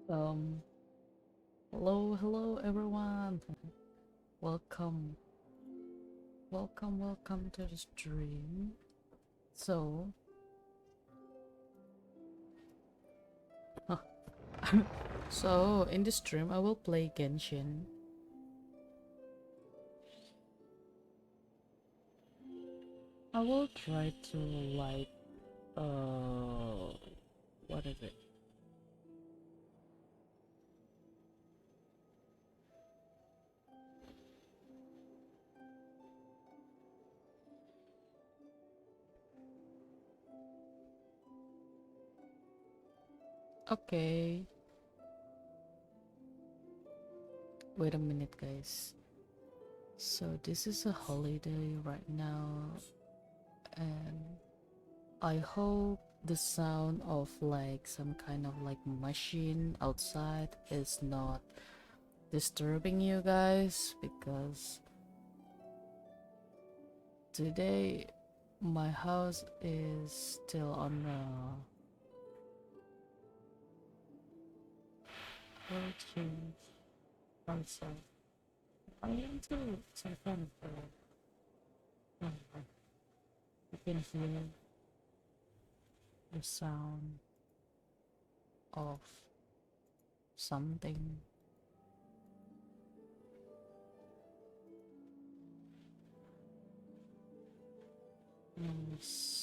Um, hello everyone. Welcome, welcome to the stream. So, huh, so in this stream I will play Genshin. I will try to like, what is it? Okay, wait a minute, guys. So this is a holiday right now, and I hope the sound of like some kind of like machine outside is not disturbing you guys, because today my house is still on the hurricane outside. I went to some kind of you can hear the sound of something. Yes.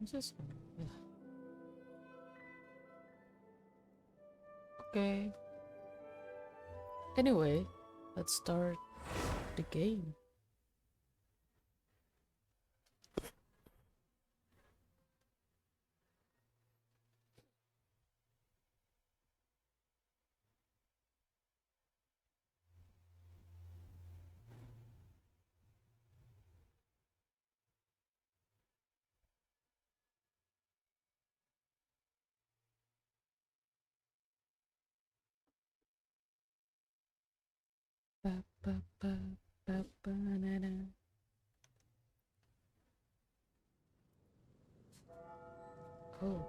Just yeah. Okay. Anyway, let's start the game. Ba, ba, ba, ba, ba, na, na. Oh,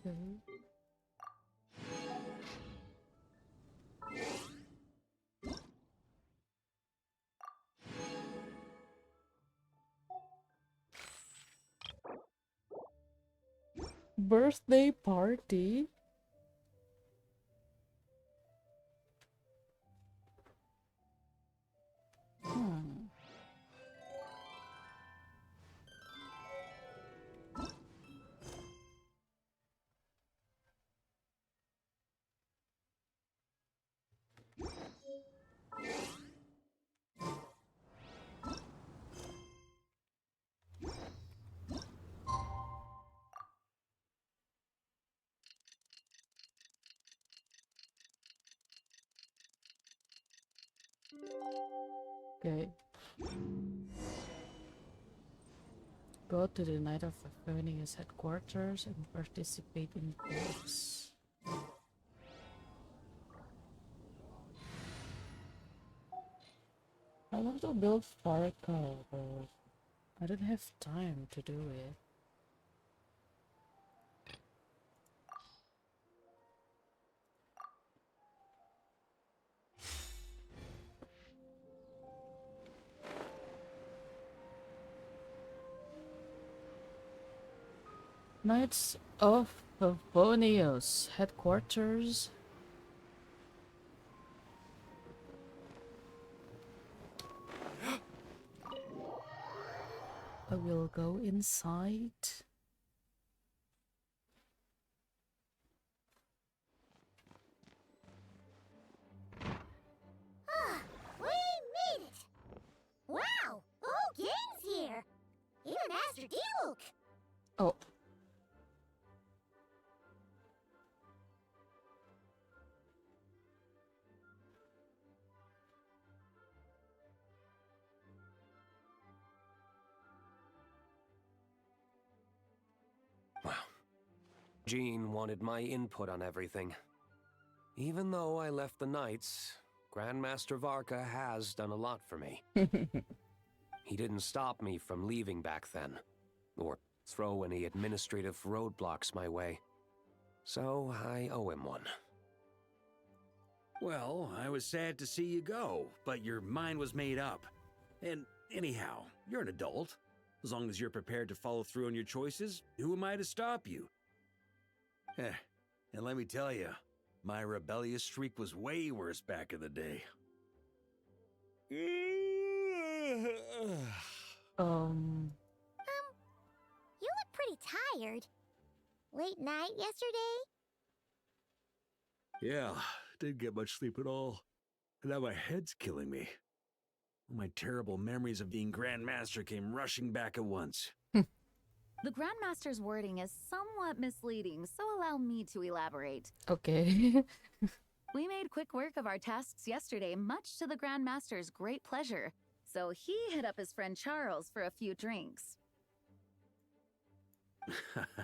okay. Birthday party? Hmm. Okay. Go to the Night of Phoenix headquarters and participate in games. I want to build Sparkle, but I don't have time to do it. Knights of Favonius headquarters. I will go inside. Ah, we made it! Wow, the whole gang's here! Even Master Diluc! Oh, Jean wanted my input on everything. Even though I left the Knights, Grandmaster Varka has done a lot for me. He didn't stop me from leaving back then, or throw any administrative roadblocks my way. So I owe him one. Well, I was sad to see you go, but your mind was made up. And anyhow, you're an adult. As long as you're prepared to follow through on your choices, who am I to stop you? And let me tell you, my rebellious streak was way worse back in the day. Um, You look pretty tired. Late night yesterday? Yeah, didn't get much sleep at all. And now my head's killing me. All my terrible memories of being Grandmaster came rushing back at once. The Grandmaster's wording is somewhat misleading, so allow me to elaborate. okay. We made quick work of our tasks yesterday, much to the Grandmaster's great pleasure. So he hit up his friend Charles for a few drinks.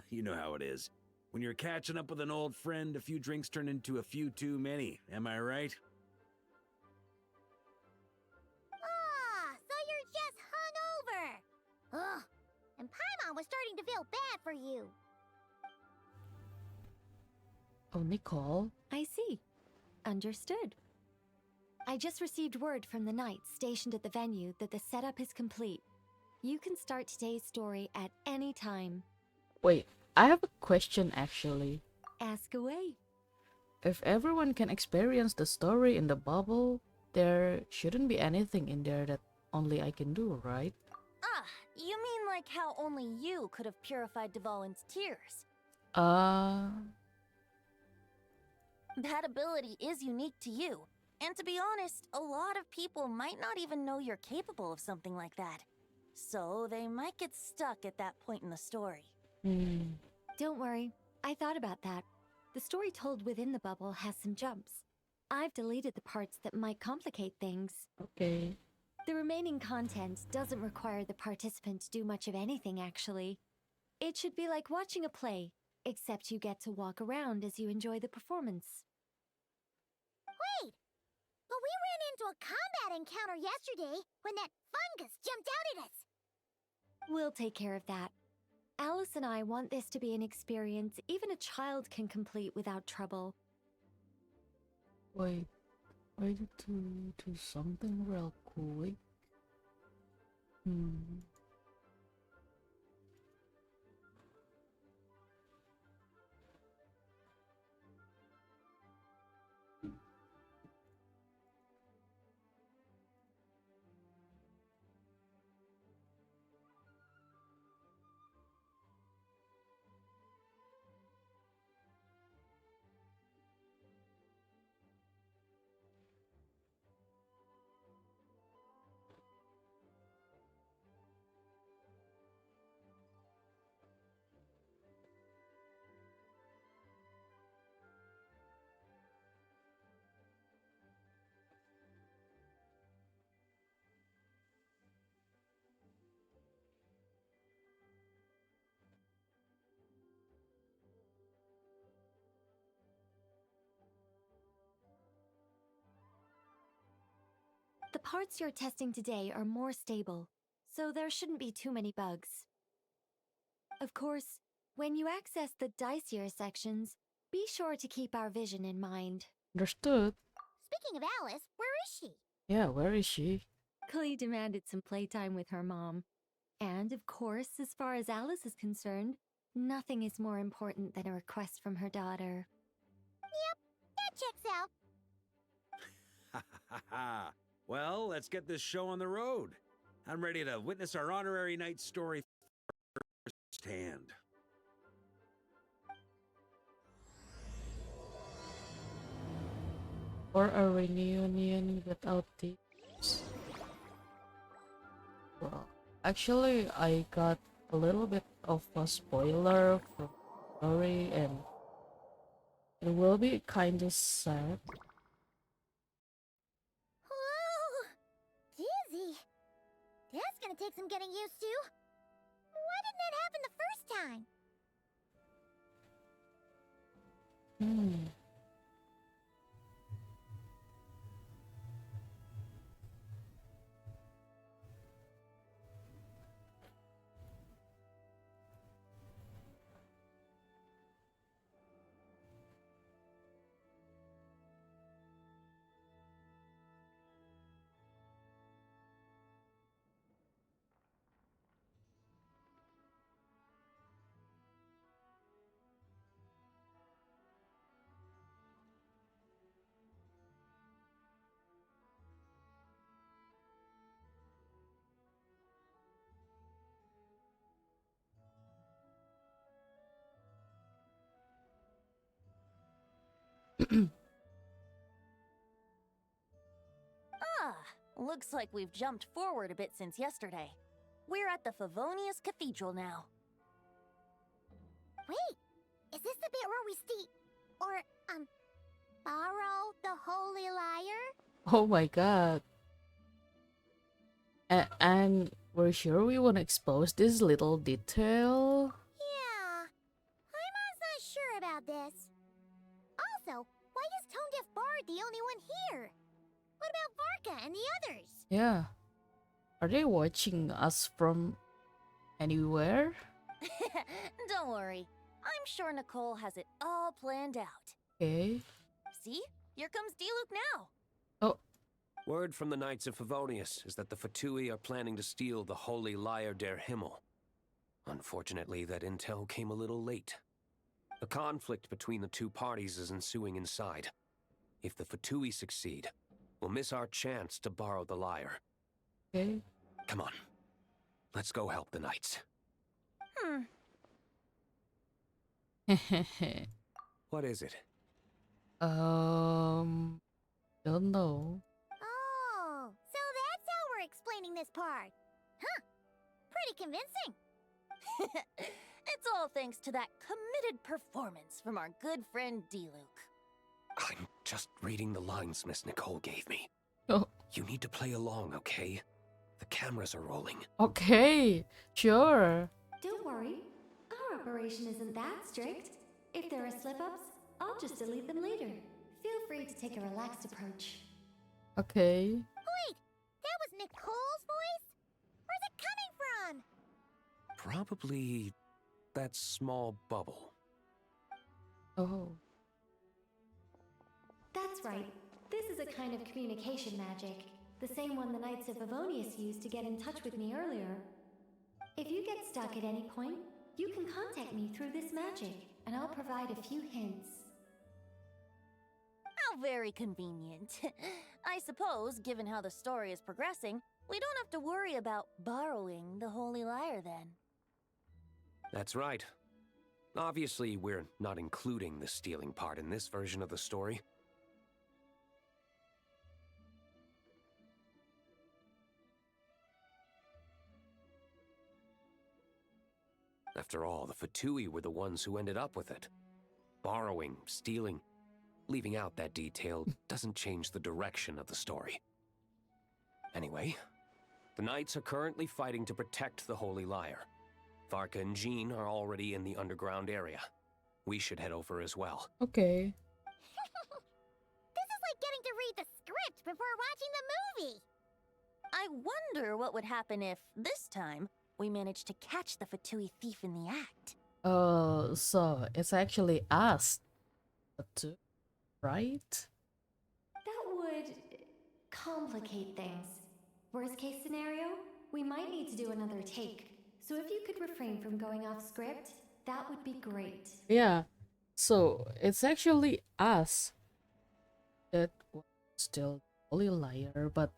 You know how it is. When you're catching up with an old friend, a few drinks turn into a few too many. Am I right? Ah, so you're just hungover. Ugh, and Paimon was starting to feel bad for you. Oh, Nicole. I see. Understood. I just received word from the Knights stationed at the venue that the setup is complete. You can start today's story at any time. Wait, I have a question actually. Ask away. If everyone can experience the story in the bubble, there shouldn't be anything in there that only I can do, right? Ah, you mean like how only you could have purified Dvalin's tears? That ability is unique to you. And to be honest, a lot of people might not even know you're capable of something like that. So they might get stuck at that point in the story. Don't worry. I thought about that. The story told within the bubble has some jumps. I've deleted the parts that might complicate things. Okay. The remaining content doesn't require the participant to do much of anything, actually. It should be like watching a play, except you get to walk around as you enjoy the performance. Wait, but we ran into a combat encounter yesterday when that fungus jumped out at us. We'll take care of that. Alice and I want this to be an experience even a child can complete without trouble. Wait, I need to do something real quick. The parts you're testing today are more stable, so there shouldn't be too many bugs. Of course, when you access the dicier sections, be sure to keep our vision in mind. Understood. Speaking of Alice, where is she? Yeah, where is she? Clee demanded some playtime with her mom. And of course, as far as Alice is concerned, nothing is more important than a request from her daughter. That checks out. Ha ha ha! Well, let's get this show on the road. I'm ready to witness our honorary knight story firsthand. Or a reunion without tips? Well, actually, I got a little bit of a spoiler for the story, and it will be kind of sad. Whoa! Dizzy. That's gonna take some getting used to. Why didn't that happen the first time? Hmm. Ah, looks like we've jumped forward a bit since yesterday. We're at the Favonius Cathedral now. Wait, is this the bit where we borrow the Holy Lyre? Oh my god. And we're sure we want to expose this little detail? Yeah, Paimon's not sure about this. Also, why is Tone Deaf Bard the only one here? What about Varka and the others? Yeah. Are they watching us from anywhere? Don't worry. I'm sure Nicole has it all planned out. Okay. See? Here comes Diluc now. Oh, Word from the Knights of Favonius is that the Fatui are planning to steal the Holy Lyre der Himmel. Unfortunately, that intel came a little late. A conflict between the two parties is ensuing inside. If the Fatui succeed, we'll miss our chance to borrow the lyre. okay. Come on. Let's go help the Knights. What is it? Don't know. Oh, so that's how we're explaining this part. Huh, pretty convincing. It's all thanks to that committed performance from our good friend Diluc. I'm just reading the lines Miss Nicole gave me. Oh, You need to play along, okay? The cameras are rolling. okay. Sure. Don't worry, our operation isn't that strict. If there are slip-ups, I'll just delete them later. Feel free to take a relaxed approach. Okay. Wait, that was Nicole's voice? Where's it coming from? Probably that small bubble. Oh. That's right. This is a kind of communication magic. The same one the Knights of Favonius used to get in touch with me earlier. If you get stuck at any point, you can contact me through this magic, and I'll provide a few hints. How very convenient. I suppose, given how the story is progressing, we don't have to worry about borrowing the Holy Lyre then. That's right. Obviously, we're not including the stealing part in this version of the story. After all, the Fatui were the ones who ended up with it. Borrowing, stealing, leaving out that detail doesn't change the direction of the story. Anyway, the Knights are currently fighting to protect the Holy Lyre. Varka and Jean are already in the underground area. We should head over as well. Okay. This is like getting to read the script before watching the movie. I wonder what would happen if, this time, we managed to catch the Fatui thief in the act. So it's actually us. Right? That would complicate things. Worst case scenario, we might need to do another take. So if you could refrain from going off script, that would be great. Yeah. So it's actually us that still Holy Liar, but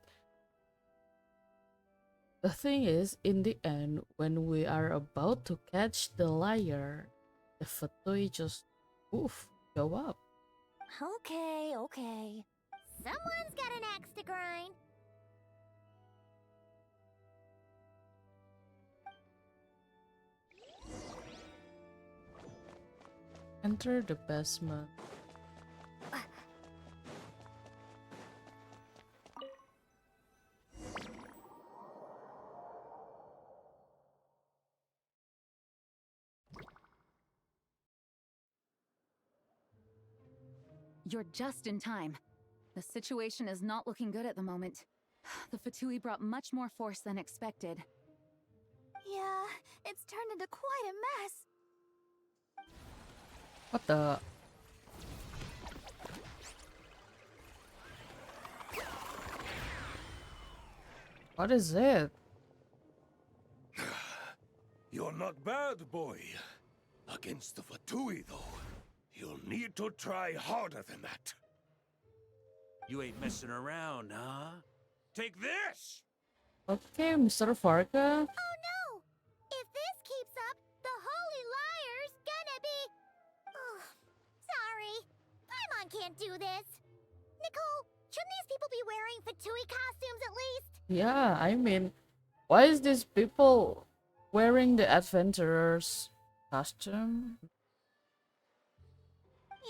the thing is, in the end, when we are about to catch the liar, the Fatui just show up. Okay, okay. Someone's got an axe to grind. Enter the basement. You're just in time. The situation is not looking good at the moment. The Fatui brought much more force than expected. Yeah, it's turned into quite a mess. What the? What is it? You're not bad, boy. Against the Fatui, though, you'll need to try harder than that. You ain't messing around, huh? Take this! Okay, Mr. Varka. Oh no! If this keeps up, the Holy Liar's gonna be... Ugh, sorry. Paimon can't do this. Nicole, shouldn't these people be wearing Fatui costumes at least? Yeah, I mean, why is these people wearing the adventurer's costume?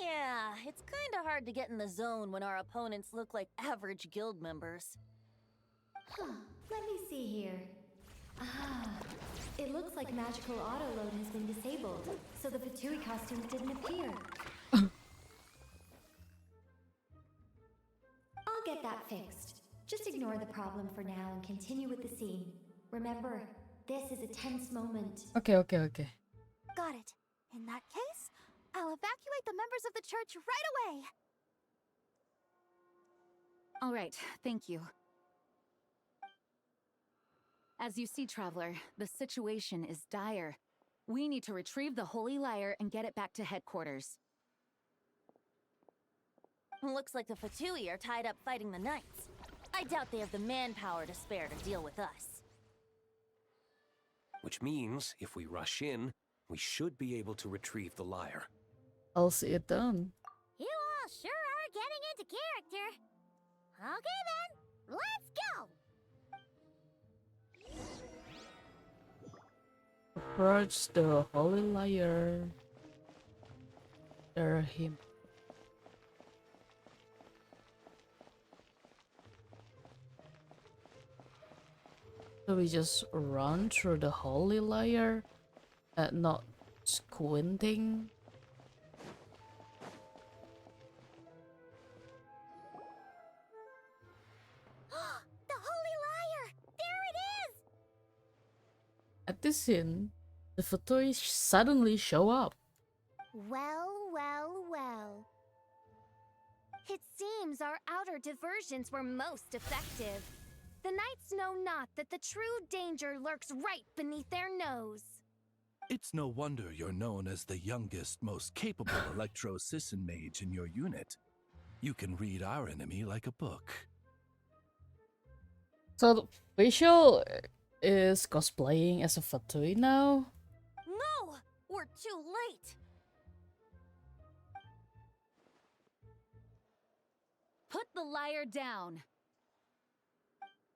Yeah, it's kinda hard to get in the zone when our opponents look like average guild members. Let me see here. Ah, it looks like magical auto-load has been disabled, so the Fatui costumes didn't appear. I'll get that fixed. Just ignore the problem for now and continue with the scene. Remember, this is a tense moment. Okay, okay, okay. Got it. In that case, I'll evacuate the members of the church right away. All right, thank you. As you see, Traveler, the situation is dire. We need to retrieve the Holy Lyre and get it back to headquarters. Looks like the Fatui are tied up fighting the Knights. I doubt they have the manpower to spare to deal with us. Which means, if we rush in, we should be able to retrieve the lyre. I'll see it done. You all sure are getting into character. Okay then, let's go! Approach the Holy Lyre. There him. So we just run through the Holy Lyre, not squinting. The Holy Lyre! There it is! At this scene, the Fatui suddenly show up. Well, well, well. It seems our outer diversions were most effective. The Knights know not that the true danger lurks right beneath their nose. It's no wonder you're known as the youngest, most capable Electro-Sisson mage in your unit. You can read our enemy like a book. So the Facial is cosplaying as a Fatui now? No! We're too late! Put the lyre down!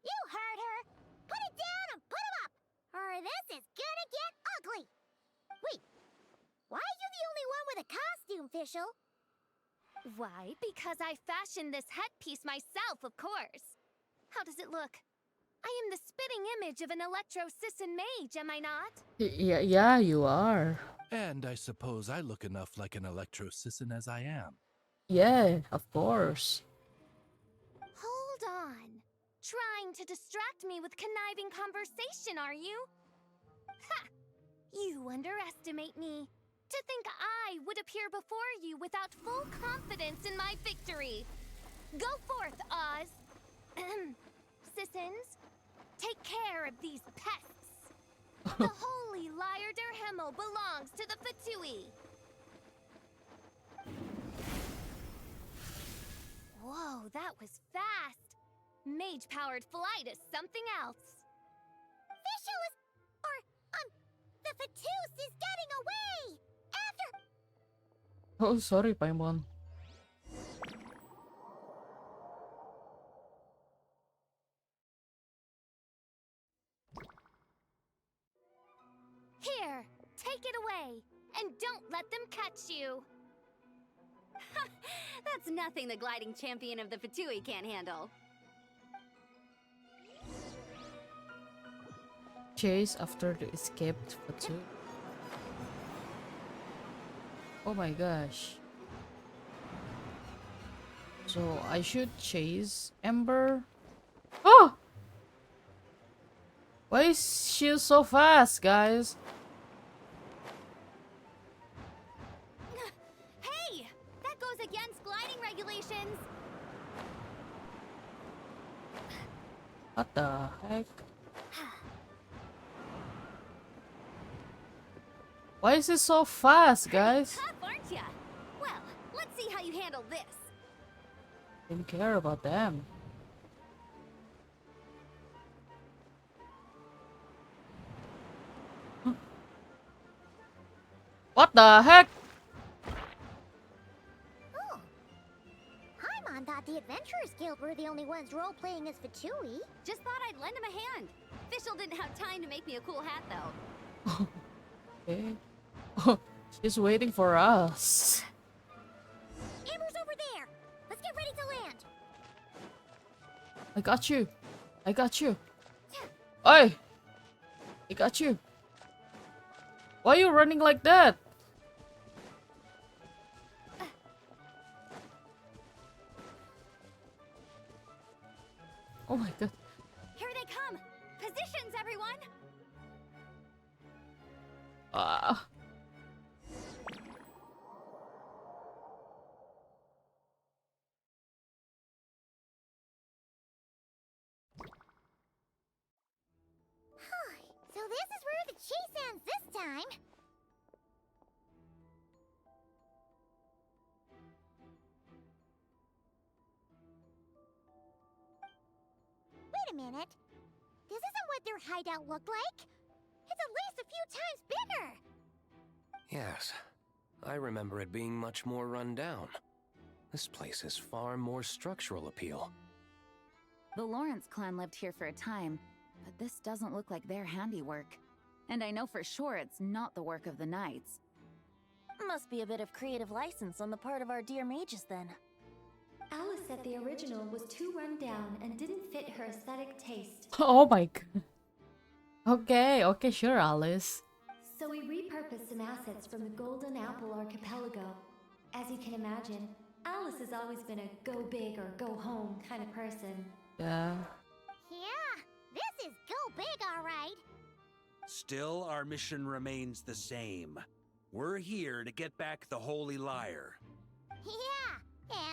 You heard her! Put it down and put him up! Or this is gonna get ugly! Wait, why are you the only one with a costume, Fischl? Why? Because I fashioned this headpiece myself, of course. How does it look? I am the spitting image of an Electro-Sisson mage, am I not? Yeah, you are. And I suppose I look enough like an Electro-Sisson as I am. Yeah, of course. Hold on. Trying to distract me with conniving conversation, are you? Ha! You underestimate me. To think I would appear before you without full confidence in my victory. Go forth, Oz. Sissons, take care of these pests. The Holy Lyre der Himmel belongs to the Fatui. Whoa, that was fast. Mage-powered flight is something else. Fischl is... the Fatus is getting away! After... Oh, sorry, Paimon. Here, take it away, and don't let them catch you. That's nothing the gliding champion of the Fatui can't handle. Chase after the escaped Fatui. Oh my gosh. So I should chase Ember. Oh! Why is she so fast, guys? Hey! That goes against gliding regulations! What the heck? Why is it so fast, guys? Tough, aren't ya? Well, let's see how you handle this. Didn't care about them. Huh. What the heck? Oh. Paimon thought the Adventurers Guild were the only ones role-playing as Fatui. Just thought I'd lend him a hand. Fischl didn't have time to make me a cool hat, though. Okay. She's waiting for us. Amber's over there! Let's get ready to land! I got you. I got you. Oi! I got you. Why are you running like that? Oh my god. Here they come! Positions, everyone! Ah. So this is where the chase ends this time. Wait a minute. This isn't what their hideout looked like. It's at least a few times bigger. Yes, I remember it being much more run down. This place has far more structural appeal. The Lawrence clan lived here for a time, but this doesn't look like their handiwork. And I know for sure it's not the work of the knights. Must be a bit of creative license on the part of our dear mages then. Alice said the original was too run down and didn't fit her aesthetic taste. Oh my god. Okay, okay, sure, Alice. So we repurposed some assets from the Golden Apple Archipelago. As you can imagine, Alice has always been a go big or go home kind of person. Yeah. Yeah, this is go big, all right. Still, our mission remains the same. We're here to get back the Holy Lyre. Yeah,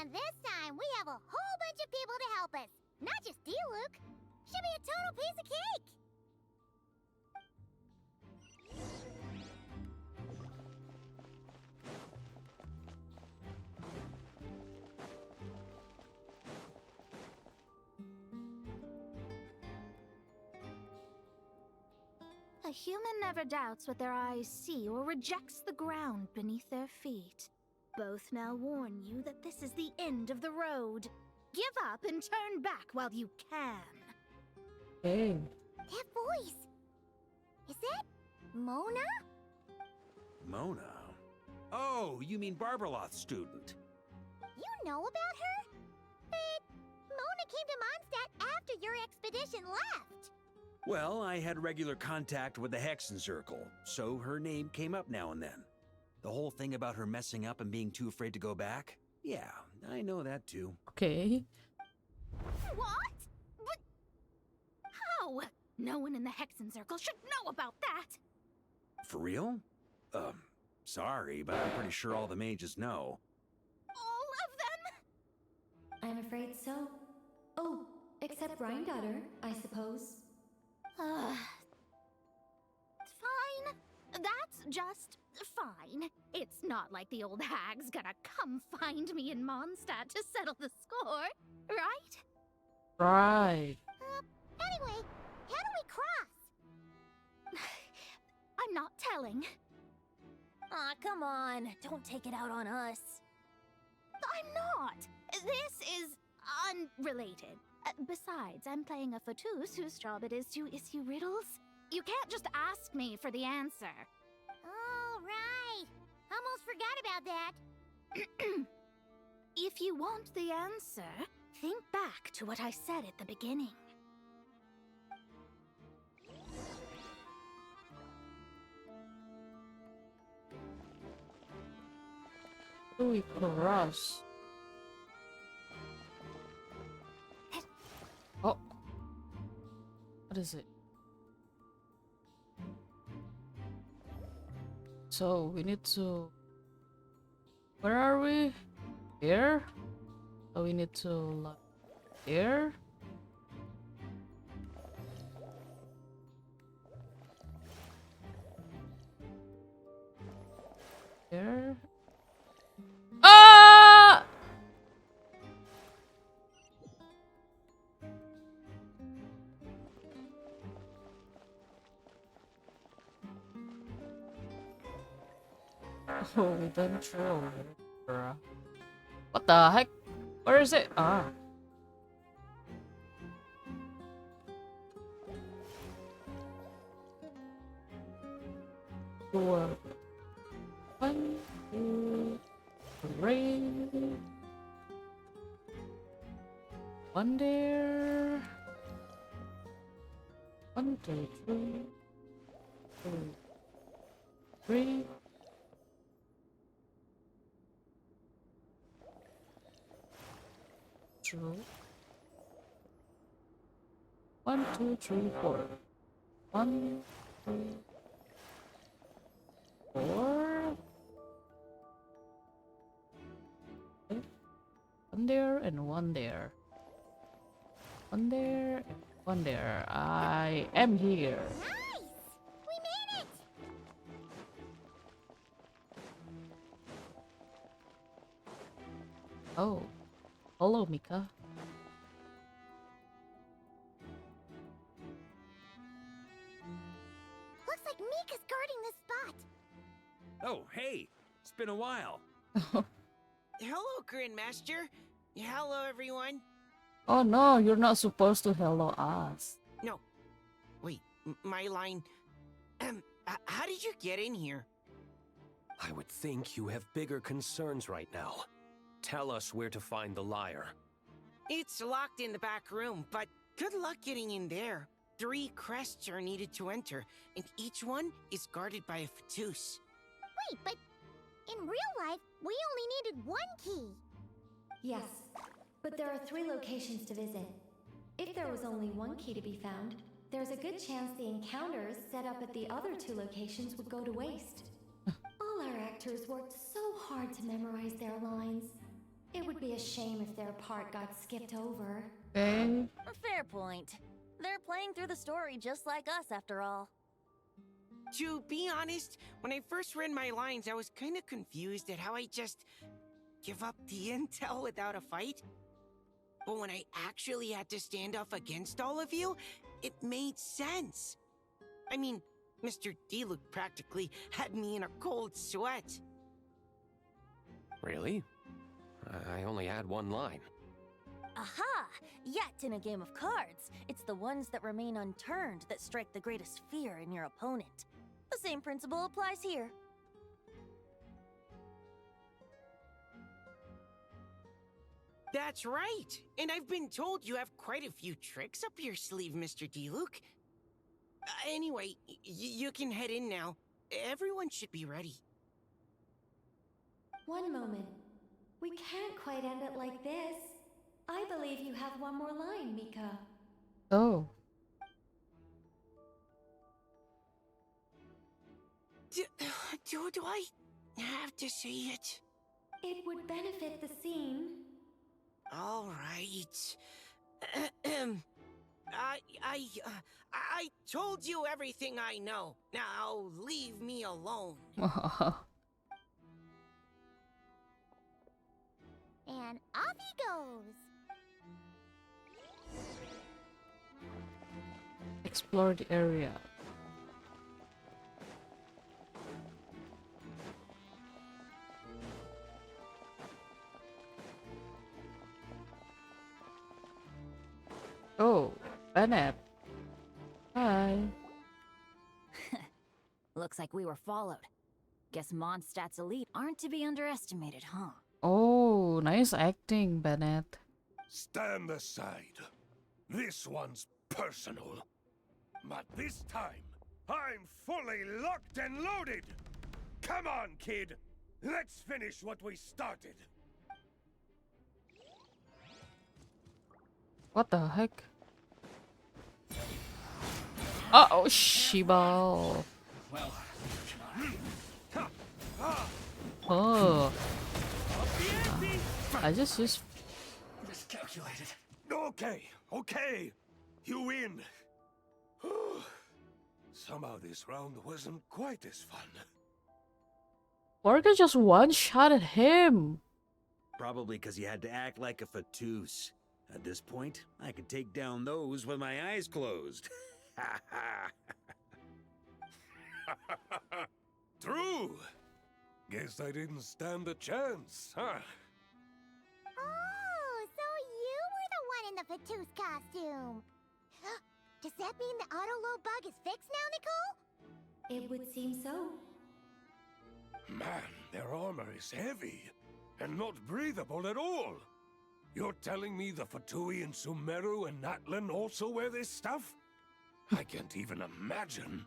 and this time we have a whole bunch of people to help us. Not just Diluc. Should be a total piece of cake. A human never doubts what their eyes see or rejects the ground beneath their feet. Both now warn you that this is the end of the road. Give up and turn back while you can. Okay. That voice. Is that Mona? Mona? Oh, you mean Barbarloth's student. You know about her? But Mona came to Mondstadt after your expedition left. Well, I had regular contact with the Hexen Circle, so her name came up now and then. The whole thing about her messing up and being too afraid to go back? Yeah, I know that too. Okay. What? But how? No one in the Hexen Circle should know about that. For real? Sorry, but I'm pretty sure all the mages know. All of them? I'm afraid so. Oh, except Rhindaughter, I suppose. Fine. That's just fine. It's not like the old hag's gonna come find me in Mondstadt to settle the score, right? Right. Anyway, how do we cross? I'm not telling. Aw, come on. Don't take it out on us. I'm not. This is unrelated. Besides, I'm playing a Fatus whose job it is to issue riddles. You can't just ask me for the answer. Oh, right. Almost forgot about that. If you want the answer, think back to what I said at the beginning. How do we cross? is it? So we need to. Where are we? Here? So we need to like here. Here. Ah! Oh, we done throw it, bruh. What the heck? Where is it? Ah. Four. 1, 2, 3. One there. 1, 2, 3. 2, 3. True. 1, 2, 3, 4. 1, 2, 4. Okay. One there and one there. One there and one there. I am here. Nice! We made it! Oh. Hello, Mika. Looks like Mika's guarding this spot. Oh, hey! It's been a while. Hello, Grandmaster. Hello, everyone. Oh no, you're not supposed to hello us. No. Wait, my line. How did you get in here? I would think you have bigger concerns right now. Tell us where to find the lyre. It's locked in the back room, but good luck getting in there. 3 crests are needed to enter, and each one is guarded by a Fatus. Wait, but in real life, we only needed 1 key. Yes, but there are 3 locations to visit. If there was only 1 key to be found, there's a good chance the encounters set up at the other 2 locations would go to waste. All our actors worked so hard to memorize their lines. It would be a shame if their part got skipped over. Okay. Fair point. They're playing through the story just like us, after all. To be honest, when I first read my lines, I was kind of confused at how I just give up the intel without a fight. But when I actually had to stand up against all of you, it made sense. I mean, Mr. Diluc practically had me in a cold sweat. Really? I only had one line. Aha! Yet in a game of cards, it's the ones that remain unturned that strike the greatest fear in your opponent. The same principle applies here. That's right! And I've been told you have quite a few tricks up your sleeve, Mr. Diluc. Anyway, you can head in now. Everyone should be ready. One moment. We can't quite end it like this. I believe you have one more line, Mika. Oh. Do I have to say it? It would benefit the scene. All right. I told you everything I know. Now leave me alone. And off he goes. Explore the area. Oh, Bennett. Hi. Looks like we were followed. Guess Mondstadt's elite aren't to be underestimated, huh? Oh, nice acting, Bennett. Stand aside. This one's personal. But this time, I'm fully locked and loaded! Come on, kid! Let's finish what we started! What the heck? Uh-oh, Shibal. Oh. I just used... Miscalculated. Okay, okay. You win. Somehow this round wasn't quite as fun. Varka just one-shotted him. Probably because he had to act like a Fatus. At this point, I could take down those with my eyes closed. True. Guess I didn't stand a chance, huh? Oh, so you were the one in the Fatus costume. Does that mean the auto-load bug is fixed now, Nicole? It would seem so. Man, their armor is heavy and not breathable at all. You're telling me the Fatui and Sumeru and Natlan also wear this stuff? I can't even imagine.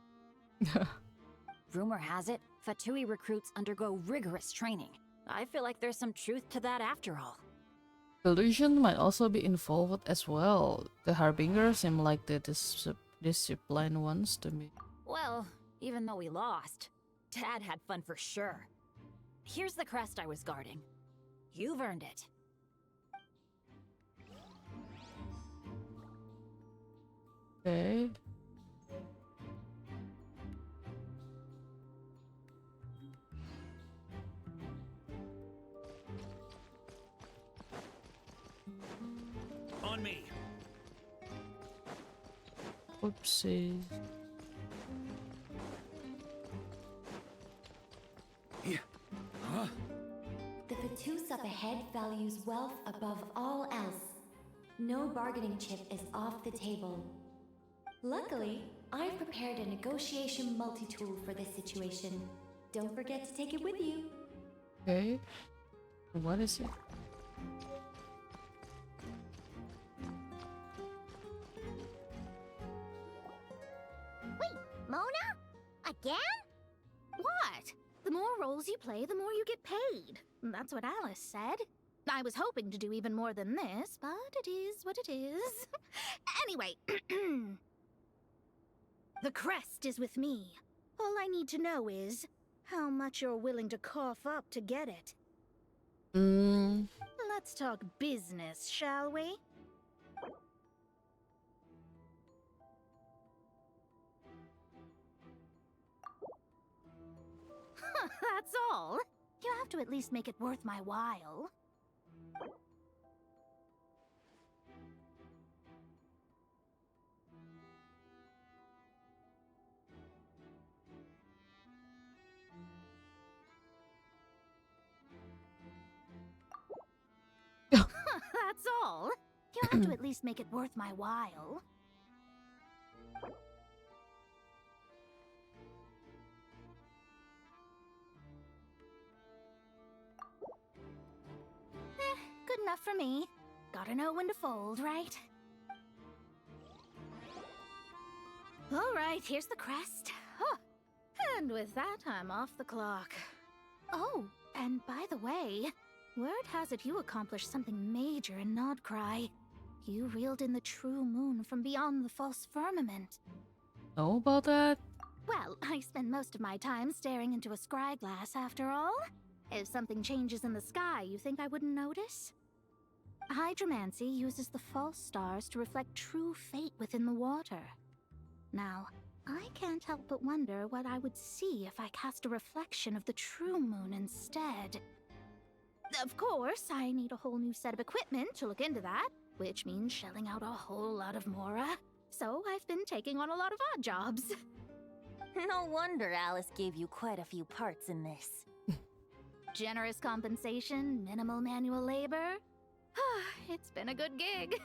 Rumor has it, Fatui recruits undergo rigorous training. I feel like there's some truth to that after all. Illusion might also be involved as well. The Harbingers seem like the disciplined ones to me. Well, even though we lost, Dad had fun for sure. Here's the crest I was guarding. You've earned it. Okay. On me. Oopsie. Yeah. Huh? The Fatus up ahead values wealth above all else. No bargaining chip is off the table. Luckily, I've prepared a negotiation multi-tool for this situation. Don't forget to take it with you. Okay. What is it? Wait, Mona? Again? What? The more roles you play, the more you get paid. That's what Alice said. I was hoping to do even more than this, but it is what it is. Anyway, the crest is with me. All I need to know is how much you're willing to cough up to get it. Let's talk business, shall we? That's all. You have to at least make it worth my while. That's all. You have to at least make it worth my while. Good enough for me. Gotta know when to fold, right? Alright, here's the crest. Huh. And with that, I'm off the clock. Oh, and by the way, word has it you accomplished something major in Nodcry. You reeled in the true moon from beyond the false firmament. Know about that? Well, I spend most of my time staring into a scry glass after all. If something changes in the sky, you think I wouldn't notice? Hydromancy uses the false stars to reflect true fate within the water. Now, I can't help but wonder what I would see if I cast a reflection of the true moon instead. Of course, I need a whole new set of equipment to look into that, which means shelling out a whole lot of mora. So I've been taking on a lot of odd jobs. No wonder Alice gave you quite a few parts in this. Generous compensation, minimal manual labor. It's been a good gig.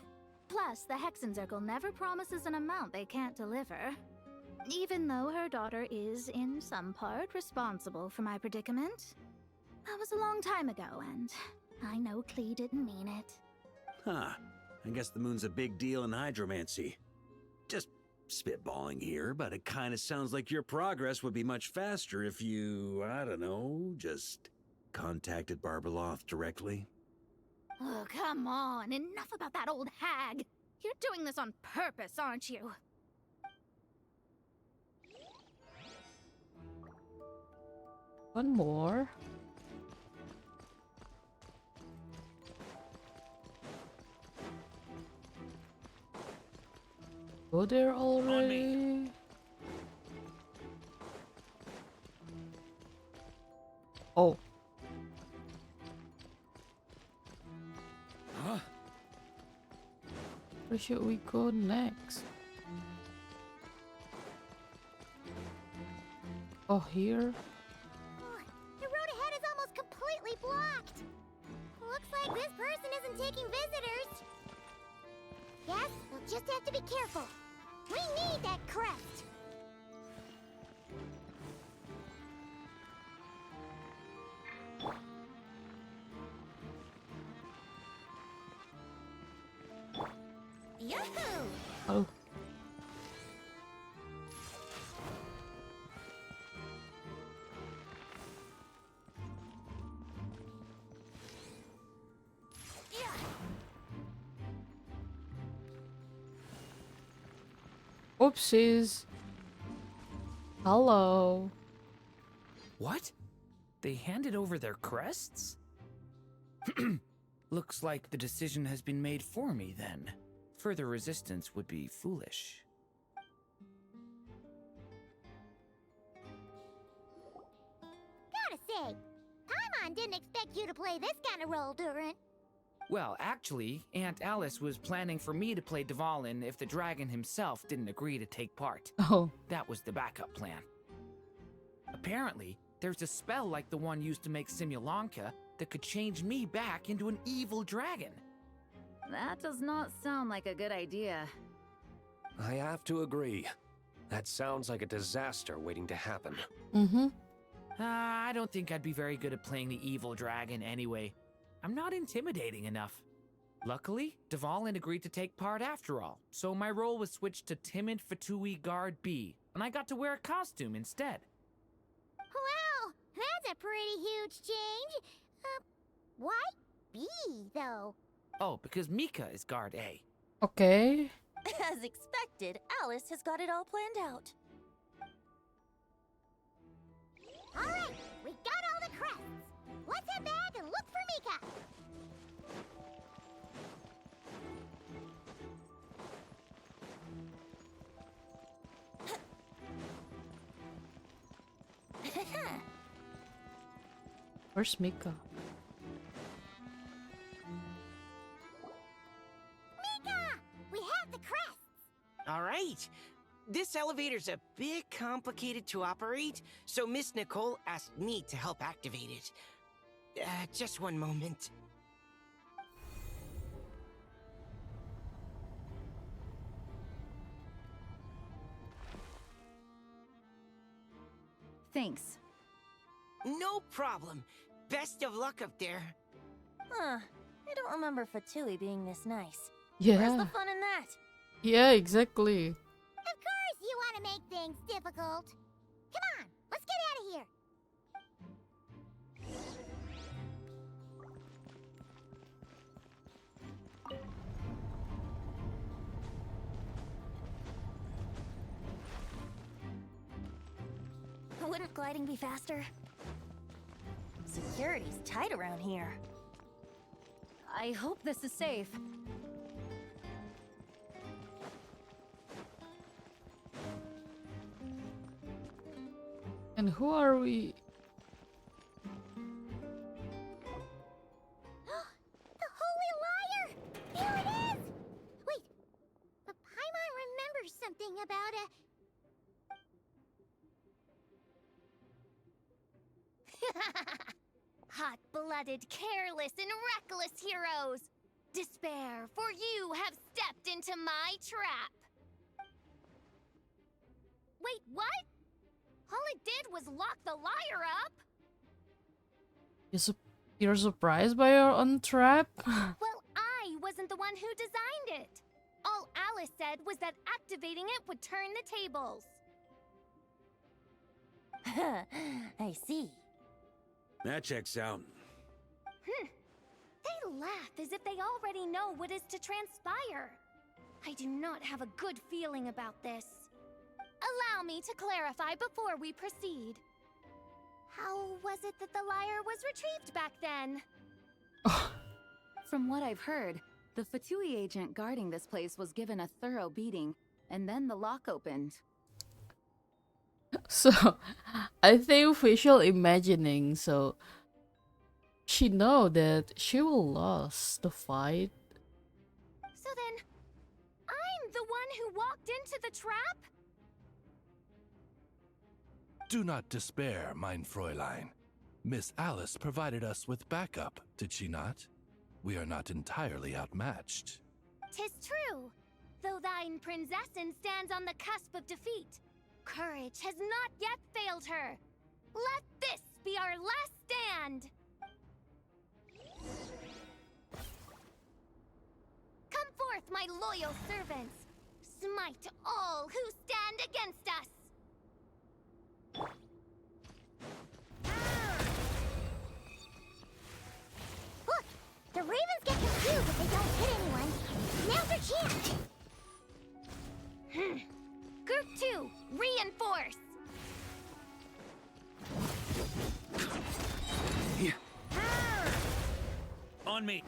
Plus, the Hexen Circle never promises an amount they can't deliver. Even though her daughter is, in some part, responsible for my predicament. That was a long time ago, and I know Klee didn't mean it. Huh. I guess the moon's a big deal in hydromancy. Just spitballing here, but it kind of sounds like your progress would be much faster if you, I don't know, just contacted Barbeloth directly. Oh, come on. Enough about that old hag. You're doing this on purpose, aren't you? One more. Go there already. Oh. Huh? Where should we go next? Oh, here? Oh, the road ahead is almost completely blocked. Looks like this person isn't taking visitors. Yes, we'll just have to be careful. We need that crest. Yahoo! Oh. Oopsies. Hello. What? They handed over their crests? Looks like the decision has been made for me then. Further resistance would be foolish. Gotta say, Paimon didn't expect you to play this kind of role, Durin. Well, actually, Aunt Alice was planning for me to play Dvalin if the dragon himself didn't agree to take part. Oh. That was the backup plan. Apparently, there's a spell like the one used to make Simulanka that could change me back into an evil dragon. That does not sound like a good idea. I have to agree. That sounds like a disaster waiting to happen. Mm-hmm. I don't think I'd be very good at playing the evil dragon anyway. I'm not intimidating enough. Luckily, Dvalin agreed to take part after all, so my role was switched to Timid Fatui Guard B, and I got to wear a costume instead. Wow, that's a pretty huge change. Why B, though? Oh, because Mika is Guard A. Okay. As expected, Alice has got it all planned out. All right, we got all the crests. Let's head back and look for Mika. Where's Mika? Mika! We have the crests! All right. This elevator's a bit complicated to operate, so Miss Nicole asked me to help activate it. Just one moment. Thanks. No problem. Best of luck up there. Huh. I don't remember Fatui being this nice. Yeah. Where's the fun in that? Yeah, exactly. Of course you want to make things difficult. Come on, let's get out of here. Wouldn't gliding be faster? Security's tight around here. I hope this is safe. And who are we? The Holy Liar! Here it is! Wait, but Paimon remembers something about a... Hot-blooded, careless, and reckless heroes! Despair, for you have stepped into my trap! Wait, what? All it did was lock the liar up! You're surprised by your own trap? Well, I wasn't the one who designed it! All Alice said was that activating it would turn the tables. I see. That checks out. They laugh as if they already know what is to transpire. I do not have a good feeling about this. Allow me to clarify before we proceed. How was it that the lyre was retrieved back then? From what I've heard, the Fatui agent guarding this place was given a thorough beating, and then the lock opened. So, I think visual imagining, so she know that she will lose the fight. So then, I'm the one who walked into the trap? Do not despair, mein Fräulein. Miss Alice provided us with backup, did she not? We are not entirely outmatched. 'Tis true, though thine Prinzessin stands on the cusp of defeat. Courage has not yet failed her. Let this be our last stand! Come forth, my loyal servants! Smite all who stand against us! Look! The ravens get confused if they don't hit anyone. Now's their chance! Group 2, reinforce! On me.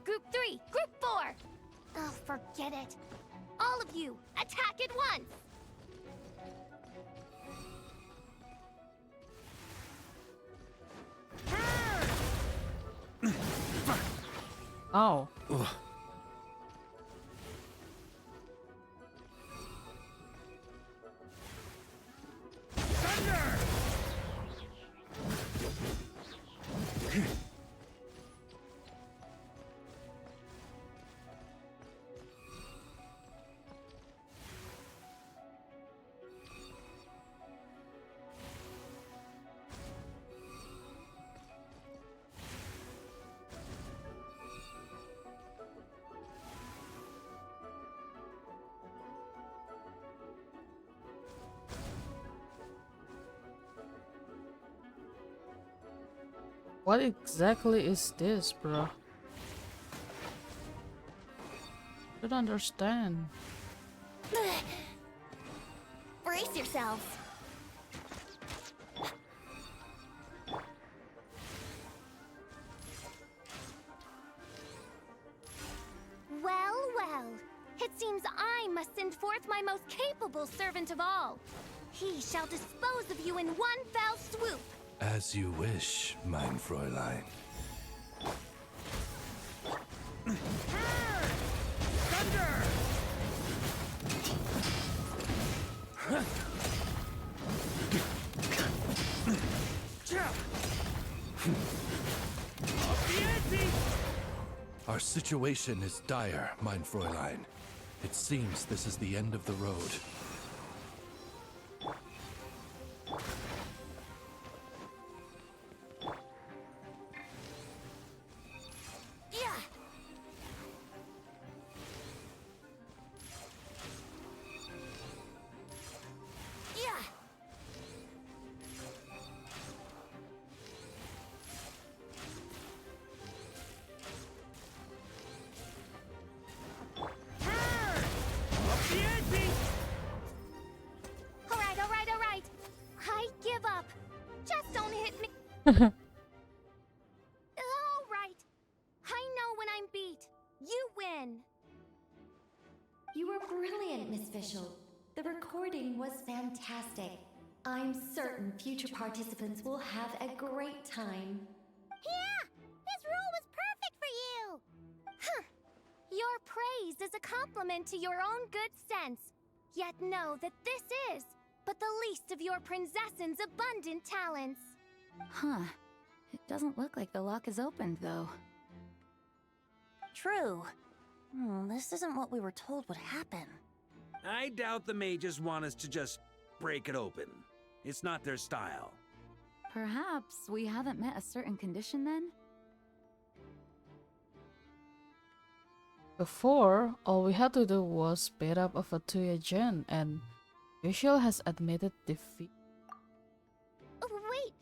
Group 3, Group 4! Oh, forget it. All of you, attack at once! Oh. What exactly is this, bro? Don't understand. Brace yourselves. Well, well. It seems I must send forth my most capable servant of all. He shall dispose of you in one fell swoop. As you wish, mein Fräulein. Our situation is dire, mein Fräulein. It seems this is the end of the road. Alright. I give up. Just don't hit me. Alright. I know when I'm beat. You win. You were brilliant, Miss Fischl. The recording was fantastic. I'm certain future participants will have a great time. Yeah! This role was perfect for you! Huh. Your praise is a compliment to your own good sense. Yet know that this is but the least of your Prinzessin's abundant talents. Huh. It doesn't look like the lock is opened, though. True. This isn't what we were told would happen. I doubt the mages want us to just break it open. It's not their style. Perhaps we haven't met a certain condition then? Before, all we had to do was beat up a Fatui agent and Yushiel has admitted defeat. Oh, wait!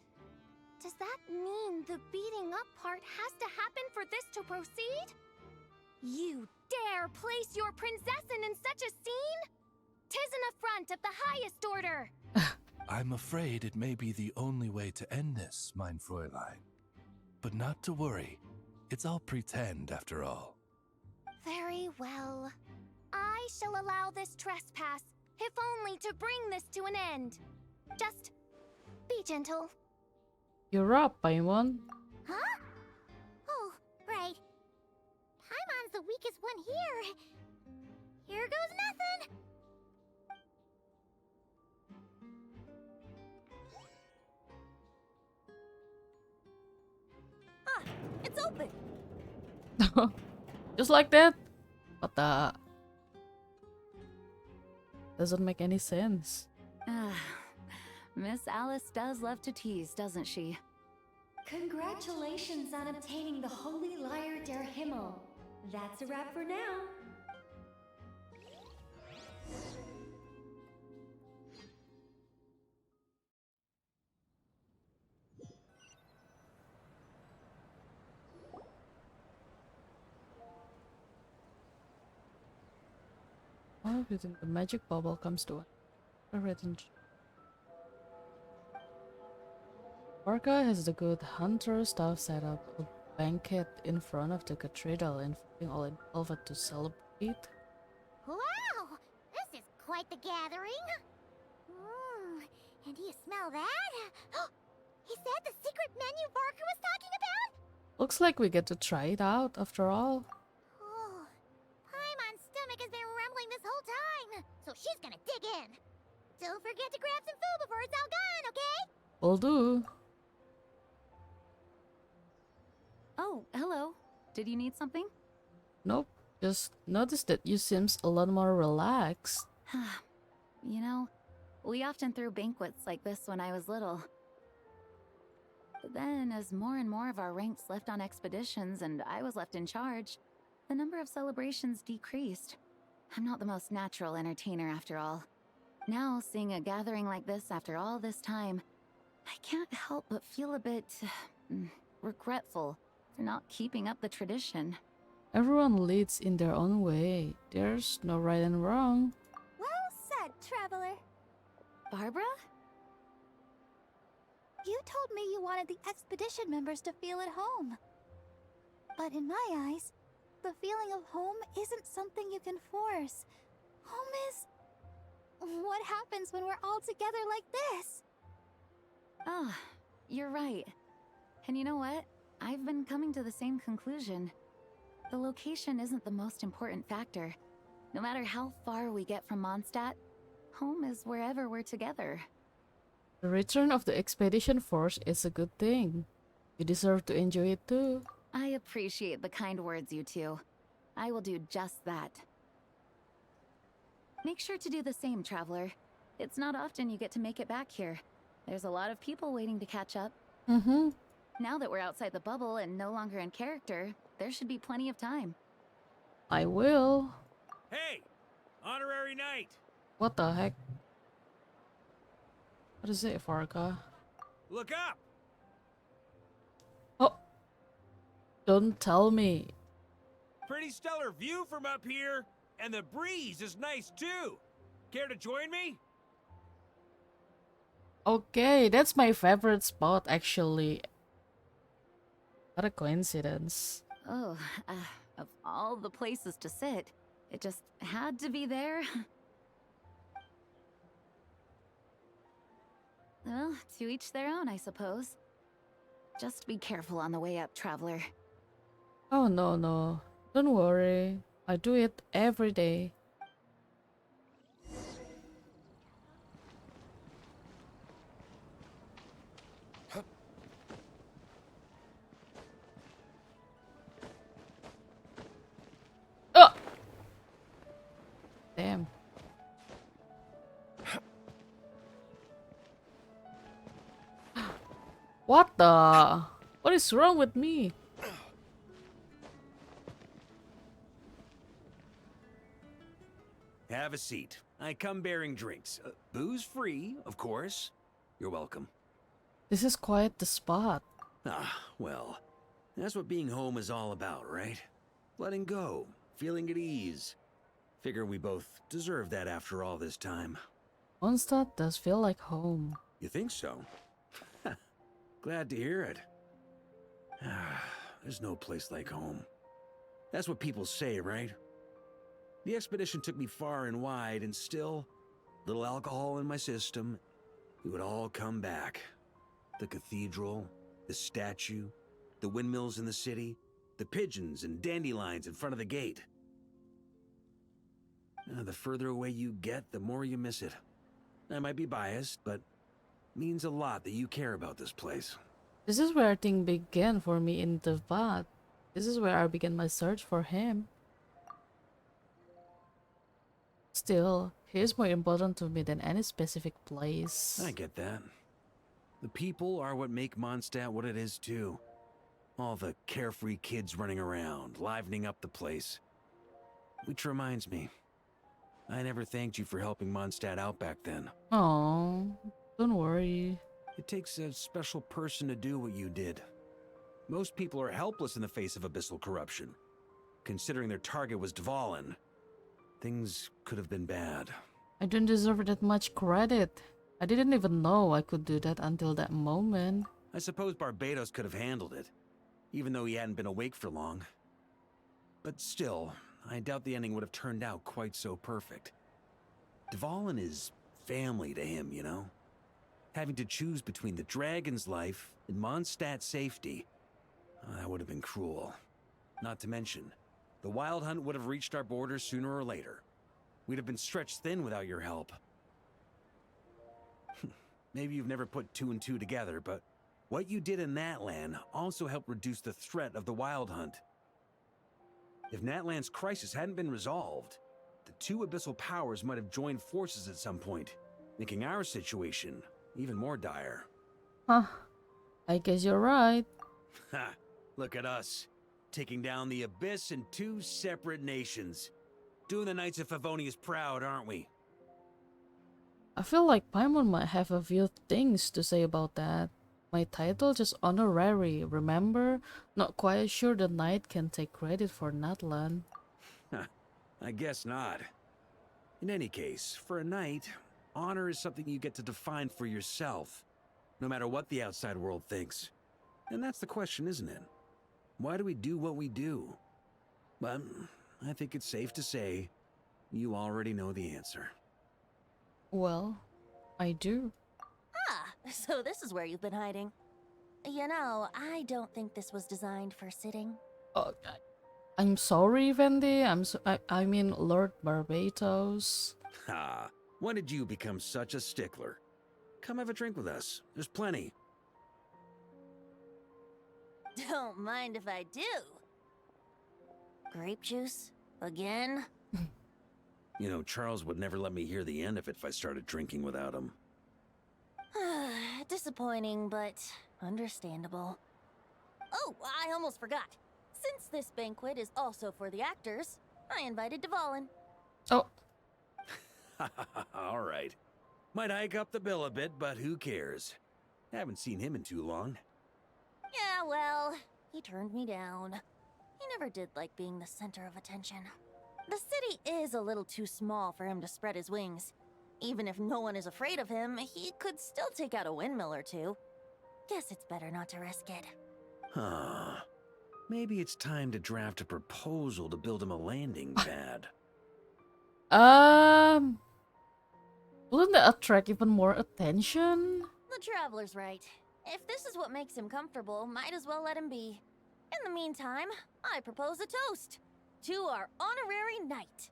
Does that mean the beating up part has to happen for this to proceed? You dare place your princessin in such a scene? 'Tis an affront of the highest order! I'm afraid it may be the only way to end this, mein Fräulein. But not to worry. It's all pretend, after all. Very well. I shall allow this trespass, if only to bring this to an end. Just be gentle. You're up, Paimon. Huh? Oh, right. Paimon's the weakest one here. Here goes nothing. Ah, it's open. Just like that? What the? Doesn't make any sense. Miss Alice does love to tease, doesn't she? Congratulations on obtaining the Holy Lyre der Himmel. That's a wrap for now. Oh, you think the magic bubble comes to an Orca has the good hunter staff set up a banquet in front of the cathedral, inviting all involved to celebrate. Wow! This is quite the gathering. And do you smell that? Is that the secret menu Barker was talking about? Looks like we get to try it out after all. Oh, Paimon's stomach has been rumbling this whole time, so she's gonna dig in. Don't forget to grab some food before it's all gone, okay? Will do. Oh, hello. Did you need something? Nope. Just noticed that you seems a lot more relaxed. You know, we often threw banquets like this when I was little. But then, as more and more of our ranks left on expeditions and I was left in charge, the number of celebrations decreased. I'm not the most natural entertainer after all. Now, seeing a gathering like this after all this time, I can't help but feel a bit regretful for not keeping up the tradition. Everyone leads in their own way. There's no right and wrong. Well said, traveler. Barbara? You told me you wanted the expedition members to feel at home. But in my eyes, the feeling of home isn't something you can force. Home is... what happens when we're all together like this? Ah, you're right. And you know what? I've been coming to the same conclusion. The location isn't the most important factor. No matter how far we get from Mondstadt, home is wherever we're together. The return of the expedition force is a good thing. You deserve to enjoy it too. I appreciate the kind words, you two. I will do just that. Make sure to do the same, traveler. It's not often you get to make it back here. There's a lot of people waiting to catch up. Mm-hmm. Now that we're outside the bubble and no longer in character, there should be plenty of time. I will. Hey! Honorary knight! What the heck? What is it, Varka? Look up! Oh! Don't tell me. Pretty stellar view from up here, and the breeze is nice too. Care to join me? Okay, that's my favorite spot actually. What a coincidence. Oh, of all the places to sit, it just had to be there. Well, to each their own, I suppose. Just be careful on the way up, traveler. Oh no. Don't worry. I do it every day. Oh! Damn. What the? What is wrong with me? Have have a seat. I come bearing drinks. Booze free, of course. You're welcome. This is quite the spot. Ah, well, that's what being home is all about, right? Letting go, feeling at ease. Figure we both deserve that after all this time. Mondstadt does feel like home. You think so? Glad to hear it. There's no place like home. That's what people say, right? The expedition took me far and wide, and still, little alcohol in my system, it would all come back. The cathedral, the statue, the windmills in the city, the pigeons and dandelions in front of the gate. The further away you get, the more you miss it. I might be biased, but it means a lot that you care about this place. This is where things began for me in the vat. This is where I began my search for him. Still, he is more important to me than any specific place. I get that. The people are what make Mondstadt what it is too. All the carefree kids running around, livening up the place. Which reminds me, I never thanked you for helping Mondstadt out back then. Oh, don't worry. It takes a special person to do what you did. Most people are helpless in the face of abyssal corruption. Considering their target was Dvalin, things could have been bad. I don't deserve that much credit. I didn't even know I could do that until that moment. I suppose Barbatos could have handled it, even though he hadn't been awake for long. But still, I doubt the ending would have turned out quite so perfect. Dvalin is family to him, you know? Having to choose between the dragon's life and Mondstadt's safety, that would have been cruel. Not to mention, the Wild Hunt would have reached our borders sooner or later. We'd have been stretched thin without your help. Maybe you've never put two and two together, but what you did in Natlan also helped reduce the threat of the Wild Hunt. If Natlan's crisis hadn't been resolved, the two abyssal powers might have joined forces at some point, making our situation even more dire. Huh. I guess you're right. Ha! Look at us, taking down the Abyss in two separate nations. Doing the Knights of Favonius proud, aren't we? I feel like Paimon might have a few things to say about that. My title just honorary, remember? Not quite sure the knight can take credit for Natlan. I guess not. In any case, for a knight, honor is something you get to define for yourself, no matter what the outside world thinks. And that's the question, isn't it? Why do we do what we do? But I think it's safe to say you already know the answer. Well, I do. Ah, so this is where you've been hiding. You know, I don't think this was designed for sitting. Oh, I'm sorry, Vendi. I mean Lord Barbatos. Ha! When did you become such a stickler? Come have a drink with us. There's plenty. Don't mind if I do. Grape juice? Again? You know, Charles would never let me hear the end of it if I started drinking without him. Disappointing, but understandable. Oh, I almost forgot. Since this banquet is also for the actors, I invited Dvalin. Oh. All right. Might hike up the bill a bit, but who cares? Haven't seen him in too long. Yeah, well, he turned me down. He never did like being the center of attention. The city is a little too small for him to spread his wings. Even if no one is afraid of him, he could still take out a windmill or two. Guess it's better not to risk it. Huh. Maybe it's time to draft a proposal to build him a landing pad. Wouldn't that attract even more attention? The Traveler's right. If this is what makes him comfortable, might as well let him be. In the meantime, I propose a toast to our honorary knight.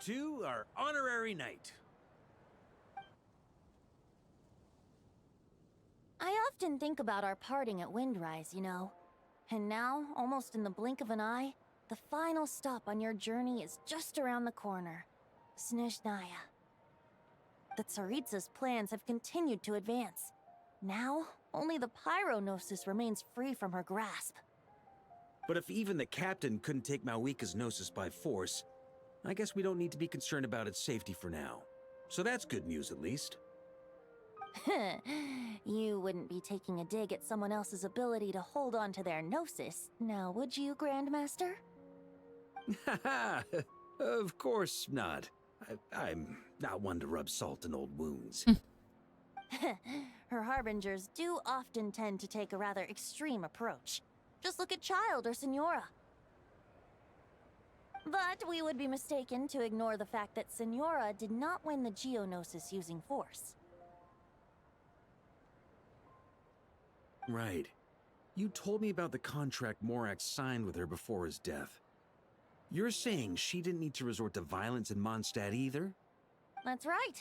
To our honorary knight. I often think about our parting at Windrise, you know. And now, almost in the blink of an eye, the final stop on your journey is just around the corner. Snezhnaya. The Tsaritsa's plans have continued to advance. Now, only the Pyronosis remains free from her grasp. But if even the captain couldn't take Malwika's Gnosis by force, I guess we don't need to be concerned about its safety for now. So that's good news, at least. You wouldn't be taking a dig at someone else's ability to hold on to their gnosis, now would you, Grandmaster? Haha! Of course not. I'm not one to rub salt in old wounds. Her harbingers do often tend to take a rather extreme approach. Just look at Child or Signora. But we would be mistaken to ignore the fact that Signora did not win the Geonosis using force. Right. You told me about the contract Morax signed with her before his death. You're saying she didn't need to resort to violence in Mondstadt either? That's right.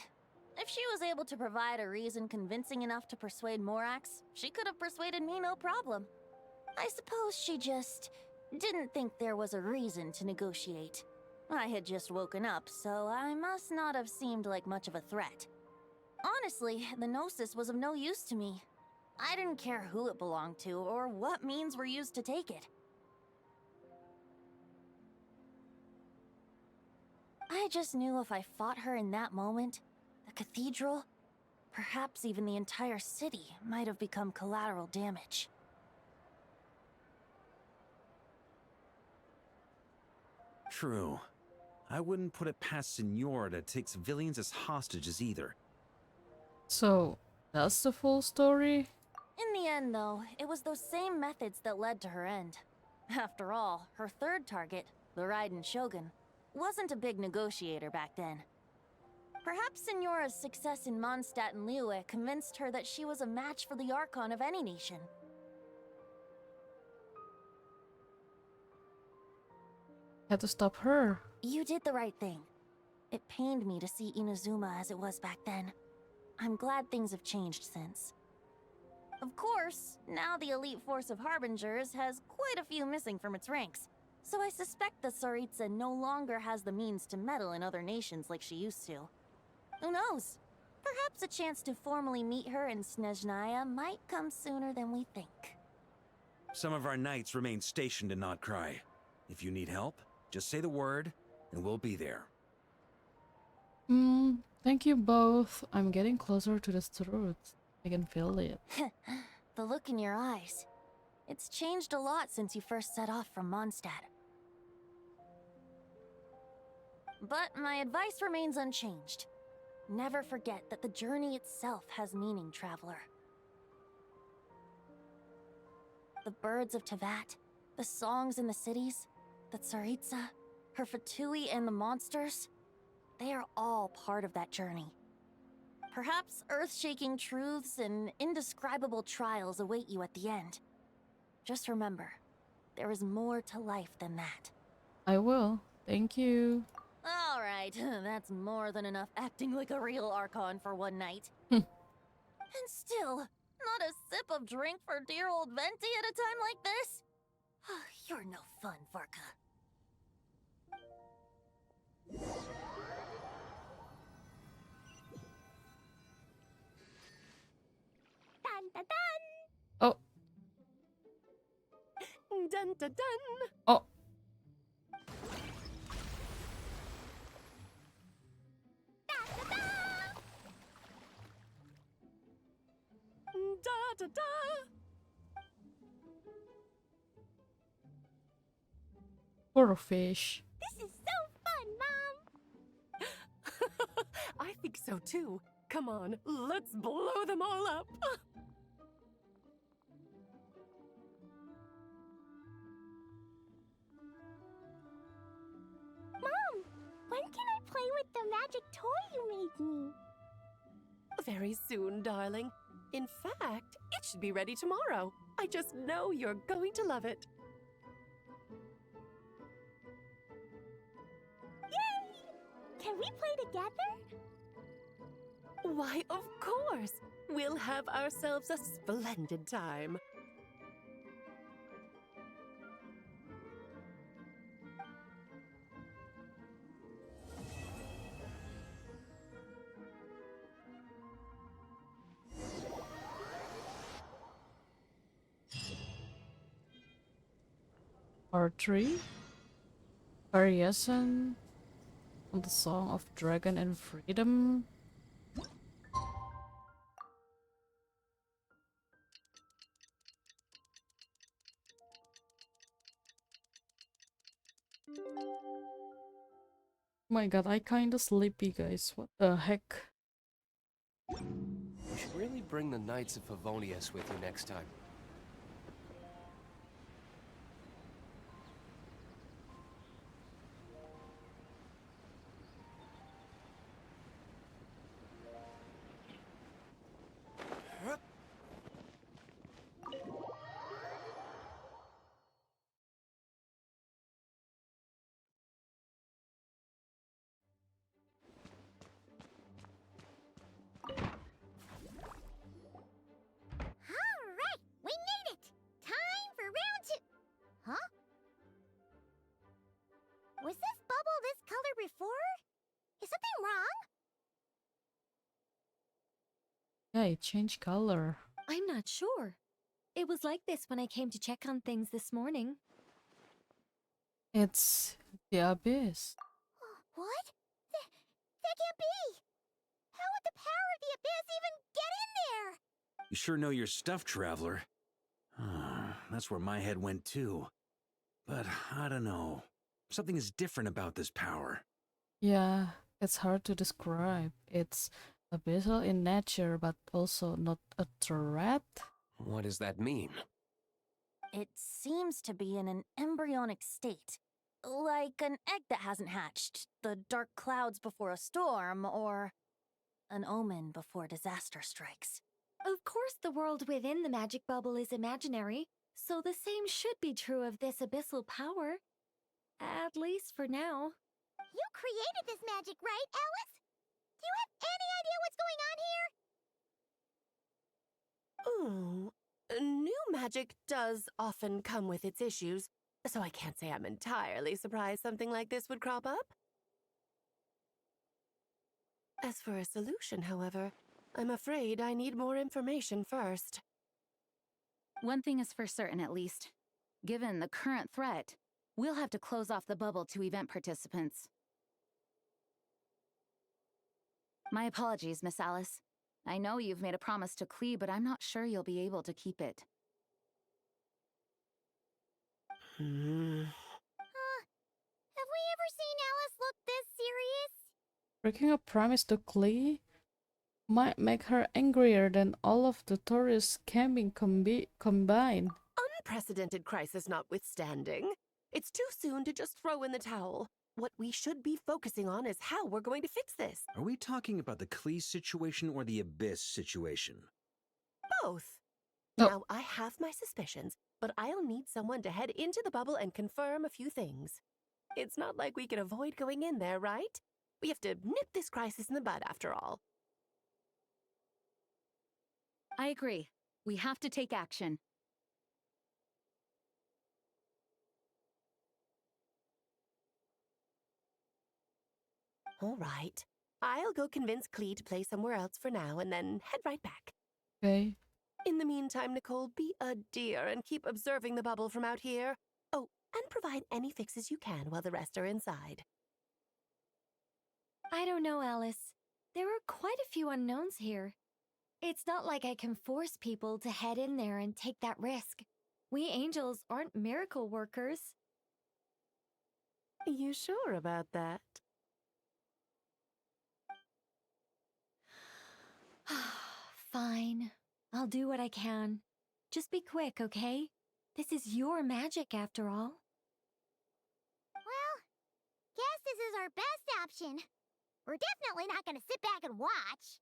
If she was able to provide a reason convincing enough to persuade Morax, she could have persuaded me no problem. I suppose she just didn't think there was a reason to negotiate. I had just woken up, so I must not have seemed like much of a threat. Honestly, the Gnosis was of no use to me. I didn't care who it belonged to or what means were used to take it. I just knew if I fought her in that moment, the cathedral, perhaps even the entire city, might have become collateral damage. True. I wouldn't put it past Signora to take civilians as hostages either. So, that's the full story? In the end, though, it was those same methods that led to her end. After all, her third target, the Raiden Shogun, wasn't a big negotiator back then. Perhaps Signora's success in Mondstadt and Liyue convinced her that she was a match for the Archon of any nation. Had to stop her. You did the right thing. It pained me to see Inazuma as it was back then. I'm glad things have changed since. Of course, now the elite force of Harbingers has quite a few missing from its ranks, so I suspect that Tsaritsa no longer has the means to meddle in other nations like she used to. Who knows? Perhaps a chance to formally meet her in Snezhnaya might come sooner than we think. Some of our knights remain stationed in Notcry. If you need help, just say the word, and we'll be there. Thank you both. I'm getting closer to the truth. I can feel it. The look in your eyes. It's changed a lot since you first set off from Mondstadt. But my advice remains unchanged. Never forget that the journey itself has meaning, traveler. The birds of Teyvat, the songs in the cities, the Tsaritsa, her Fatui and the monsters, they are all part of that journey. Perhaps earth-shaking truths and indescribable trials await you at the end. Just remember, there is more to life than that. I will. Thank you. Alright, that's more than enough acting like a real Archon for one night. And still, not a sip of drink for dear old Venti at a time like this? You're no fun, Varka. Dun dun dun! Oh. Dun dun dun! Oh. Da da da! Poor fish. This is so fun, Mom! I think so too. Come on, let's blow them all up. Mom, when can I play with the magic toy you made me? Very soon, darling. In fact, it should be ready tomorrow. I just know you're going to love it. Yay! Can we play together? Why, of course. We'll have ourselves a splendid time. R3? Variation? on the Song of Dragon and Freedom. My god, I kinda sleepy, guys. What the heck? You should really bring the Knights of Favonius with you next time. Alright, we made it! Time for round 2. Huh? Was this bubble this color before? Is something wrong? Yeah, it changed color. I'm not sure. It was like this when I came to check on things this morning. It's the Abyss. What? That can't be! How would the power of the Abyss even get in there? You sure know your stuff, Traveler. That's where my head went too. But I don't know. Something is different about this power. Yeah, it's hard to describe. It's abyssal in nature, but also not a threat. What does that mean? It seems to be in an embryonic state. Like an egg that hasn't hatched, the dark clouds before a storm, or an omen before disaster strikes. Of course, the world within the magic bubble is imaginary, so the same should be true of this abyssal power. At least for now. You created this magic, right, Alice? Do you have any idea what's going on here? Ooh, new magic does often come with its issues, so I can't say I'm entirely surprised something like this would crop up. As for a solution, however, I'm afraid I need more information first. One thing is for certain, at least. Given the current threat, we'll have to close off the bubble to event participants. My apologies, Miss Alice. I know you've made a promise to Klee, but I'm not sure you'll be able to keep it. Have we ever seen Alice look this serious? Breaking a promise to Klee might make her angrier than all of the tourists camping combined. Unprecedented crisis notwithstanding, it's too soon to just throw in the towel. What we should be focusing on is how we're going to fix this. Are we talking about the Klee situation or the Abyss situation? Both. Oh. Now, I have my suspicions, but I'll need someone to head into the bubble and confirm a few things. It's not like we can avoid going in there, right? We have to nip this crisis in the bud, after all. I agree. We have to take action. All right. I'll go convince Klee to play somewhere else for now and then head right back. Okay. In the meantime, Nicole, be a dear and keep observing the bubble from out here. Oh, and provide any fixes you can while the rest are inside. I don't know, Alice. There are quite a few unknowns here. It's not like I can force people to head in there and take that risk. We angels aren't miracle workers. You sure about that? Fine. I'll do what I can. Just be quick, okay? This is your magic, after all. Well, guess this is our best option. We're definitely not gonna sit back and watch.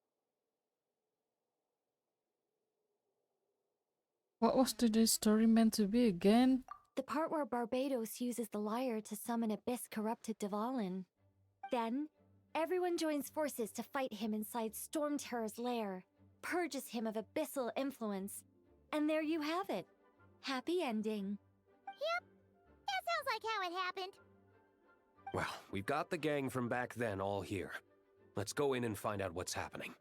What was today's story meant to be again? The part where Barbados uses the lyre to summon abyss-corrupted Dvalin. Then, everyone joins forces to fight him inside Storm Terror's lair, purges him of abyssal influence, and there you have it. Happy ending. Yep, that sounds like how it happened. Well, we've got the gang from back then all here. Let's go in and find out what's happening.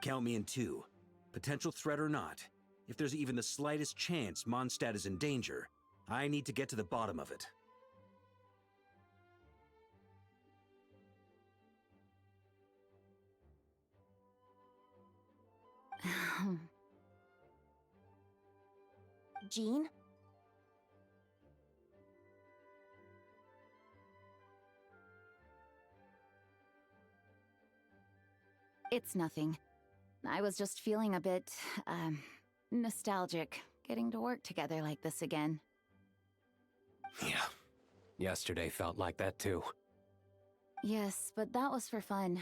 Count me in 2. Potential threat or not, if there's even the slightest chance Mondstadt is in danger, I need to get to the bottom of it. Jean? It's nothing. I was just feeling a bit, nostalgic, getting to work together like this again. Yeah. Yesterday felt like that too. Yes, but that was for fun.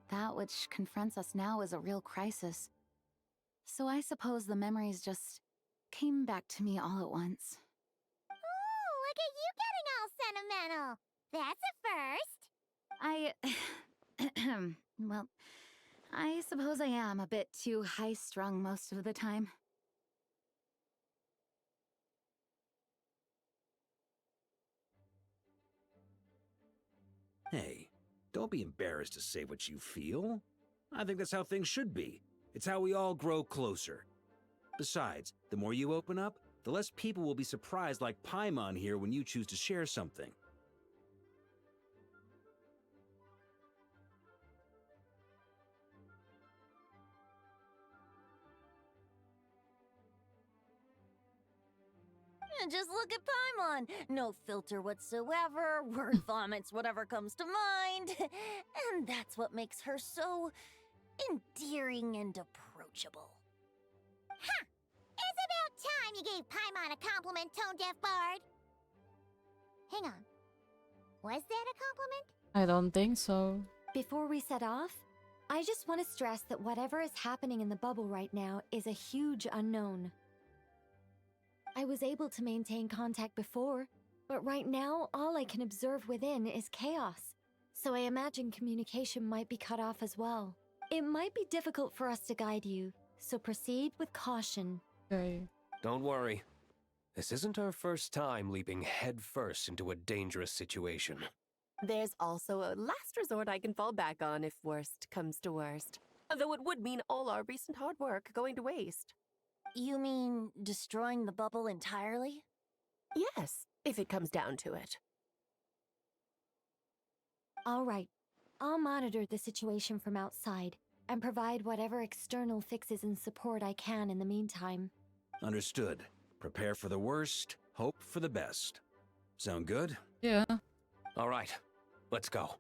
That which confronts us now is a real crisis. So I suppose the memories just came back to me all at once. Ooh, look at you getting all sentimental. That's a first. Well, I suppose I am a bit too high-strung most of the time. Hey, don't be embarrassed to say what you feel. I think that's how things should be. It's how we all grow closer. Besides, the more you open up, the less people will be surprised like Paimon here when you choose to share something. And just look at Paimon. No filter whatsoever, word vomits whatever comes to mind. And that's what makes her so endearing and approachable. Ha! It's about time you gave Paimon a compliment, Tone Deaf Bard. Hang on. Was that a compliment? I don't think so. Before we set off, I just want to stress that whatever is happening in the bubble right now is a huge unknown. I was able to maintain contact before, but right now all I can observe within is chaos. So I imagine communication might be cut off as well. It might be difficult for us to guide you, so proceed with caution. Okay. Don't worry. This isn't our first time leaping headfirst into a dangerous situation. There's also a last resort I can fall back on if worst comes to worst. Though it would mean all our recent hard work going to waste. You mean destroying the bubble entirely? Yes, if it comes down to it. All right, I'll monitor the situation from outside and provide whatever external fixes and support I can in the meantime. Understood. Prepare for the worst, hope for the best. Sound good? Yeah. All right, let's go.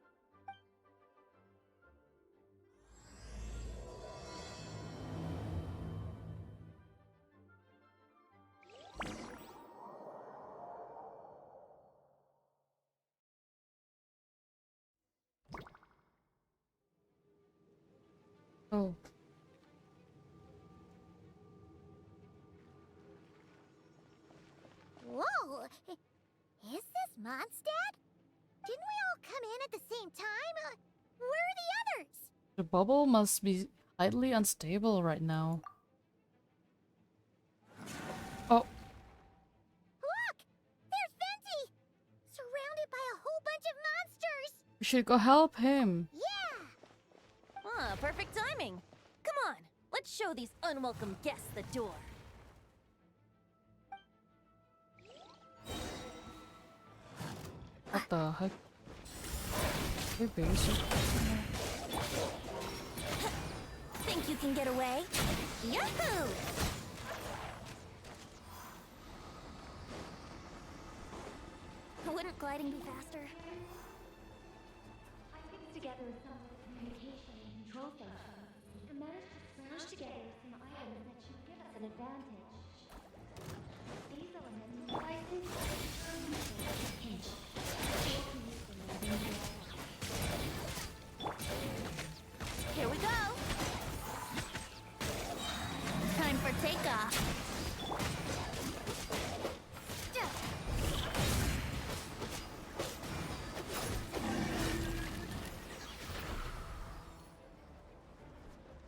Oh. Whoa! Is this Mondstadt? Didn't we all come in at the same time? Where are the others? The bubble must be slightly unstable right now. Oh. Look! There's Venti! Surrounded by a whole bunch of monsters! We should go help him. Yeah! Ah, perfect timing. Come on, let's show these unwelcome guests the door. What the heck? We're basic. Think you can get away? Yahoo! Wouldn't gliding be faster? I pieced together some communication and control functions and managed to smash together some items that should give us an advantage. These elements devices hinge. Here we go! Time for takeoff!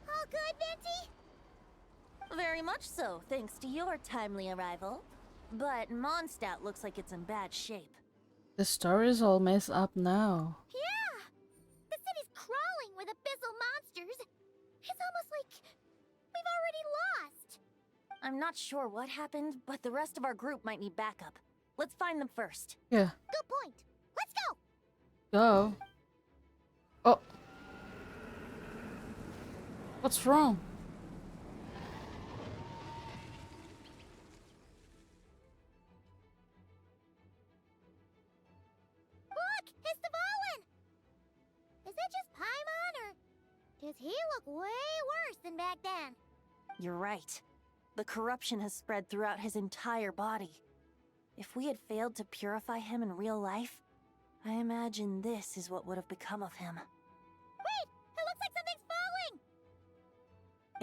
All good, Venti? Very much so, thanks to your timely arrival. But Mondstadt looks like it's in bad shape. The story's all messed up now. Yeah! The city's crawling with abyssal monsters. It's almost like we've already lost. I'm not sure what happened, but the rest of our group might need backup. Let's find them first. Yeah. Good point. Let's go. Go. Oh. What's wrong? Look, it's Dvalin. Is that just Paimon, or does he look way worse than back then? You're right. The corruption has spread throughout his entire body. If we had failed to purify him in real life, I imagine this is what would have become of him. Wait, it looks like something's falling.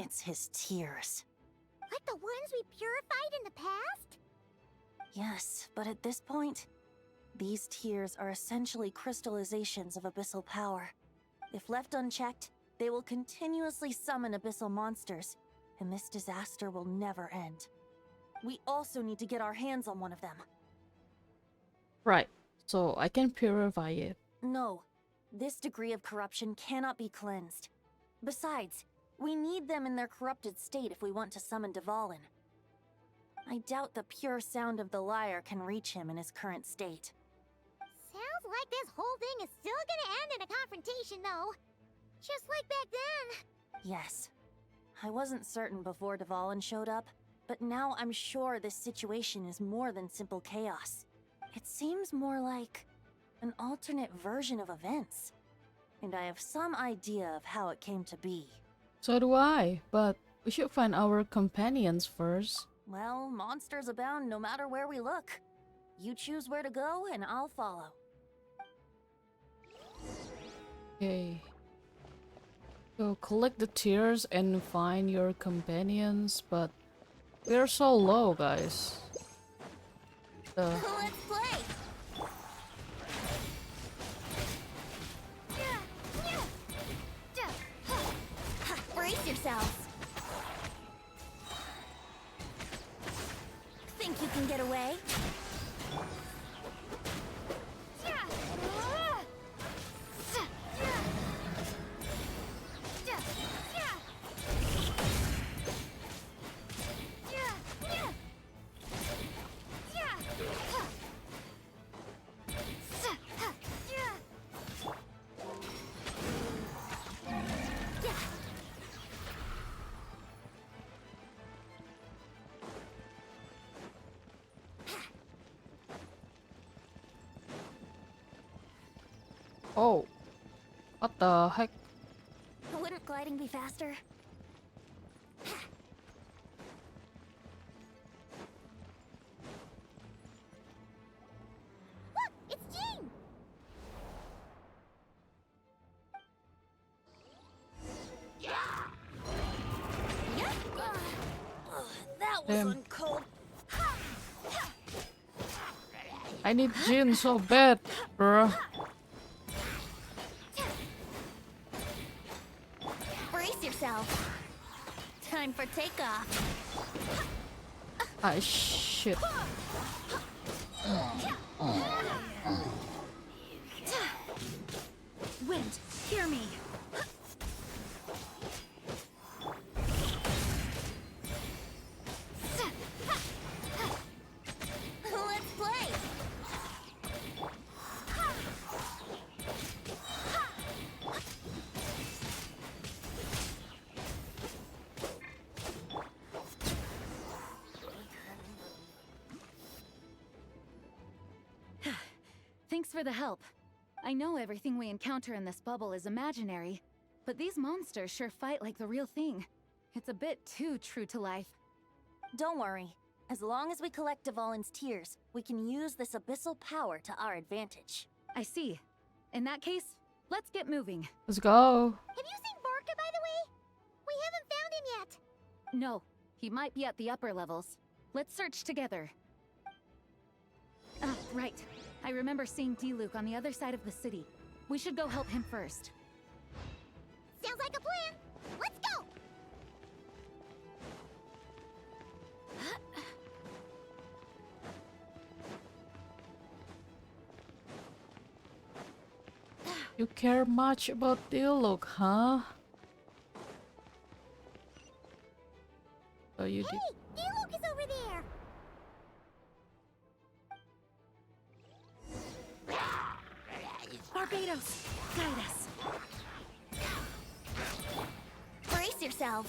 It's his tears. Like the ones we purified in the past? Yes, but at this point, these tears are essentially crystallizations of abyssal power. If left unchecked, they will continuously summon abyssal monsters, and this disaster will never end. We also need to get our hands on one of them. Right. So I can purify it. No, this degree of corruption cannot be cleansed. Besides, we need them in their corrupted state if we want to summon Dvalin. I doubt the pure sound of the lyre can reach him in his current state. Sounds like this whole thing is still gonna end in a confrontation, though. Just like back then. Yes. I wasn't certain before Dvalin showed up, but now I'm sure this situation is more than simple chaos. It seems more like an alternate version of events. And I have some idea of how it came to be. So do I, but we should find our companions first. Well, monsters abound no matter where we look. You choose where to go, and I'll follow. Okay. So collect the tears and find your companions, but we're so low, guys. Let's play. Brace yourselves. Think you can get away? Oh. What the heck? Wouldn't gliding be faster? Look, it's Jean! That was Damn. uncold. I need Jin so bad, bruh. Brace yourself. Time for takeoff. Ah, shit. Wind, hear me. Let's play. Thanks for the help. I know everything we encounter in this bubble is imaginary, but these monsters sure fight like the real thing. It's a bit too true to life. Don't worry. As long as we collect Dvalin's tears, we can use this abyssal power to our advantage. I see. In that case, let's get moving. Let's go. Have you seen Vorka, by the way? We haven't found him yet. No, he might be at the upper levels. Let's search together. Ah, right. I remember seeing Diluc on the other side of the city. We should go help him first. Sounds like a plan. Let's go. You care much about Diluc, huh? So you did. Hey, Barbados, guide us. Brace yourself.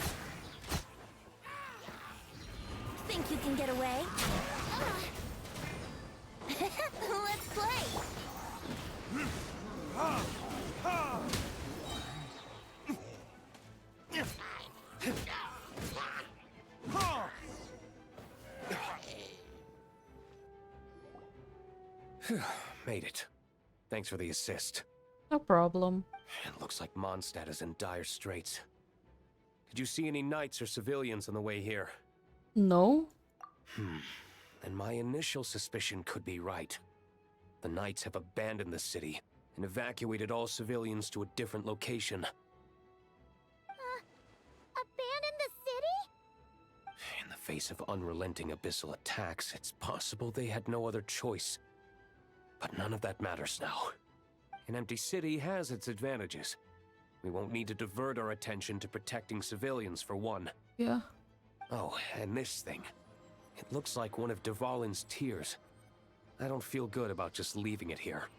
Think you can get away? Let's play. Made it. Thanks for the assist. No problem. It looks like Mondstadt is in dire straits. Did you see any knights or civilians on the way here? No? Then my initial suspicion could be right. The knights have abandoned the city and evacuated all civilians to a different location. Abandon the city? In the face of unrelenting abyssal attacks, it's possible they had no other choice. But none of that matters now. An empty city has its advantages. We won't need to divert our attention to protecting civilians, for one. Yeah. Oh, and this thing. It looks like one of Dvalin's tears. I don't feel good about just leaving it here.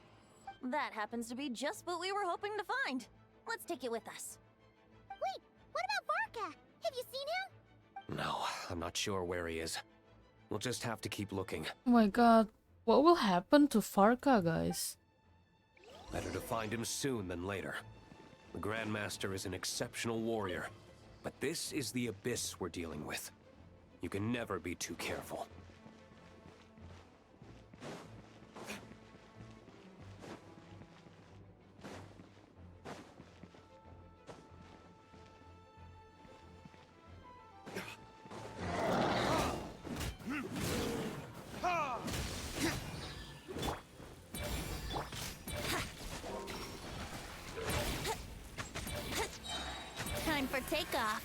That happens to be just what we were hoping to find. Let's take it with us. Wait, what about Varka? Have you seen him? No, I'm not sure where he is. We'll just have to keep looking. Oh my god. What will happen to Farka, guys? Better to find him soon than later. The Grandmaster is an exceptional warrior, but this is the abyss we're dealing with. You can never be too careful. Time for takeoff.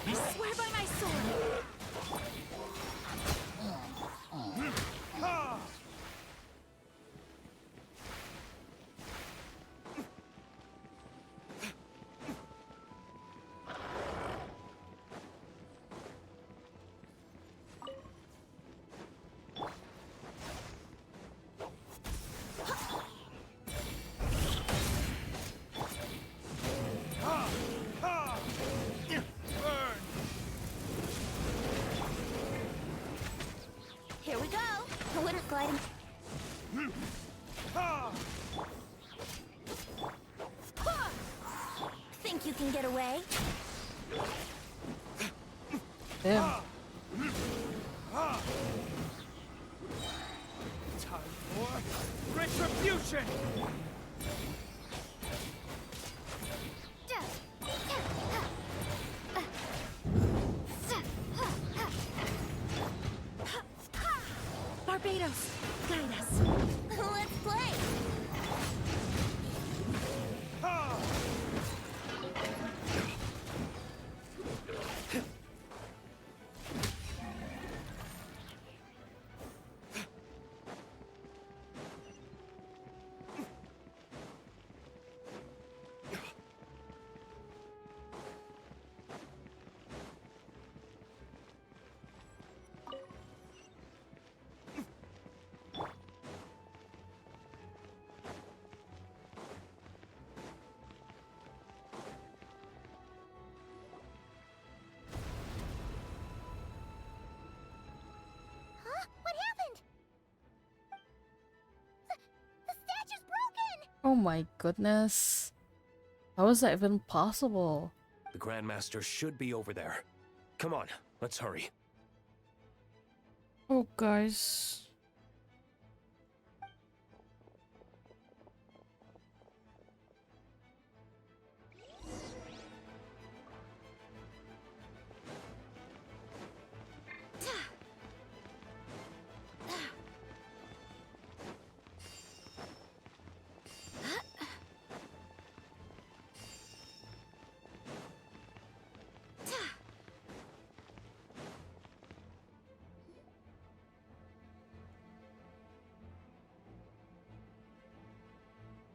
I swear by my sword. Here we go. I wouldn't glide him. Think you can get away? Damn. Time for retribution! Barbados, guide us. Let's play. Oh my goodness. How is that even possible? The Grandmaster should be over there. Come on, let's hurry. Oh, guys.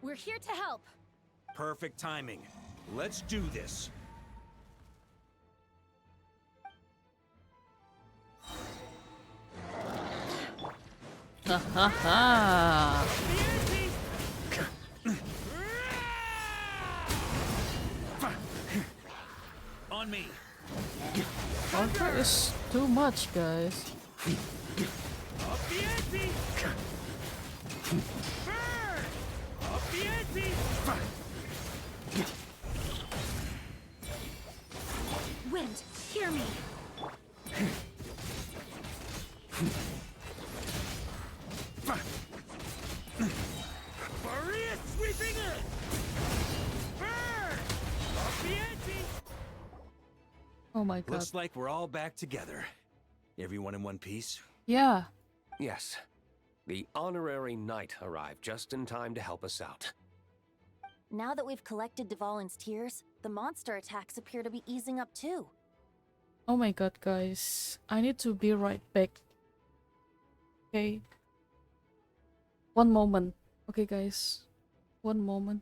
We're here to help. Perfect timing. Let's do this. Ha ha ha! On me. Parker is too much, guys. Up the ante! Burn! Up the ante! Wind, hear me. Maria sweeping in! Burn! Up the ante! Oh my god. Looks like we're all back together. Everyone in one piece? Yeah. Yes. The honorary knight arrived just in time to help us out. Now that we've collected Dvalin's tears, the monster attacks appear to be easing up too. Oh my god, guys. I need to be right back. Okay. One moment. Okay, guys. One moment.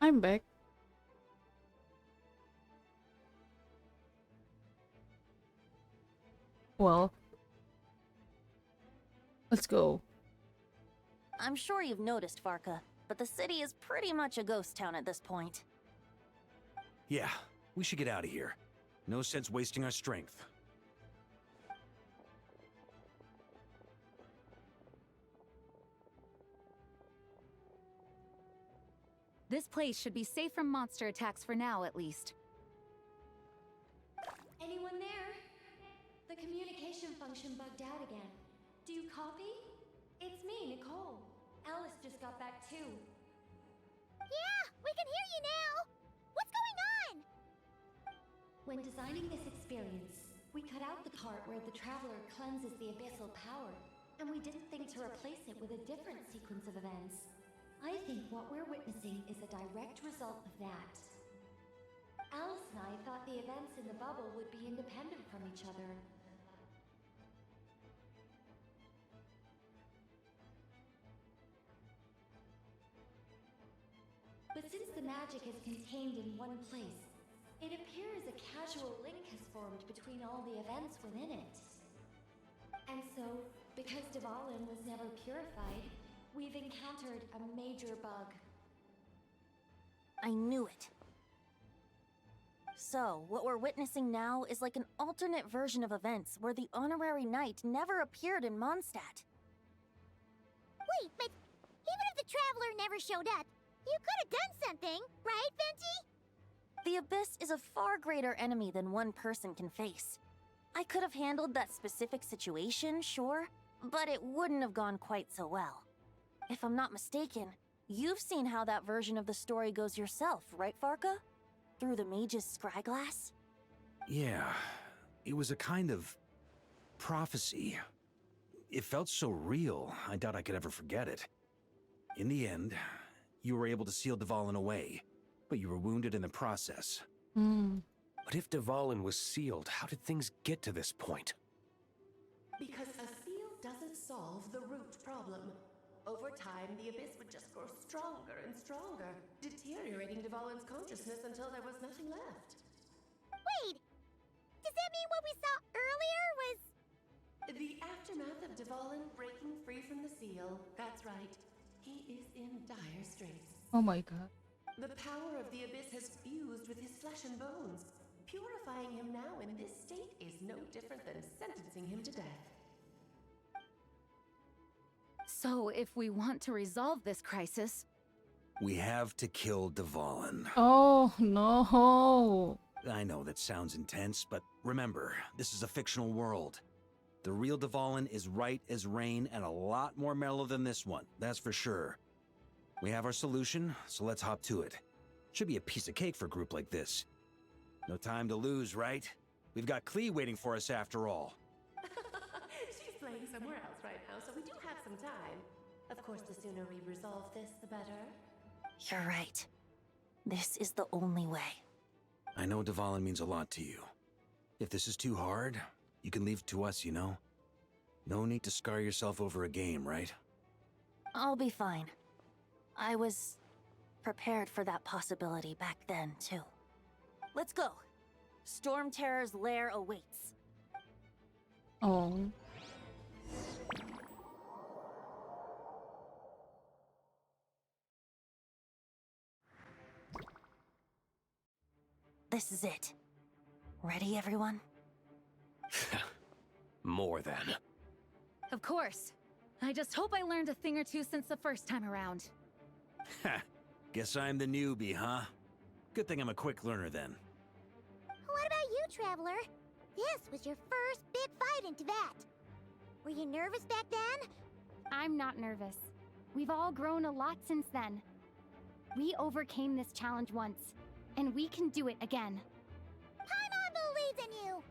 I'm back. Well, let's go. I'm sure you've noticed, Varka, but the city is pretty much a ghost town at this point. Yeah, we should get out of here. No sense wasting our strength. This place should be safe from monster attacks for now, at least. Anyone there? The communication function bugged out again. Do you copy? It's me, Nicole. Alice just got back too. Yeah, we can hear you now! What's going on? When designing this experience, we cut out the part where the traveler cleanses the abyssal power, and we didn't think to replace it with a different sequence of events. I think what we're witnessing is a direct result of that. Alice and I thought the events in the bubble would be independent from each other. But since the magic is contained in one place, it appears a casual link has formed between all the events within it. And so, because Dvalin was never purified, we've encountered a major bug. I knew it. So, what we're witnessing now is like an alternate version of events where the honorary knight never appeared in Mondstadt. Wait, but even if the Traveler never showed up, you could have done something, right, Venti? The Abyss is a far greater enemy than one person can face. I could have handled that specific situation, sure, but it wouldn't have gone quite so well. If I'm not mistaken, you've seen how that version of the story goes yourself, right, Varka? Through the mage's scryglass? Yeah, it was a kind of prophecy. It felt so real, I doubt I could ever forget it. In the end, you were able to seal Dvalin away, but you were wounded in the process. But if Dvalin was sealed, how did things get to this point? Because a seal doesn't solve the root problem. Over time, the Abyss would just grow stronger and stronger, deteriorating Dvalin's consciousness until there was nothing left. Wait! Does that mean what we saw earlier was... The aftermath of Dvalin breaking free from the seal, that's right. He is in dire straits. Oh my god. The power of the Abyss has fused with his flesh and bones. Purifying him now in this state is no different than sentencing him to death. So, if we want to resolve this crisis... We have to kill Dvalin. Oh, no. I know that sounds intense, but remember, this is a fictional world. The real Dvalin is right as rain and a lot more mellow than this one, that's for sure. We have our solution, so let's hop to it. Should be a piece of cake for a group like this. No time to lose, right? We've got Klee waiting for us after all. She's playing somewhere else right now, so we do have some time. Of course, the sooner we resolve this, the better. You're right. This is the only way. I know Dvalin means a lot to you. If this is too hard, you can leave it to us, you know? No need to scar yourself over a game, right? I'll be fine. I was prepared for that possibility back then, too. Let's go. Storm Terror's lair awaits. Oh. This is it. Ready, everyone? More than. Of course. I just hope I learned a thing or two since the first time around. Ha! Guess I'm the newbie, huh? Good thing I'm a quick learner then. What about you, Traveler? This was your first big fight in Teyvat. Were you nervous back then? I'm not nervous. We've all grown a lot since then. We overcame this challenge once, and we can do it again. Paimon believes in you!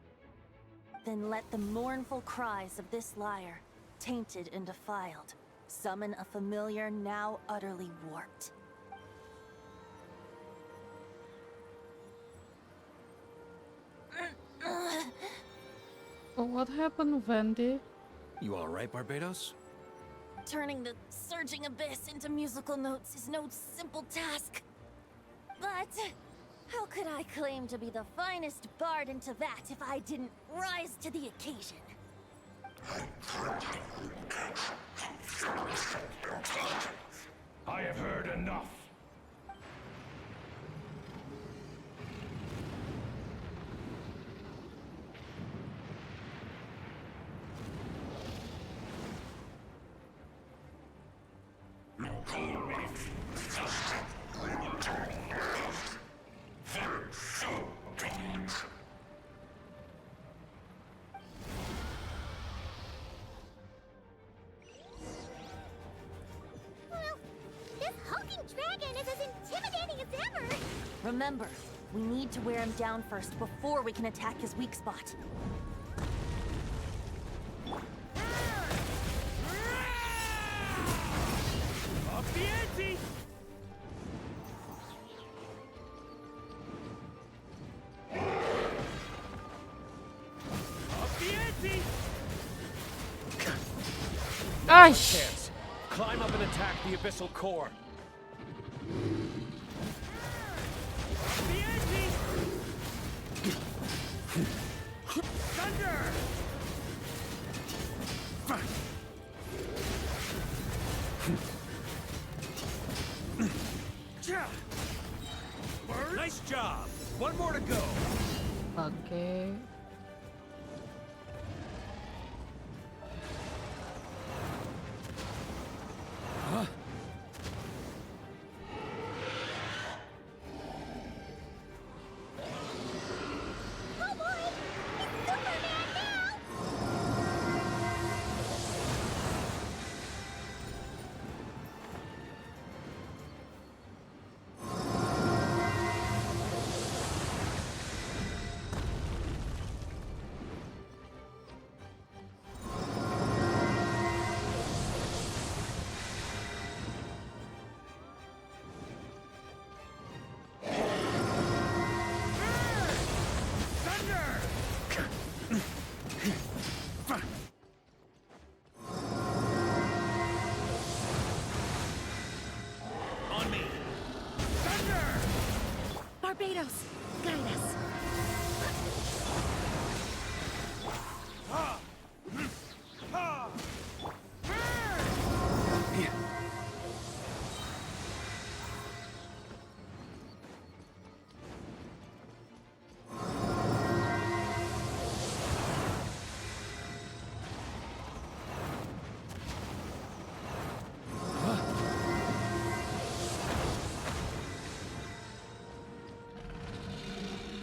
Then let the mournful cries of this lyre, tainted and defiled, summon a familiar now utterly warped. Oh, what happened, Wendy? You alright, Barbados? Turning the surging abyss into musical notes is no simple task. But how could I claim to be the finest bard in Teyvat if I didn't rise to the occasion? I have heard enough. Well, this hulking dragon is as intimidating as ever. Remember, we need to wear him down first before we can attack his weak spot. Up the ante! Up the ante! Aish! Chance. Climb up and attack the abyssal core. Up the ante! Thunder! Nice job! One more to go! Okay. Huh? Oh boy! It's Superman now! On me! Thunder! Barbados, guide us. Ha! Ha!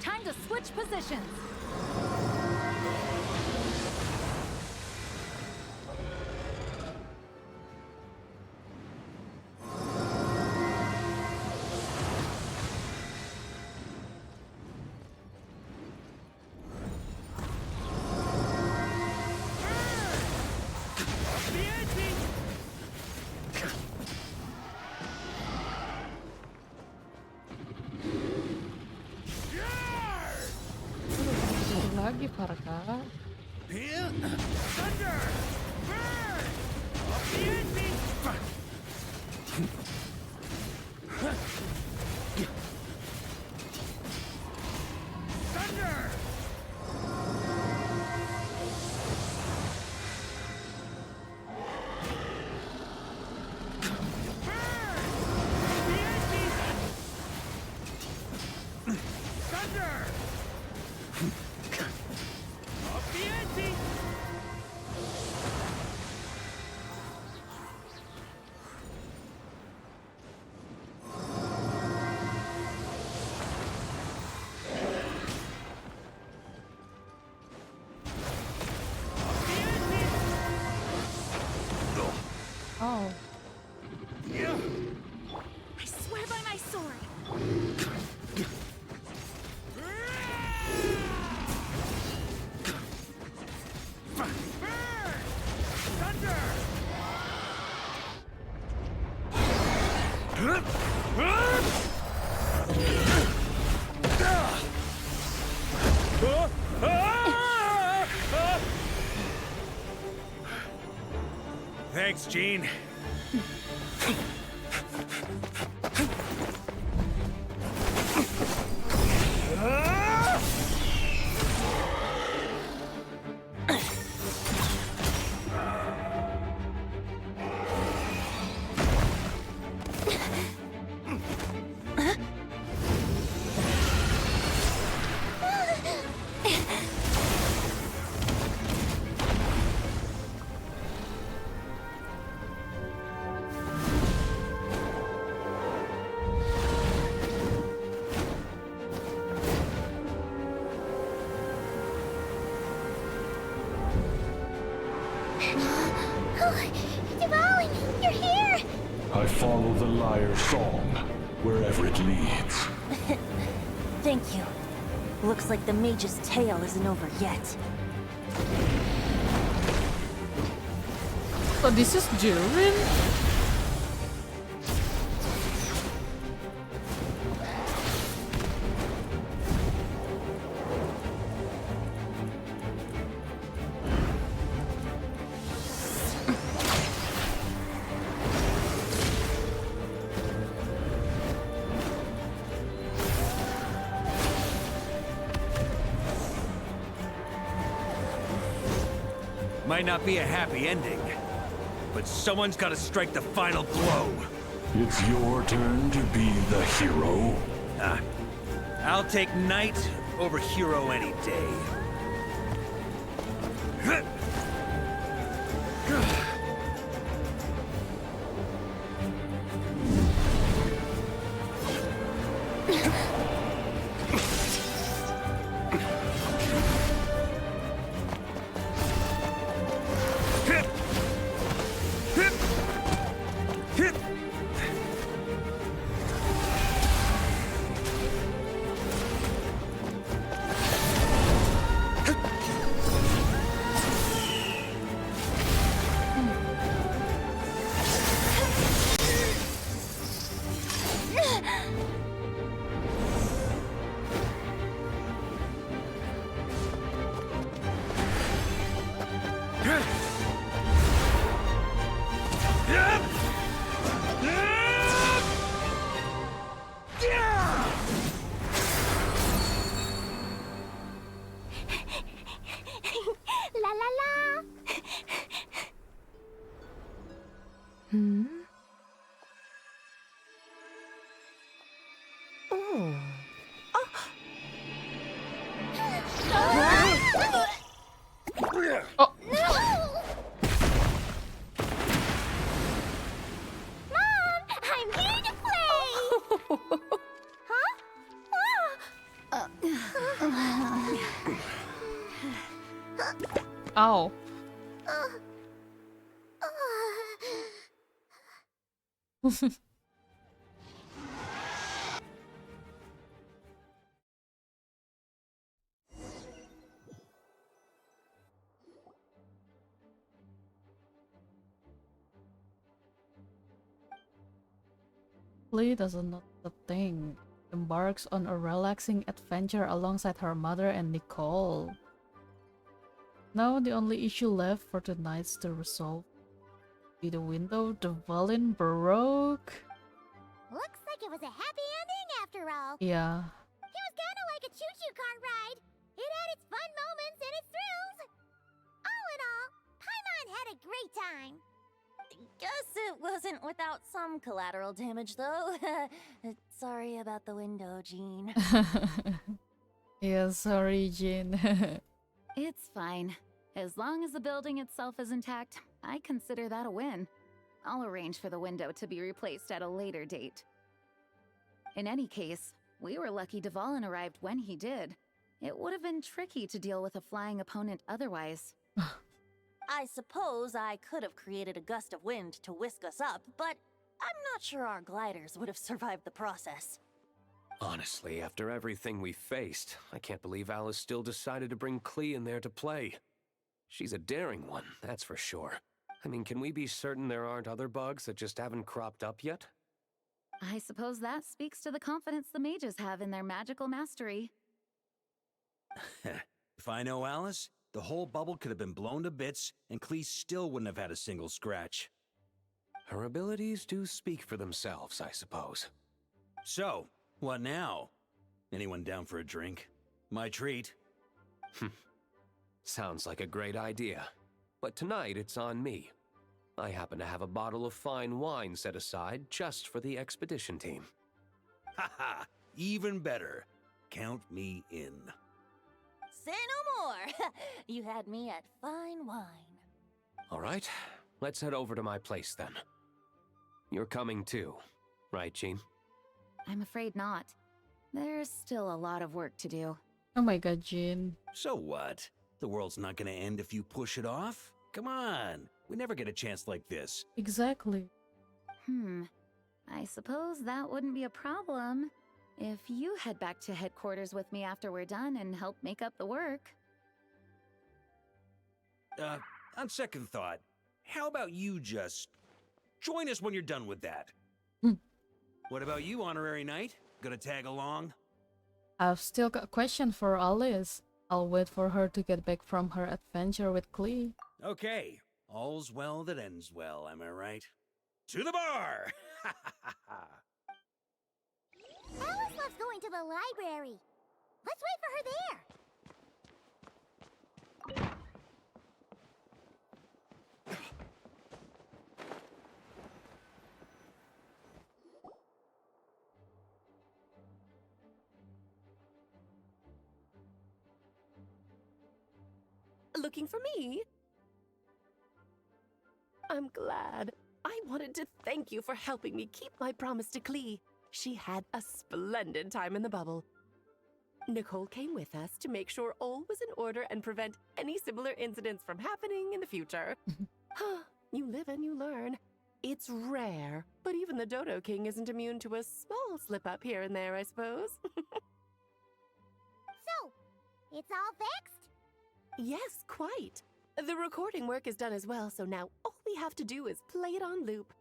Time to switch positions. Up the ante! Lagi Farka. Here! Thunder! Burn! Up the ante! Thunder! Burn! Up the ante! Thunder! Up the ante! Oh. Yeah! I swear by my sword. Thanks, Gene. Duvall, you're here! I follow the lyre's song, wherever it leads. Thank you. Looks like the mage's tale isn't over yet. Oh, this is Jiren? Might not be a happy ending, but someone's got to strike the final blow. It's your turn to be the hero. I'll take knight over hero any day. La la la! Hmm? Oh. Oh. Mom, I'm here to play! Huh? Ow. Lee doesn't know the thing. Embarks on a relaxing adventure alongside her mother and Nicole. Now the only issue left for the knights to resolve be the window Dvalin broke. Looks like it was a happy ending after all. Yeah. It was kinda like a choo-choo car ride. It had its fun moments and its thrills. All in all, Paimon had a great time. Guess it wasn't without some collateral damage, though. Sorry about the window, Jean. Yeah, sorry, Jin. It's fine. As long as the building itself is intact, I consider that a win. I'll arrange for the window to be replaced at a later date. In any case, we were lucky Dvalin arrived when he did. It would have been tricky to deal with a flying opponent otherwise. I suppose I could have created a gust of wind to whisk us up, but I'm not sure our gliders would have survived the process. Honestly, after everything we faced, I can't believe Alice still decided to bring Klee in there to play. She's a daring one, that's for sure. I mean, can we be certain there aren't other bugs that just haven't cropped up yet? I suppose that speaks to the confidence the mages have in their magical mastery. If I know Alice, the whole bubble could have been blown to bits, and Klee still wouldn't have had a single scratch. Her abilities do speak for themselves, I suppose. So, what now? Anyone down for a drink? My treat. Sounds like a great idea. But tonight it's on me. I happen to have a bottle of fine wine set aside just for the expedition team. Haha, even better. Count me in. Say no more! You had me at fine wine. All right, let's head over to my place then. You're coming too, right, Jean? I'm afraid not. There's still a lot of work to do. Oh my god, Jin. So what? The world's not gonna end if you push it off? Come on, We never get a chance like this. Exactly. I suppose that wouldn't be a problem if you head back to headquarters with me after we're done and help make up the work. On second thought, how about you just join us when you're done with that? What about you, Honorary Knight? Gonna tag along? I've still got a question for Alice. I'll wait for her to get back from her adventure with Klee. Okay. All's well that ends well, am I right? To the bar! Alice loves going to the library. Let's wait for her there. Looking for me? I'm glad. I wanted to thank you for helping me keep my promise to Klee. She had a splendid time in the bubble. Nicole came with us to make sure all was in order and prevent any similar incidents from happening in the future. You live and you learn. It's rare, but even the Dodo King isn't immune to a small slip-up here and there, I suppose. So, it's all fixed? Yes, quite. The recording work is done as well, so now all we have to do is play it on loop.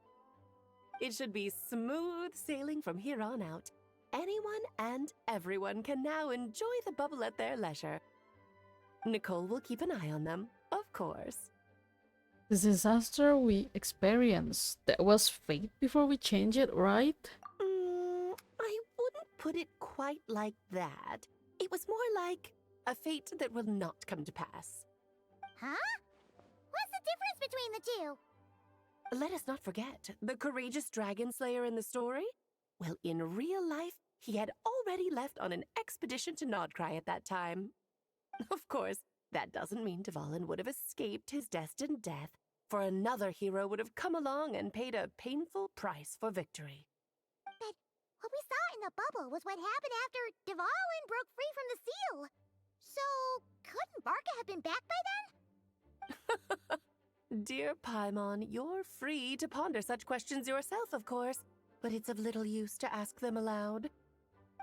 It should be smooth sailing from here on out. Anyone and everyone can now enjoy the bubble at their leisure. Nicole will keep an eye on them, of course. The disaster we experienced, that was fate before we change it, right? I wouldn't put it quite like that. It was more like a fate that will not come to pass. Huh? What's the difference between the two? Let us not forget the courageous dragon slayer in the story. Well, in real life, he had already left on an expedition to Nodcry at that time. Of course, that doesn't mean Dvalin would have escaped his destined death, for another hero would have come along and paid a painful price for victory. But what we saw in the bubble was what happened after Dvalin broke free from the seal. So, couldn't Barca have been back by then? Dear Paimon, you're free to ponder such questions yourself, of course, but it's of little use to ask them aloud.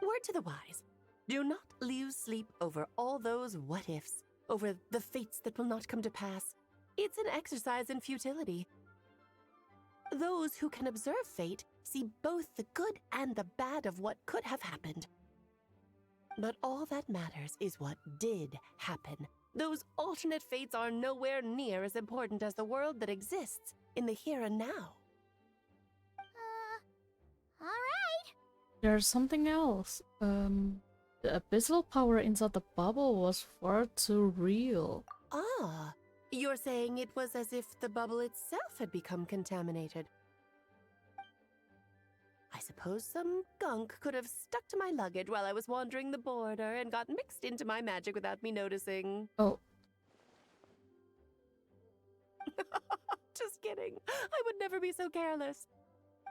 Word to the wise, do not lose sleep over all those what-ifs, over the fates that will not come to pass. It's an exercise in futility. Those who can observe fate see both the good and the bad of what could have happened. But all that matters is what did happen. Those alternate fates are nowhere near as important as the world that exists in the here and now. Alright. There's something else. The abyssal power inside the bubble was far too real. Ah, you're saying it was as if the bubble itself had become contaminated. I suppose some gunk could have stuck to my luggage while I was wandering the border and got mixed into my magic without me noticing. Oh. Just kidding. I would never be so careless.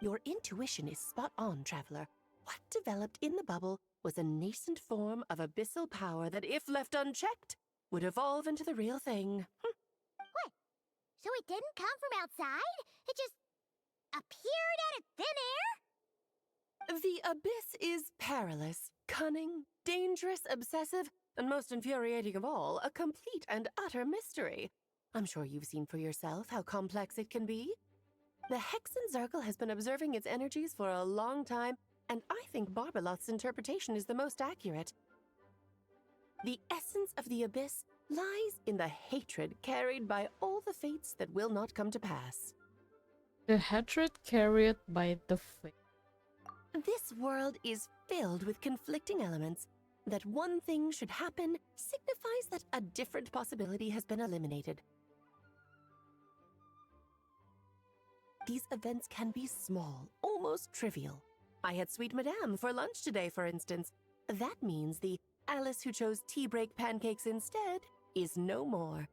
Your intuition is spot on, Traveler. What developed in the bubble was a nascent form of abyssal power that, if left unchecked, would evolve into the real thing. What? So it didn't come from outside? It just appeared out of thin air? The abyss is perilous, cunning, dangerous, obsessive, and most infuriating of all, a complete and utter mystery. I'm sure you've seen for yourself how complex it can be. The Hexen Circle has been observing its energies for a long time, and I think Barbalot's interpretation is the most accurate. The essence of the abyss lies in the hatred carried by all the fates that will not come to pass. The hatred carried by the fate. This world is filled with conflicting elements. That one thing should happen signifies that a different possibility has been eliminated. These events can be small, almost trivial. I had Sweet Madame for lunch today, for instance. That means the Alice who chose tea break pancakes instead is no more.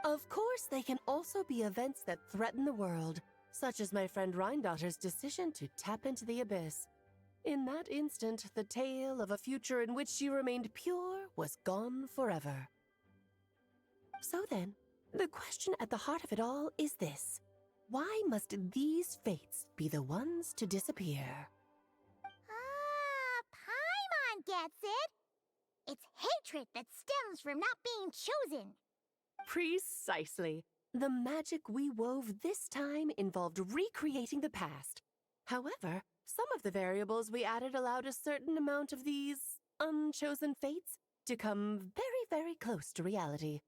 Of course, they can also be events that threaten the world, such as my friend Rhindotter's decision to tap into the abyss. In that instant, the tale of a future in which she remained pure was gone forever. So then, the question at the heart of it all is this. Why must these fates be the ones to disappear? Paimon gets it! It's hatred that stems from not being chosen. Precisely. The magic we wove this time involved recreating the past. However, some of the variables we added allowed a certain amount of these unchosen fates to come very, very close to reality.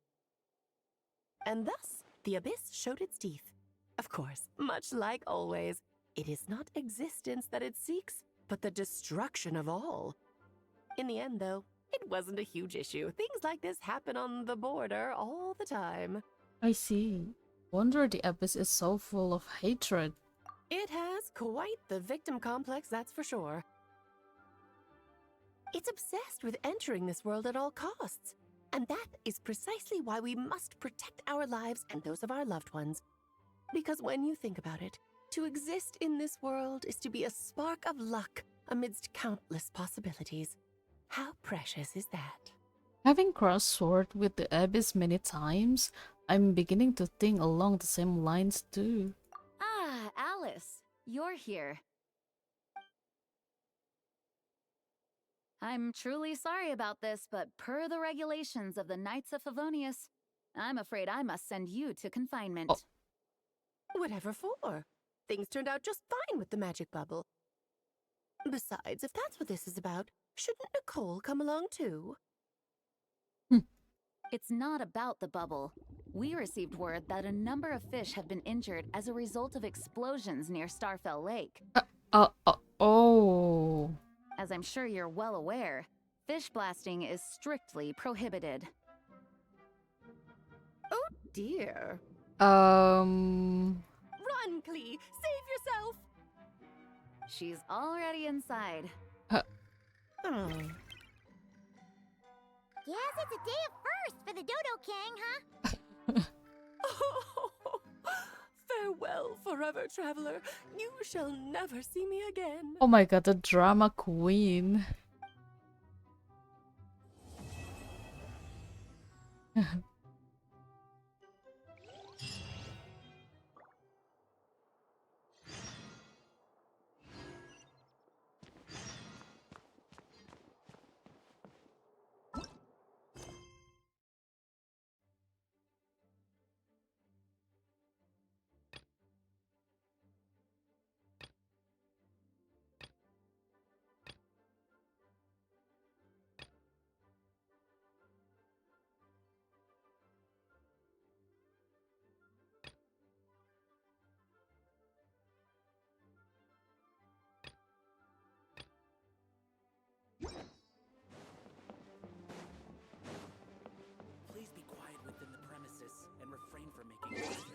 And thus, the Abyss showed its teeth. Of course, much like always, it is not existence that it seeks, but the destruction of all. In the end, though, it wasn't a huge issue. Things like this happen on the border all the time. I see. Wonder the Abyss is so full of hatred. It has quite the victim complex, that's for sure. It's obsessed with entering this world at all costs. And that is precisely why we must protect our lives and those of our loved ones. Because when you think about it, to exist in this world is to be a spark of luck amidst countless possibilities. How precious is that? Having crossed sword with the Abyss many times, I'm beginning to think along the same lines too. Ah, Alice, you're here. I'm truly sorry about this, but per the regulations of the Knights of Favonius, I'm afraid I must send you to confinement. Oh. Whatever for? Things turned out just fine with the magic bubble. Besides, if that's what this is about, shouldn't Nicole come along too? It's not about the bubble. We received word that a number of fish have been injured as a result of explosions near Starfell Lake. Oh. As I'm sure you're well aware, fish blasting is strictly prohibited. Oh dear. Run, Clee! Save yourself! She's already inside. Oh. Yes, it's a day of first for the Dodo King, huh? Farewell, forever traveler. You shall never see me again. Oh my god, the drama queen. Please be quiet within the premises and refrain from making noise.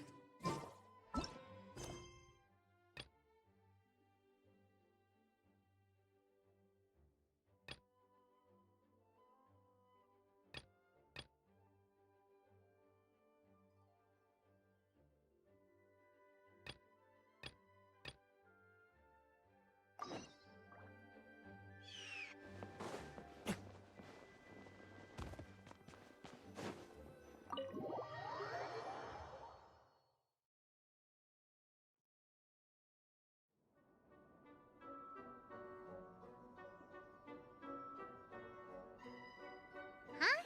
Huh?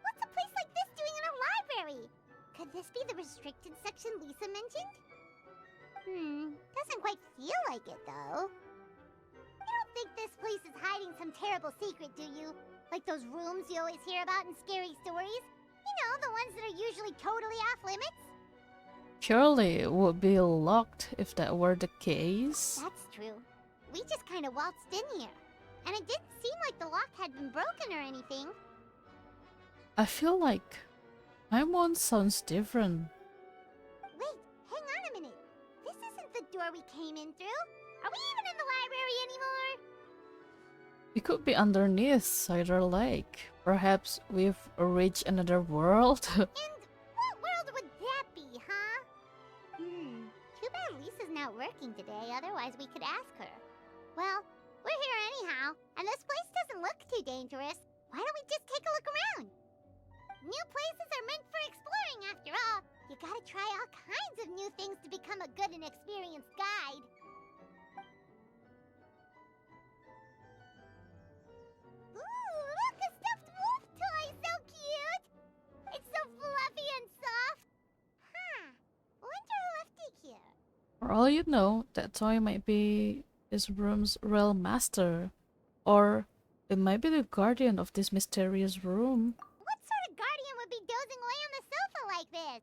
What's a place like this doing in a library? Could this be the restricted section Lisa mentioned? Doesn't quite feel like it, though. You don't think this place is hiding some terrible secret, do you? Like those rooms you always hear about in scary stories? You know, the ones that are usually totally off limits? Surely it would be locked if that were the case. That's true. We just kind of waltzed in here. And it didn't seem like the lock had been broken or anything. I feel like Paimon sounds different. Wait, hang on a minute. This isn't the door we came in through. Are we even in the library anymore? We could be underneath Cider Lake. Perhaps we've reached another world. And what world would that be, huh? Too bad Lisa's not working today, otherwise we could ask her. Well, we're here Anyhow, and this place doesn't look too dangerous. Why don't we just take a look around? New places are meant for exploring, after all. You gotta try all kinds of new things to become a good and experienced guide. Ooh, look, a stuffed wolf toy! So cute! It's so fluffy and soft. Huh. Wonder who left it here. For all you know, that toy might be this room's real master. Or it might be the guardian of this mysterious room. What sort of guardian would be dozing away on the sofa like this?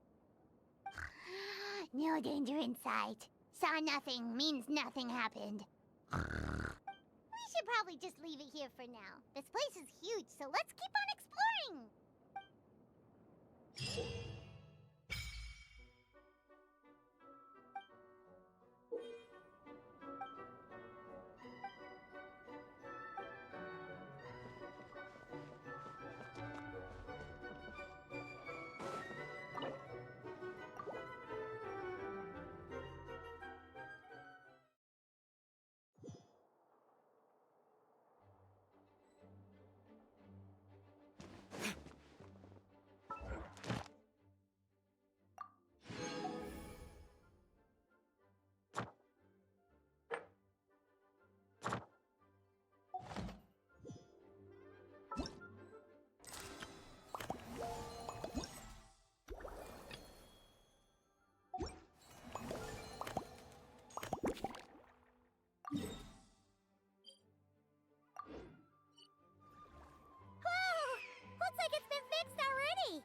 No danger in sight. Saw nothing means nothing happened. We should probably just leave it here for now. This place is huge, so let's keep on exploring. Looks like it's been fixed already.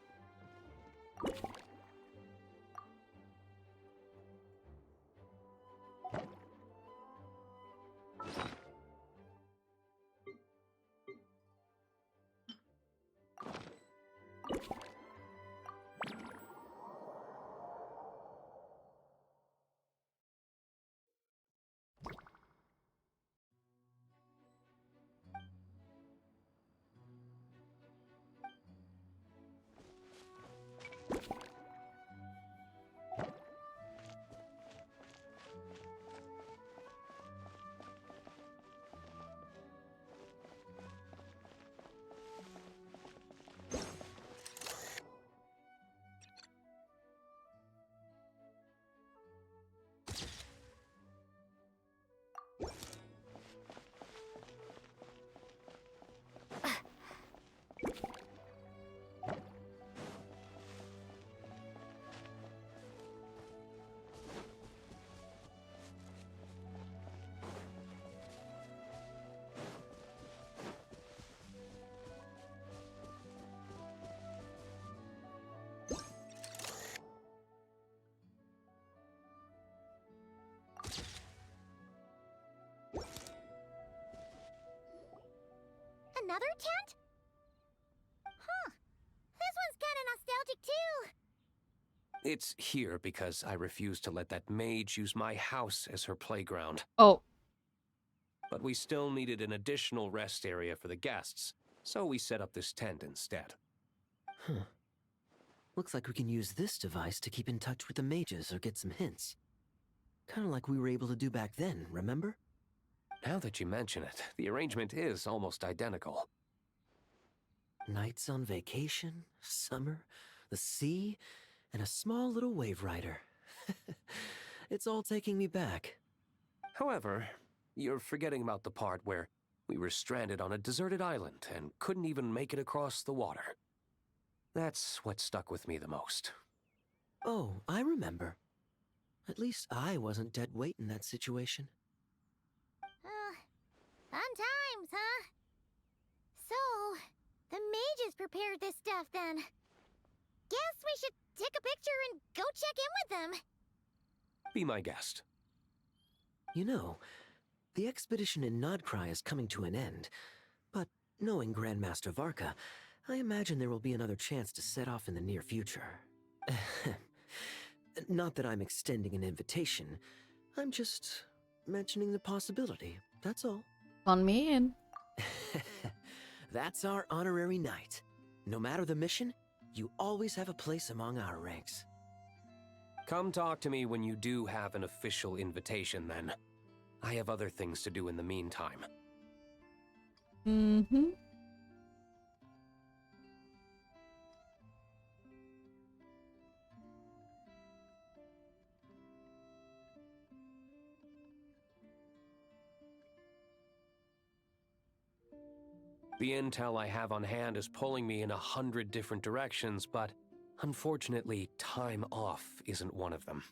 Another tent? Huh. This one's kinda nostalgic too. It's here because I refused to let that mage use my house as her playground. Oh. But we still needed an additional rest area for the guests, so we set up this tent instead. Huh. Looks like we can use this device to keep in touch with the mages or get some hints. Kinda like we were able to do back then, remember? Now that you mention it, the arrangement is almost identical. Nights on vacation, summer, the sea, and a small little wave rider. It's all taking me back. However, you're forgetting about the part where we were stranded on a deserted island and couldn't even make it across the water. That's what stuck with me the most. Oh, I remember. At least I wasn't dead weight in that situation. Fun times, huh? So, the mages prepared this stuff then. Guess we should take a picture and go check in with them. Be my guest. You know, the expedition in Nodcry is coming to an end, but knowing Grandmaster Varka, I imagine there will be another chance to set off in the near future. Not that I'm extending an invitation, I'm just mentioning the possibility, that's all. On me in. That's our honorary knight. No matter the mission, you always have a place among our ranks. Come talk to me when you do have an official invitation, then. I have other things to do in the meantime. Mm-hmm. The intel I have on hand is pulling me in 100 different directions, but unfortunately, time off isn't one of them.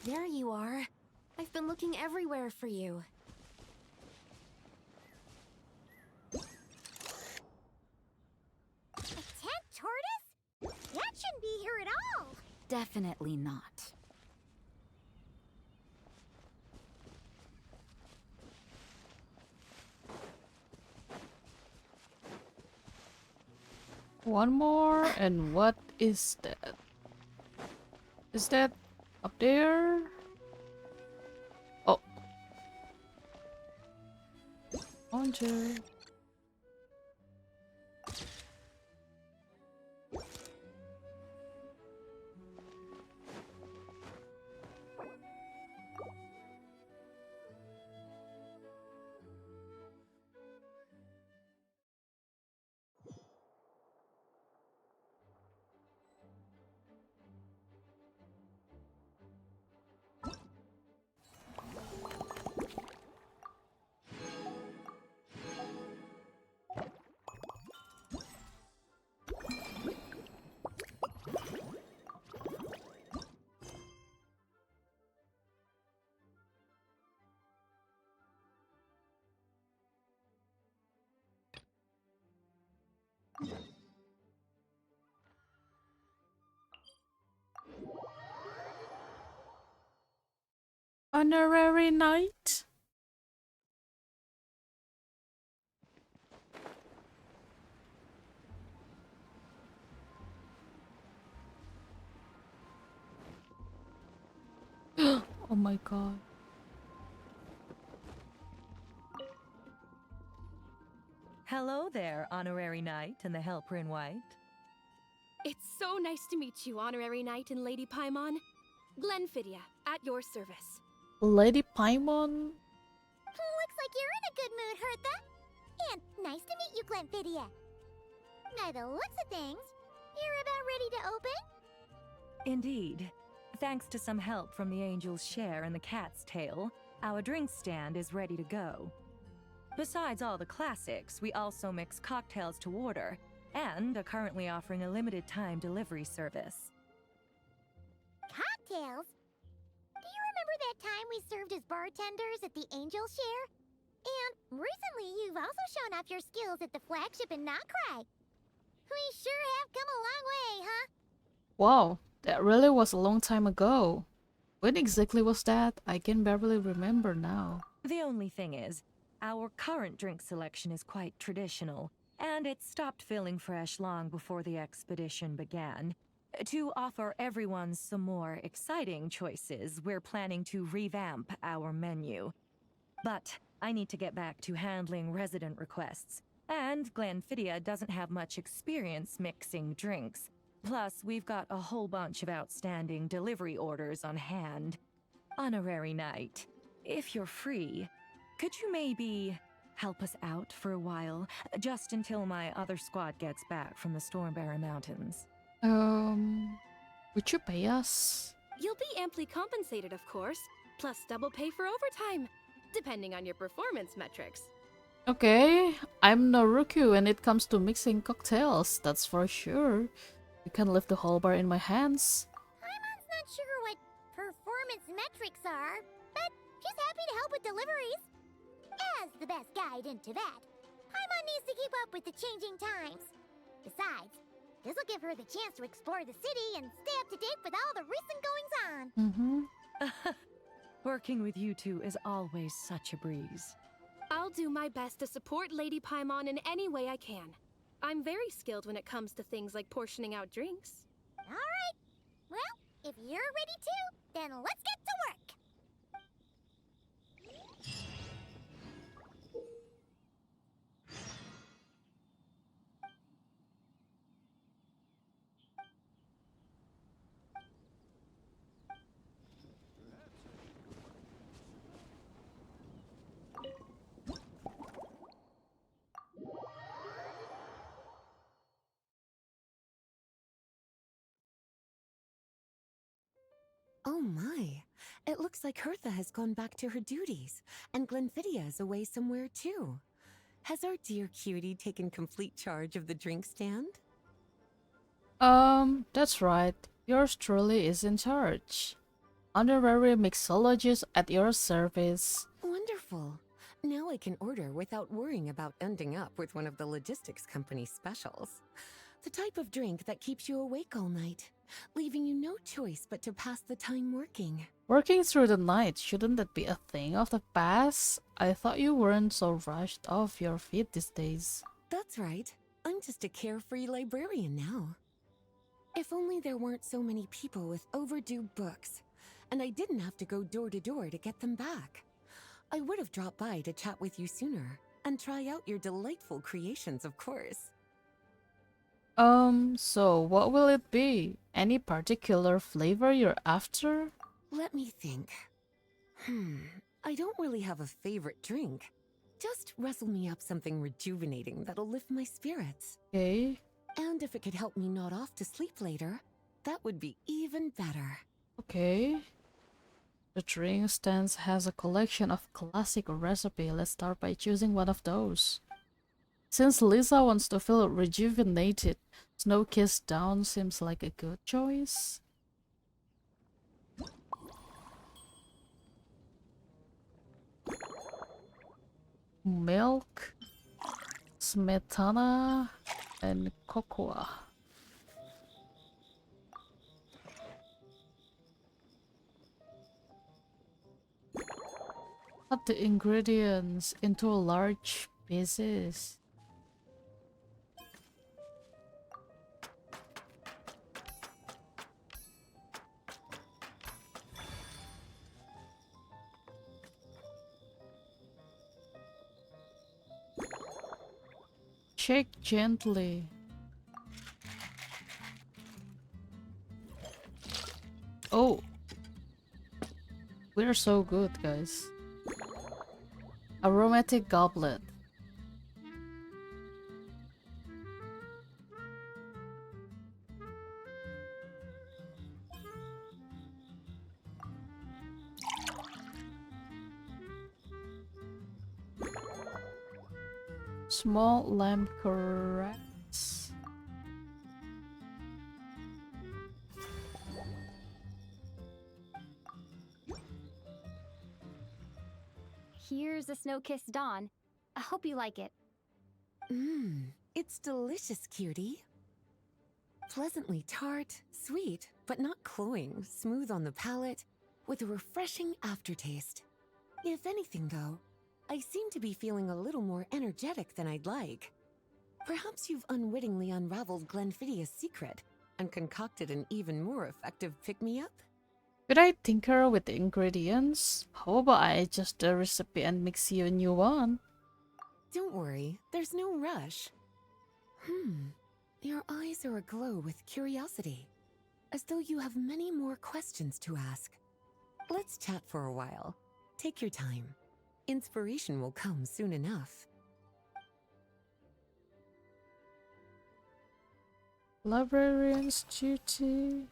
There you are. I've been looking everywhere for you. A tent tortoise? That shouldn't be here at all. Definitely not. One more, and what is that? Is that up there? Oh. Launcher. Honorary knight? Oh my god. Hello there, Honorary Knight and the Helper in White. It's so nice to meet you, Honorary Knight and Lady Paimon. Glenfidia, at your service. Lady Paimon? Looks like you're in a good mood, Hertha. And nice to meet you, Glenfidia. By the looks of things, you're about ready to open? Indeed. Thanks to some help from the Angel's Share and the Cat's Tail, our drink stand is ready to go. Besides all the classics, we also mix cocktails to order, and are currently offering a limited time delivery service. Cocktails? Do you remember that time we served as bartenders at the Angel Share? And recently you've also shown off your skills at the flagship in Nocrai. We sure have come a long way, huh? Wow, that really was a long time ago. When exactly was that? I can barely remember now. The only thing is, our current drink selection is quite traditional, and it stopped feeling fresh long before the expedition began. To offer everyone some more exciting choices, we're planning to revamp our menu. But I need to get back to handling resident requests, and Glenfidia doesn't have much experience mixing drinks. Plus, we've got a whole bunch of outstanding delivery orders on hand. Honorary Knight, if you're free, Could you maybe help us out for a while, just until my other squad gets back from the Stormbearer Mountains? Would you pay us? You'll be amply compensated, of course, plus double pay for overtime, depending on your performance metrics. Okay, I'm no rookie when it comes to mixing cocktails, that's for sure. You can leave the whole bar in my hands. Paimon's not sure what performance metrics are, but she's happy to help with deliveries. As the best guide into that, Paimon needs to keep up with the changing times. Besides, this'll give her the chance to explore the city and stay up to date with all the recent goings-on. Working with you two is always such a breeze. I'll do my best to support Lady Paimon in any way I can. I'm very skilled when it comes to things like portioning out drinks. All right. Well, if you're ready to, then let's get to work. Oh my. It looks like Hertha has gone back to her duties, and Glenfidia is away somewhere too. Has our dear cutie taken complete charge of the drink stand? That's right. Yours truly is in charge. Honorary mixologist at your service. Wonderful. Now I can order without worrying about ending up with one of the logistics company's specials. The type of drink that keeps you awake all night, leaving you no choice but to pass the time working. Working through the night, shouldn't that be a thing of the past? I thought you weren't so rushed off your feet these days. That's right. I'm just a carefree librarian now. If only there weren't so many people with overdue books, and I didn't have to go door to door to get them back. I would have dropped by to chat with you sooner, and try out your delightful creations, of course. So what will it be? Any particular flavor you're after? Let me think. I don't really have a favorite drink. Just rustle me up something rejuvenating that'll lift my spirits. Okay. And if it could help me nod off to sleep later, that would be even better. Okay. The drink stand has a collection of classic recipes. Let's start by choosing one of those. Since Lisa wants to feel rejuvenated, Snow Kiss Down seems like a good choice. Milk, smetana, and cocoa. Cut the ingredients into large pieces. Shake gently. Oh, we're so good, guys. Aromatic goblet. Small lamp carrots. Here's a snow-kissed dawn. I hope you like it. It's delicious, cutie. Pleasantly tart, sweet, but not cloying, smooth on the palate, with a refreshing aftertaste. If anything, though, I seem to be feeling a little more energetic than I'd like. Perhaps you've unwittingly unraveled Glenfidia's secret and concocted an even more effective pick-me-up? Could I tinker with the ingredients? How about I adjust the recipe and mix you a new one? Don't worry, there's no rush. Your eyes are aglow with curiosity, as though you have many more questions to ask. Let's chat for a while. Take your time. Inspiration will come soon enough. Librarian's duty.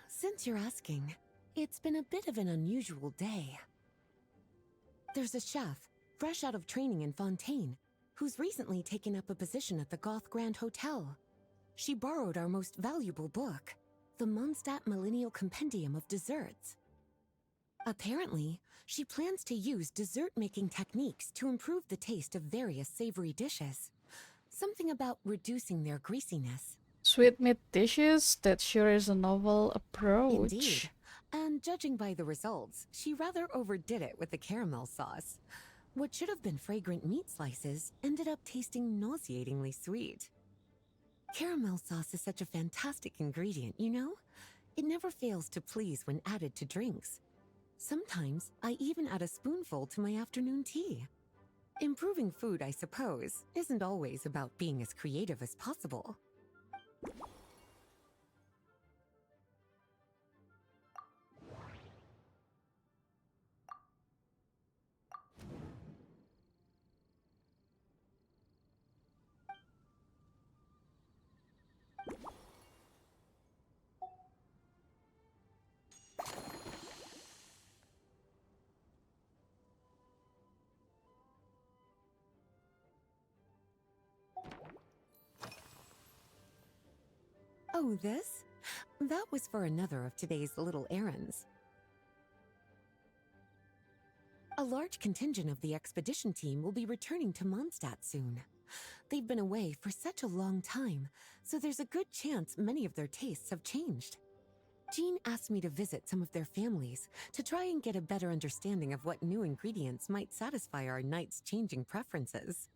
Since you're asking, it's been a bit of an unusual day. There's a chef, fresh out of training in Fontaine, who's recently taken up a position at the Goth Grand Hotel. She borrowed our most valuable book, the Mondstadt Millennial Compendium of Desserts. Apparently, she plans to use dessert-making techniques to improve the taste of various savory dishes. Something about reducing their greasiness. Sweet meat dishes? That sure is a novel approach. Indeed. And judging by the results, she rather overdid it with the caramel sauce. What should have been fragrant meat slices ended up tasting nauseatingly sweet. Caramel sauce is such a fantastic ingredient, you know? It never fails to please when added to drinks. Sometimes I even add a spoonful to my afternoon tea. Improving food, I suppose, isn't always about being as creative as possible. Oh, this? That was for another of today's little errands. A large contingent of the expedition team will be returning to Mondstadt soon. They've been away for such a long time, so there's a good chance many of their tastes have changed. Jean asked me to visit some of their families to try and get a better understanding of what new ingredients might satisfy our knights' changing preferences.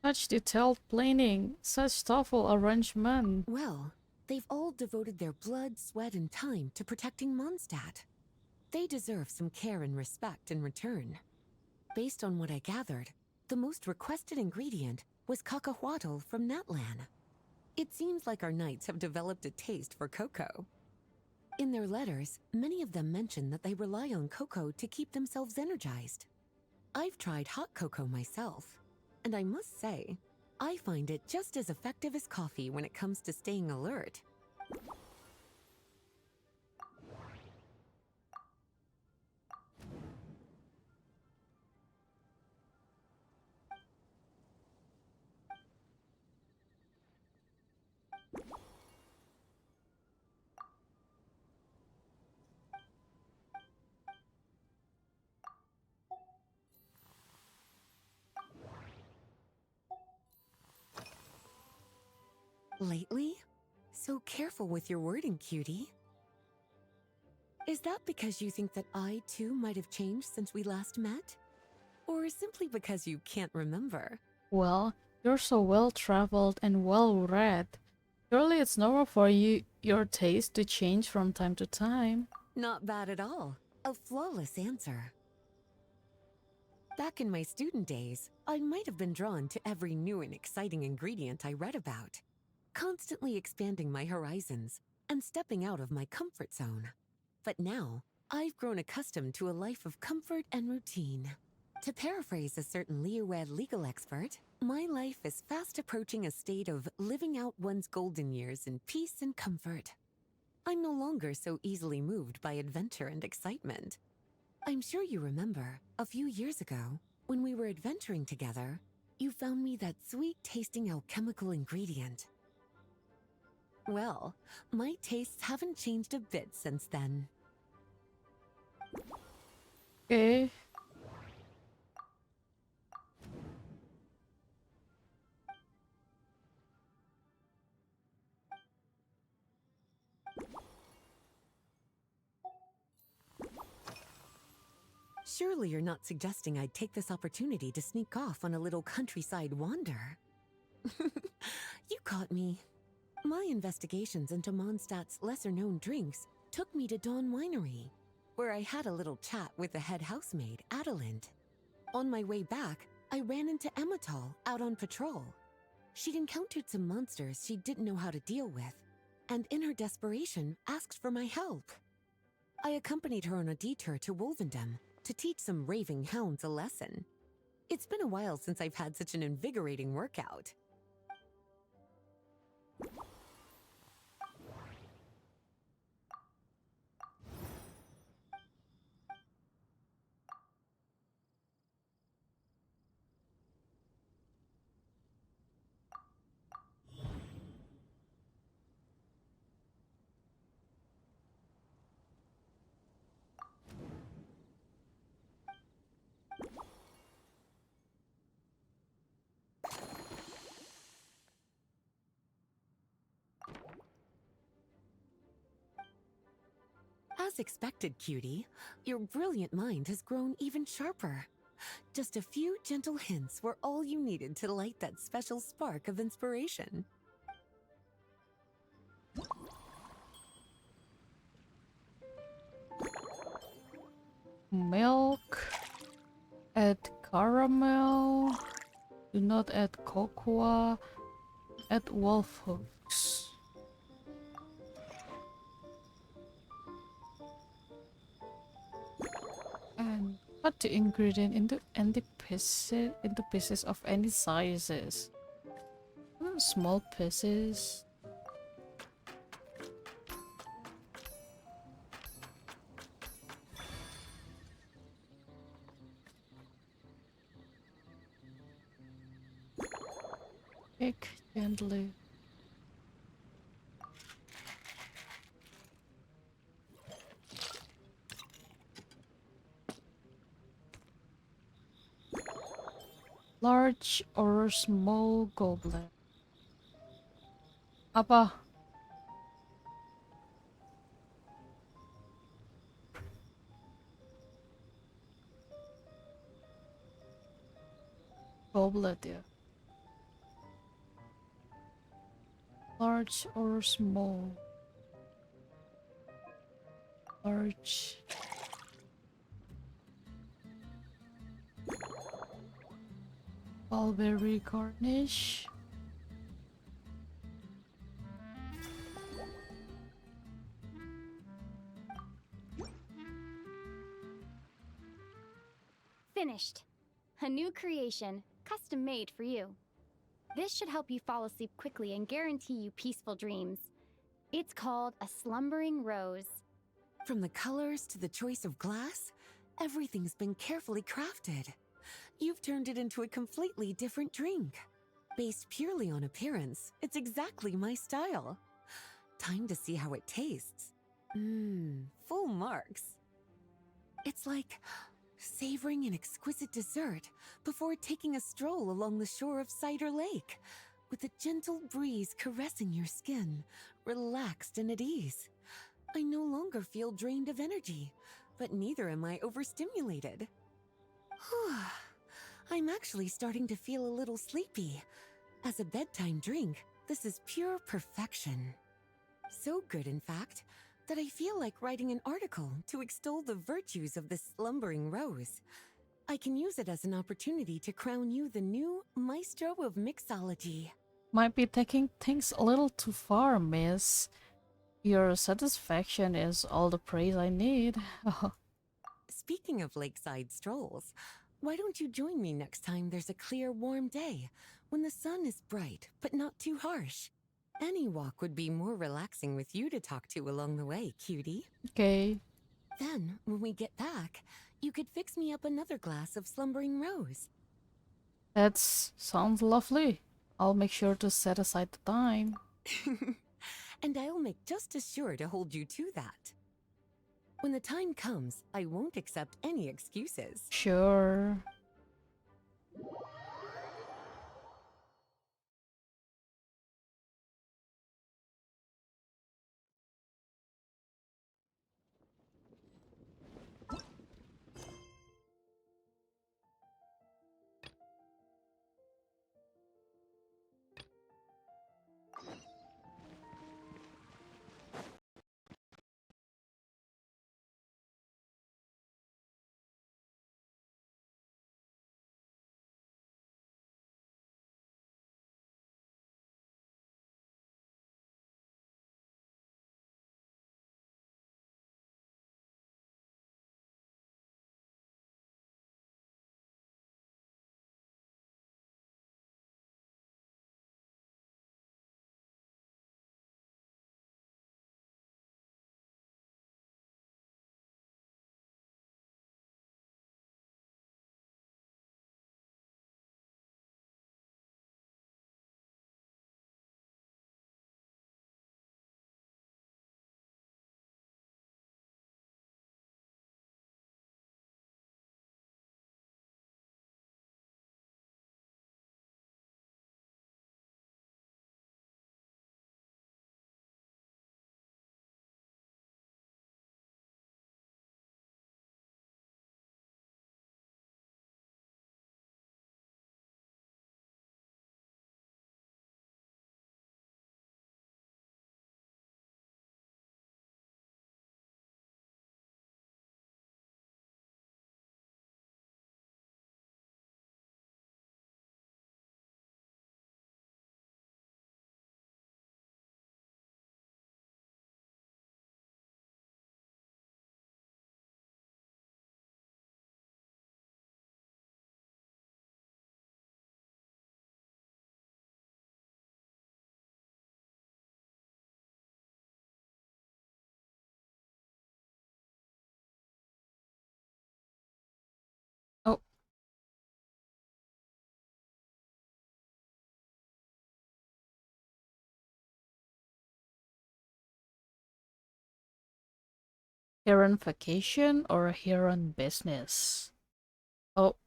Such detailed planning, such thoughtful arrangement. Well, they've all devoted their blood, sweat, and time to protecting Mondstadt. They deserve some care and respect in return. Based on what I gathered, the most requested ingredient was cacahuatl from Natlan. It seems like our knights have developed a taste for cocoa. In their letters, many of them mention that they rely on cocoa to keep themselves energized. I've tried hot cocoa myself, and I must say, I find it just as effective as coffee when it comes to staying alert. Lately? So careful with your wording, cutie. Is that because you think that I, too, might have changed since we last met? Or simply because you can't remember? Well, you're so well-traveled and well-read. Surely it's normal for your taste to change from time to time. Not bad at all. A flawless answer. Back in my student days, I might have been drawn to every new and exciting ingredient I read about, constantly expanding my horizons and stepping out of my comfort zone. But now, I've grown accustomed to a life of comfort and routine. To paraphrase a certain Liyue legal expert, my life is fast approaching a state of living out one's golden years in peace and comfort. I'm no longer so easily moved by adventure and excitement. I'm sure you remember, a few years ago, when we were adventuring together, you found me that sweet-tasting alchemical ingredient. Well, my tastes haven't changed a bit since then. Okay. Surely you're not suggesting I'd take this opportunity to sneak off on a little countryside wander? You caught me. My investigations into Mondstadt's lesser-known drinks took me to Dawn Winery, where I had a little chat with the head housemaid, Adelind. On my way back, I ran into Emmetall out on patrol. She'd encountered some monsters she didn't know how to deal with, and in her desperation, asked for my help. I accompanied her on a detour to Wolvendom, to teach some raving hounds a lesson. It's been a while since I've had such an invigorating workout. As expected, cutie, your brilliant mind has grown even sharper. Just a few gentle hints were all you needed to light that special spark of inspiration. Milk. Add caramel. Do not add cocoa. Add wolf hooves. And cut the ingredient into pieces of any sizes. Small pieces. Pick gently. Large or small goblet? Apa? Goblet, yeah. Large or small? Large. Mulberry garnish. Finished. A new creation, custom made for you. This should help you fall asleep quickly and guarantee you peaceful dreams. It's called a slumbering rose. From the colors to the choice of glass, everything's been carefully crafted. You've turned it into a completely different drink. Based purely on appearance, it's exactly my style. Time to see how it tastes. Full marks. It's like savoring an exquisite dessert before taking a stroll along the shore of Cider Lake, with a gentle breeze caressing your skin, relaxed and at ease. I no longer feel drained of energy, but neither am I overstimulated. I'm actually starting to feel a little sleepy. As a bedtime drink, this is pure perfection. So good, in fact, that I feel like writing an article to extol the virtues of this slumbering rose. I can use it as an opportunity to crown you the new maestro of mixology. Might be taking things a little too far, miss. Your satisfaction is all the praise I need. Speaking of lakeside strolls, why don't you join me next time there's a clear, warm day, when the sun is bright but not too harsh? Any walk would be more relaxing with you to talk to along the way, cutie. Okay. Then, when we get back, you could fix me up another glass of slumbering rose. That sounds lovely. I'll make sure to set aside the time. And I'll make just as sure to hold you to that. When the time comes, I won't accept any excuses. Sure. Here on vacation or here on business? Oh.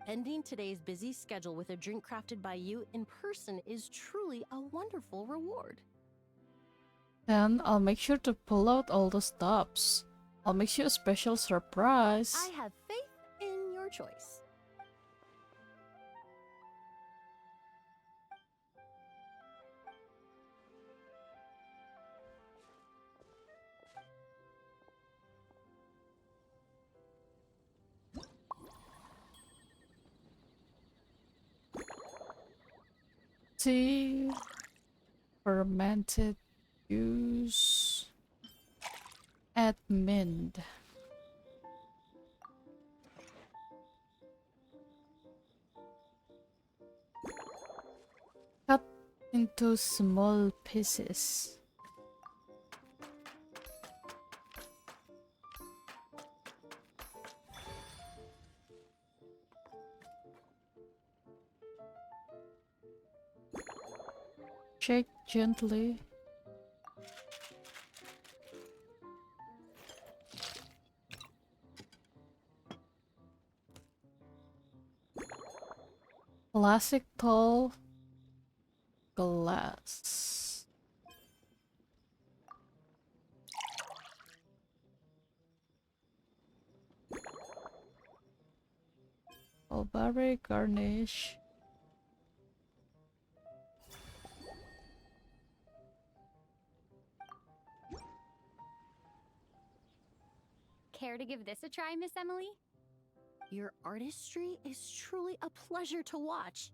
Ending today's busy schedule with a drink crafted by you in person is truly a wonderful reward. Then I'll make sure to pull out all the stops. I'll make you a special surprise. I have faith in your choice. Tea, fermented juice, add mint. Cut into small pieces. Shake gently. Classic tall glass. Mulberry garnish. Care to give this a try, Miss Emily? Your artistry is truly a pleasure to watch.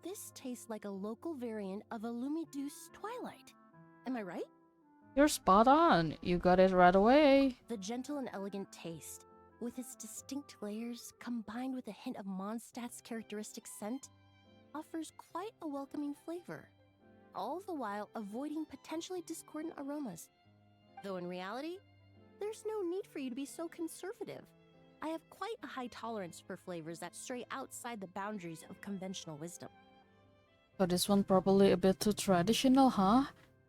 This tastes like a local variant of a Lumiduce Twilight. Am I right? You're spot on. You got it right away. The gentle and elegant taste, with its distinct layers combined with a hint of Mondstadt's characteristic scent, offers quite a welcoming flavor, all the while avoiding potentially discordant aromas. Though in reality, there's no need for you to be so conservative. I have quite a high tolerance for flavors that stray outside the boundaries of conventional wisdom. So this one probably a bit too traditional, huh?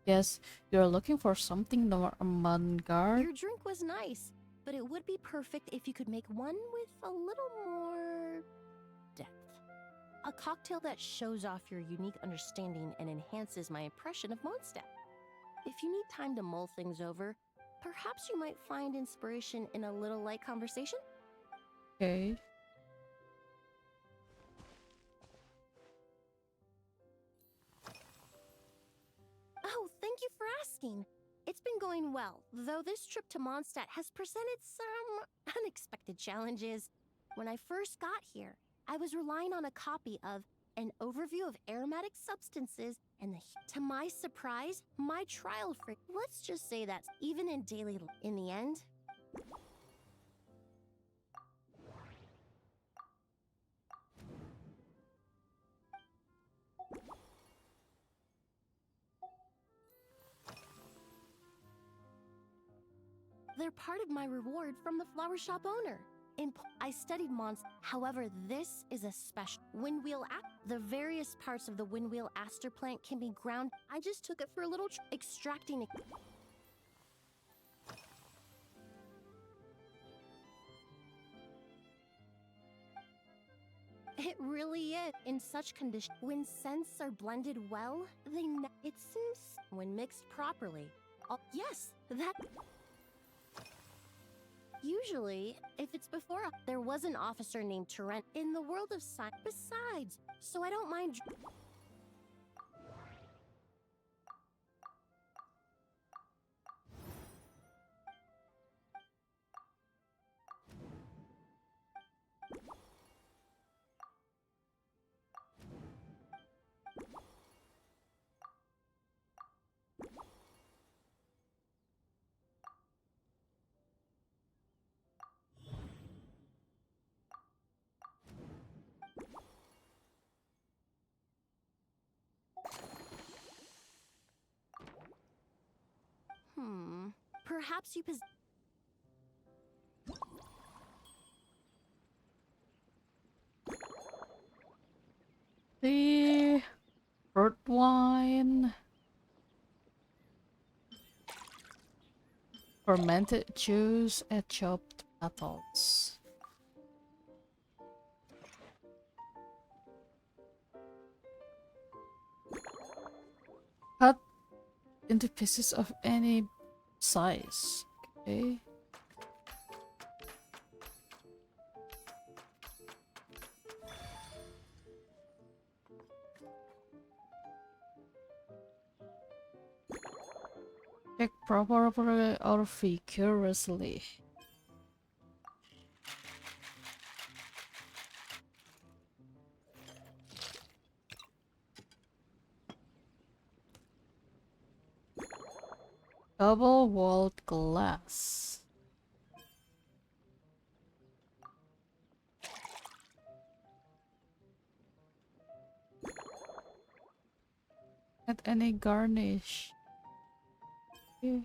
Yes, you're looking for something more avant-garde. Your drink was nice, but it would be perfect if you could make one with a little more depth. A cocktail that shows off your unique understanding and enhances my impression of Mondstadt. If you need time to mull things over, perhaps you might find inspiration in a little light conversation? Okay. Oh, thank you for asking. It's been going well, though this trip to Mondstadt has presented some unexpected challenges. When I first got here, I was relying on a copy of An Overview of Aromatic Substances, and to my surprise, my trial for let's just say that even in daily in the end, they're part of my reward from the flower shop owner. I studied however, this is a special windwheel the various parts of the windwheel aster plant can be ground. I just took it for a little extracting it. It really is. In such condition, when scents are blended well, it seems when mixed properly. Yes, that. Usually, if it's before there was an officer named Torrent in the world of science. Besides, so I don't mind. Perhaps you possess. The fruit wine, fermented juice, and chopped apples. Cut into pieces of any size. Okay. Check proper orphy curiously. Double walled glass. Add any garnish. Okay.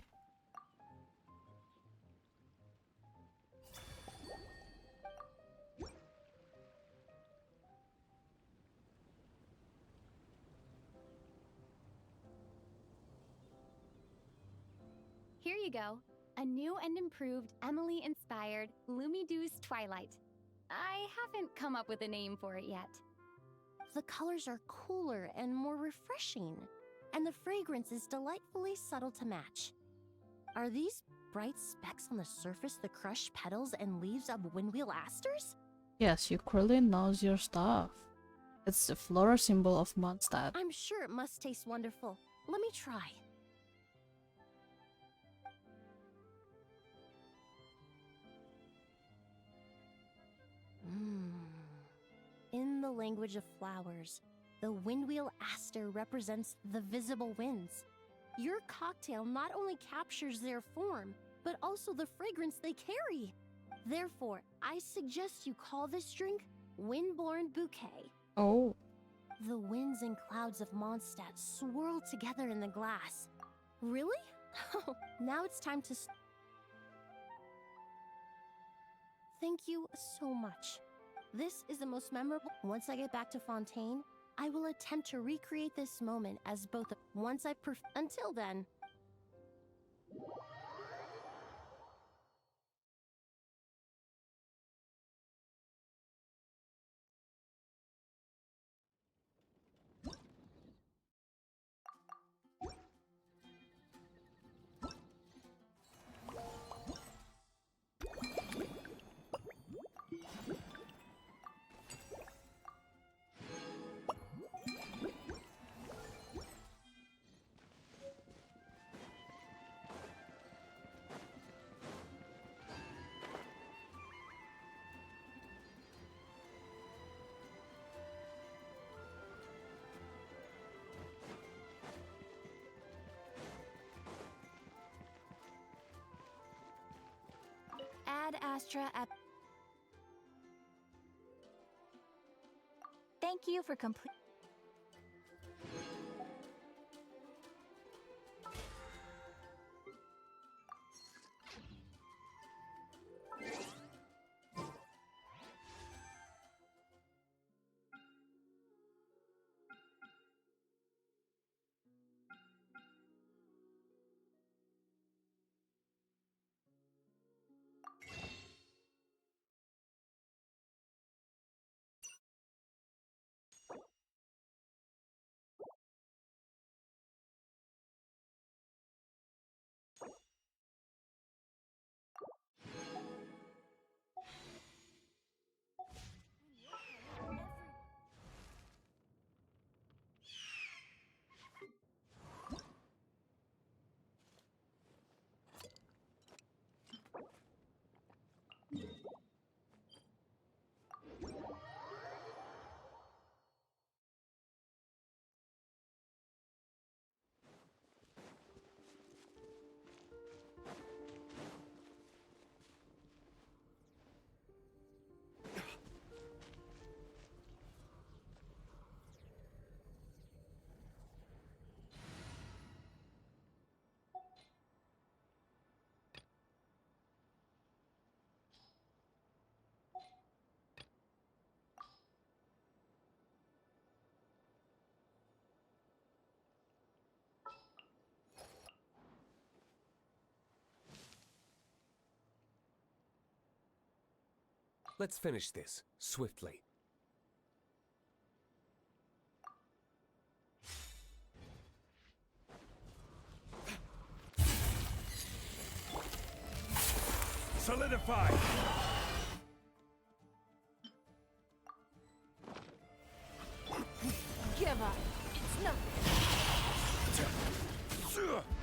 Here you go. A new and improved Emily-inspired Lumidouce Twilight. I haven't come up with a name for it yet. The colors are cooler and more refreshing, and the fragrance is delightfully subtle to match. Are these bright specks on the surface the crushed petals and leaves of windwheel asters? Yes, you clearly knows your stuff. It's the floral symbol of Mondstadt. I'm sure it must taste wonderful. Let me try. In the language of flowers, the windwheel aster represents the visible winds. Your cocktail not only captures their form, but also the fragrance they carry. Therefore, I suggest you call this drink Windborne Bouquet. Oh. The winds and clouds of Mondstadt swirl together in the glass. Really? Now it's time to... Thank you so much. This is the most memorable. Once I get back to Fontaine, I will attempt to recreate this moment as both once I until then. Ad Astra at... Thank you for complete... Let's finish this swiftly. Solidify! Give up. It's nothing.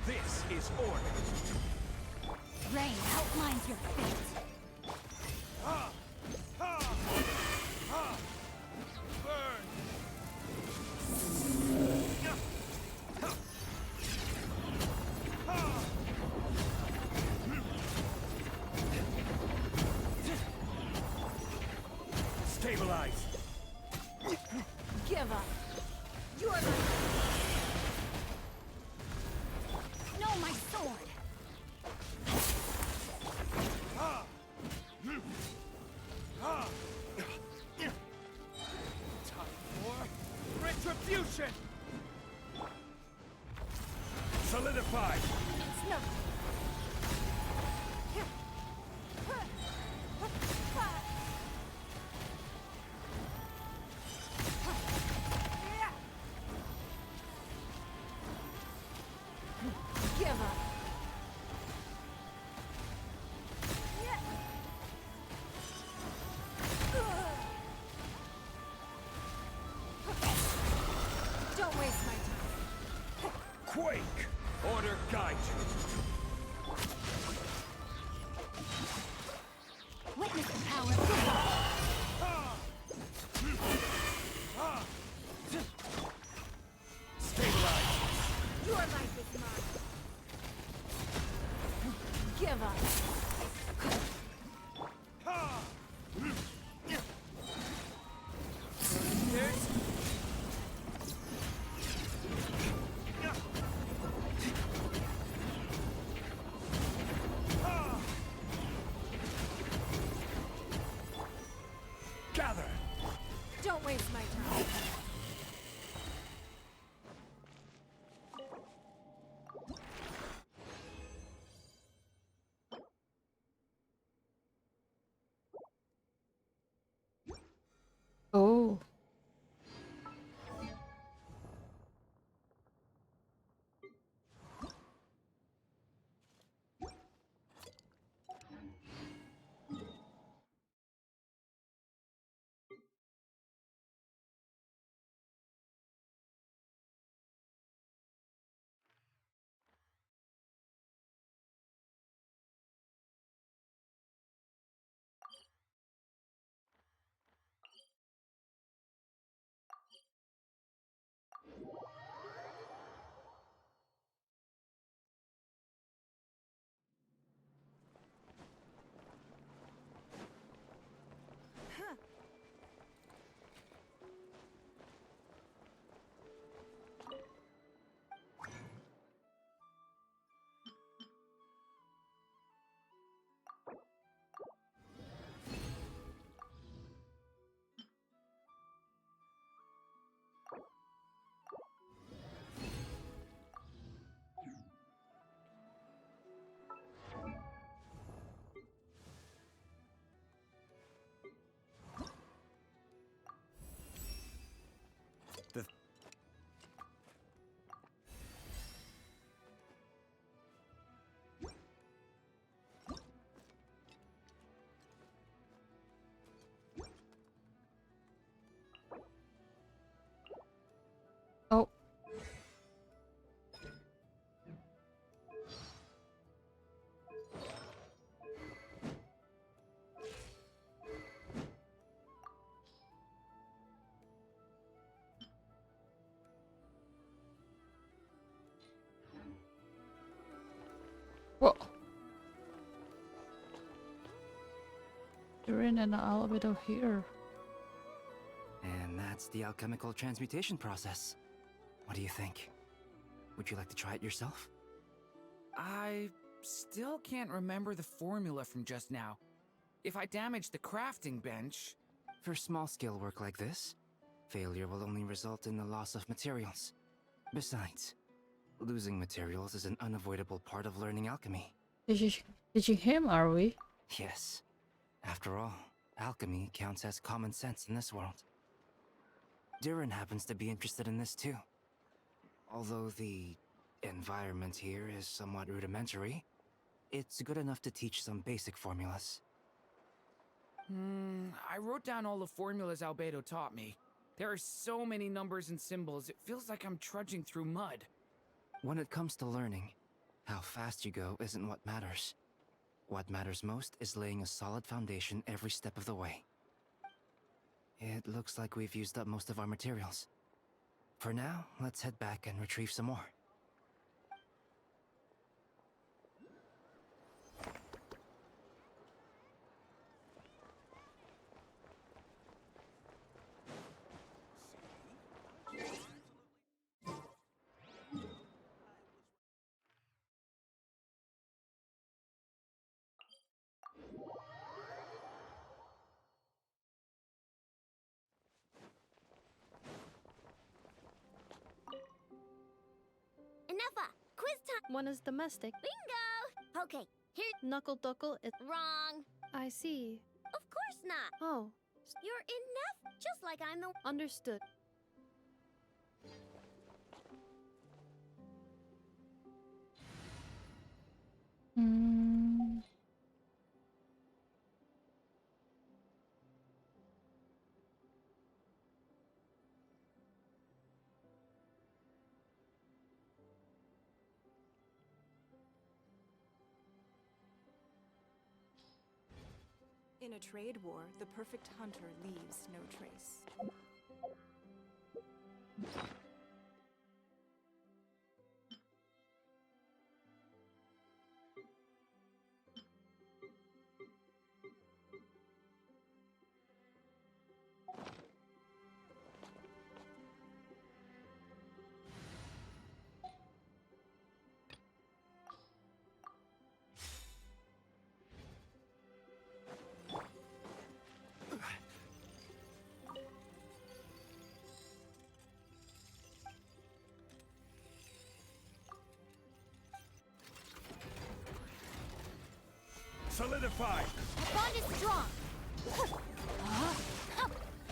This is order. Rain outlines your fate. Burn! Stabilize! Give up. You're the... No, my sword. Time for retribution! Solidify! It's nothing. Give up. Don't waste my time. Quake! Order guide you! Witness the power of Stabilize! Your life is mine. Give up. Gather! Don't waste my time. Oh. Oh. Whoa. You're in an elevator here. And that's the alchemical transmutation process. What do you think? Would you like to try it yourself? I still can't remember the formula from just now. If I damage the crafting bench... For small-scale work like this, failure will only result in the loss of materials. Besides, losing materials is an unavoidable part of learning alchemy. Did you hear him, are we? Yes. After all, Alchemy counts as common sense in this world. Durin happens to be interested in this too. Although the environment here is somewhat rudimentary, it's good enough to teach some basic formulas. I wrote down all the formulas Albedo taught me. There are so many numbers and symbols, it feels like I'm trudging through mud. When it comes to learning, how fast you go isn't what matters. What matters most is laying a solid foundation every step of the way. It looks like we've used up most of our materials. For now, let's head back and retrieve some more. Enough! Quiz time! One is domestic. Bingo! Okay, here. Knuckle Duckle is. Wrong. I see. Of course not. Oh, You're enough, just like I'm the. understood. In a trade war, the perfect hunter leaves no trace. Solidify! The bond is strong!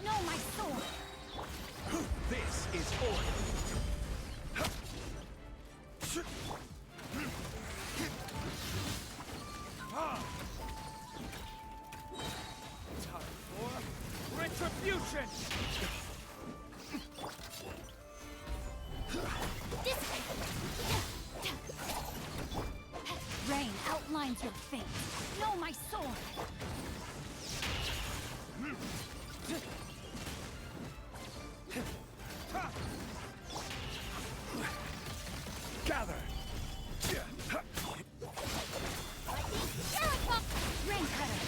No, my sword! This is order! Time for retribution! Rain outlines your fate. Know my sword! Gather! Rain cutter!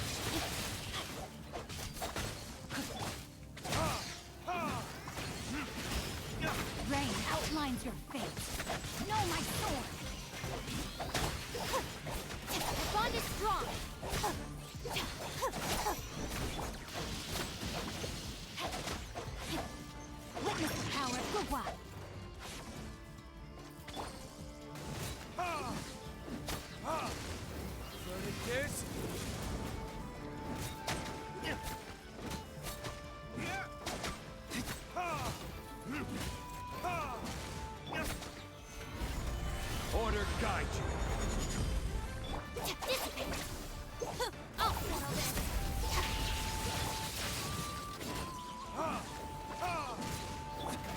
Rain outlines your fate. Know my sword! The bond is strong! Witness the power of Gugwa! Verdict is... Order guide you. I'll settle this!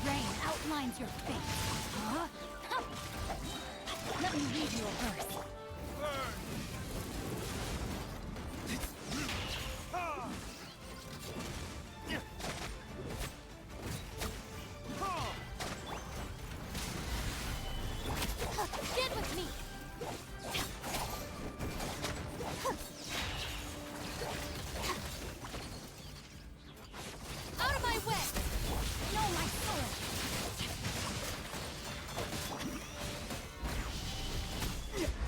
Rain outlines your fate. Huh? Let me read you a verse. Stand with me! Out of my way! Know my sword!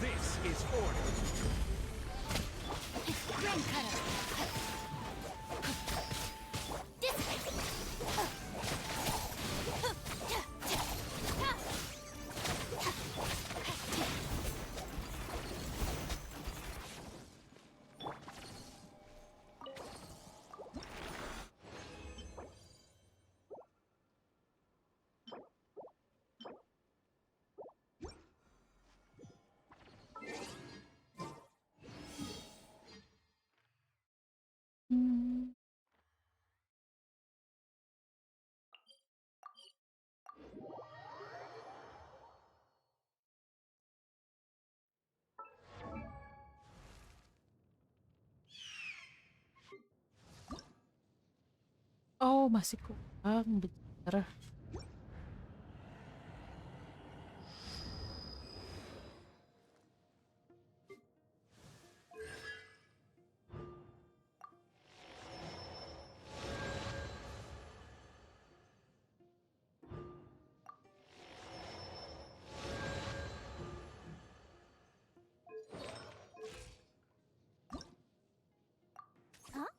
This is order. Rain cutter! Dissipate! Oh, masih kurang. Bentar. Huh?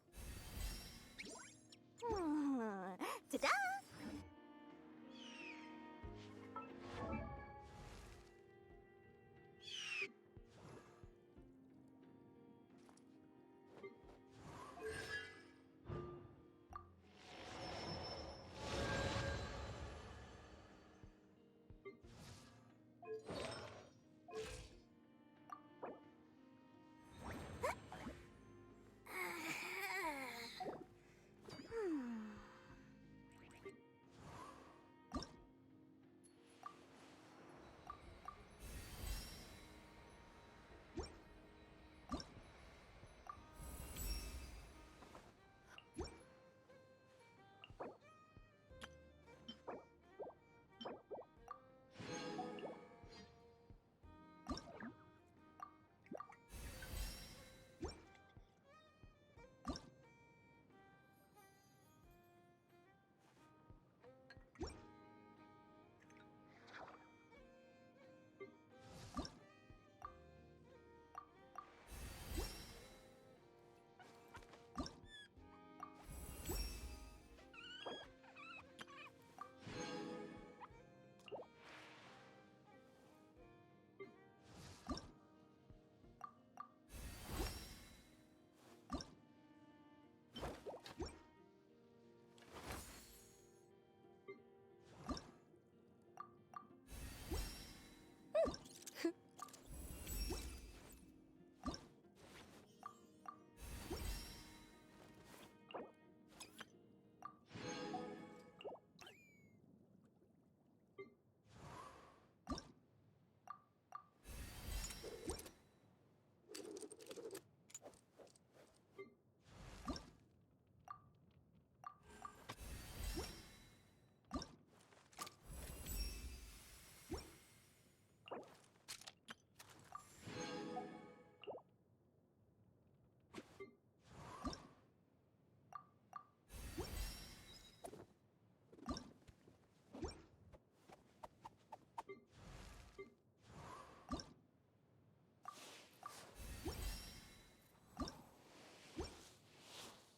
Ta-da!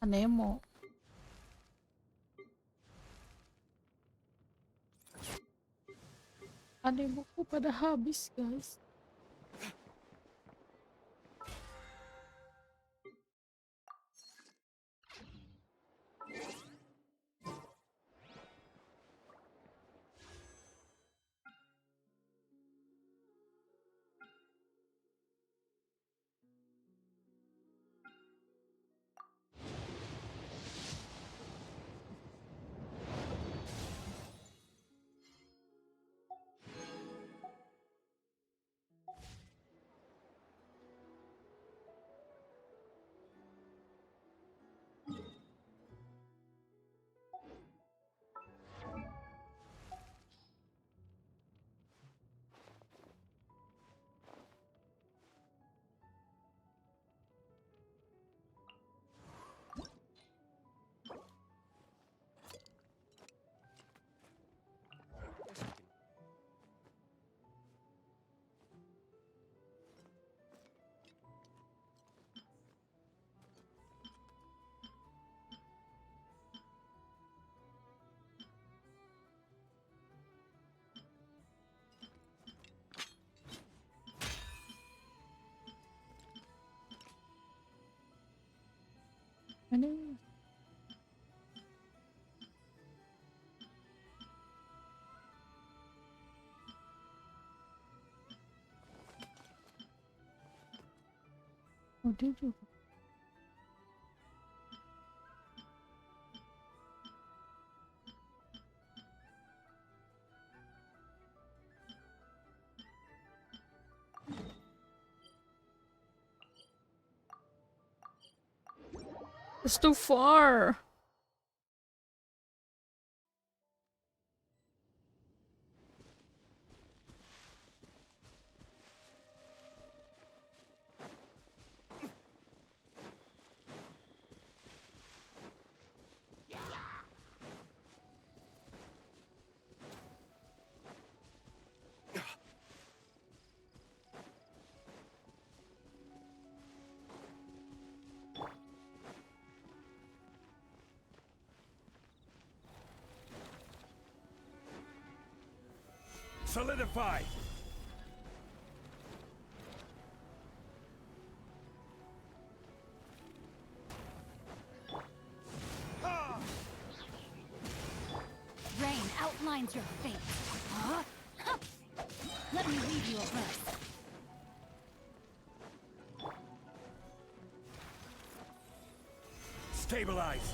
Nemo. Anemo ko pada habis, guys. Ano? Oh, did you? It's too far. Solidify! Rain outlines your fate. Huh? Huh. Let me read you a verse. Stabilize!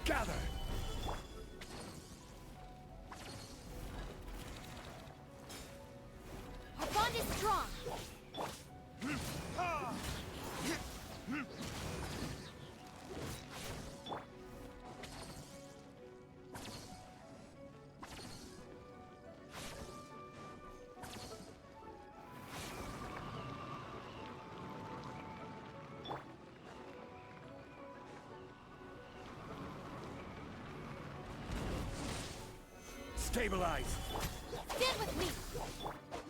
Gather! Our bond is strong. Stabilize! Stand with me.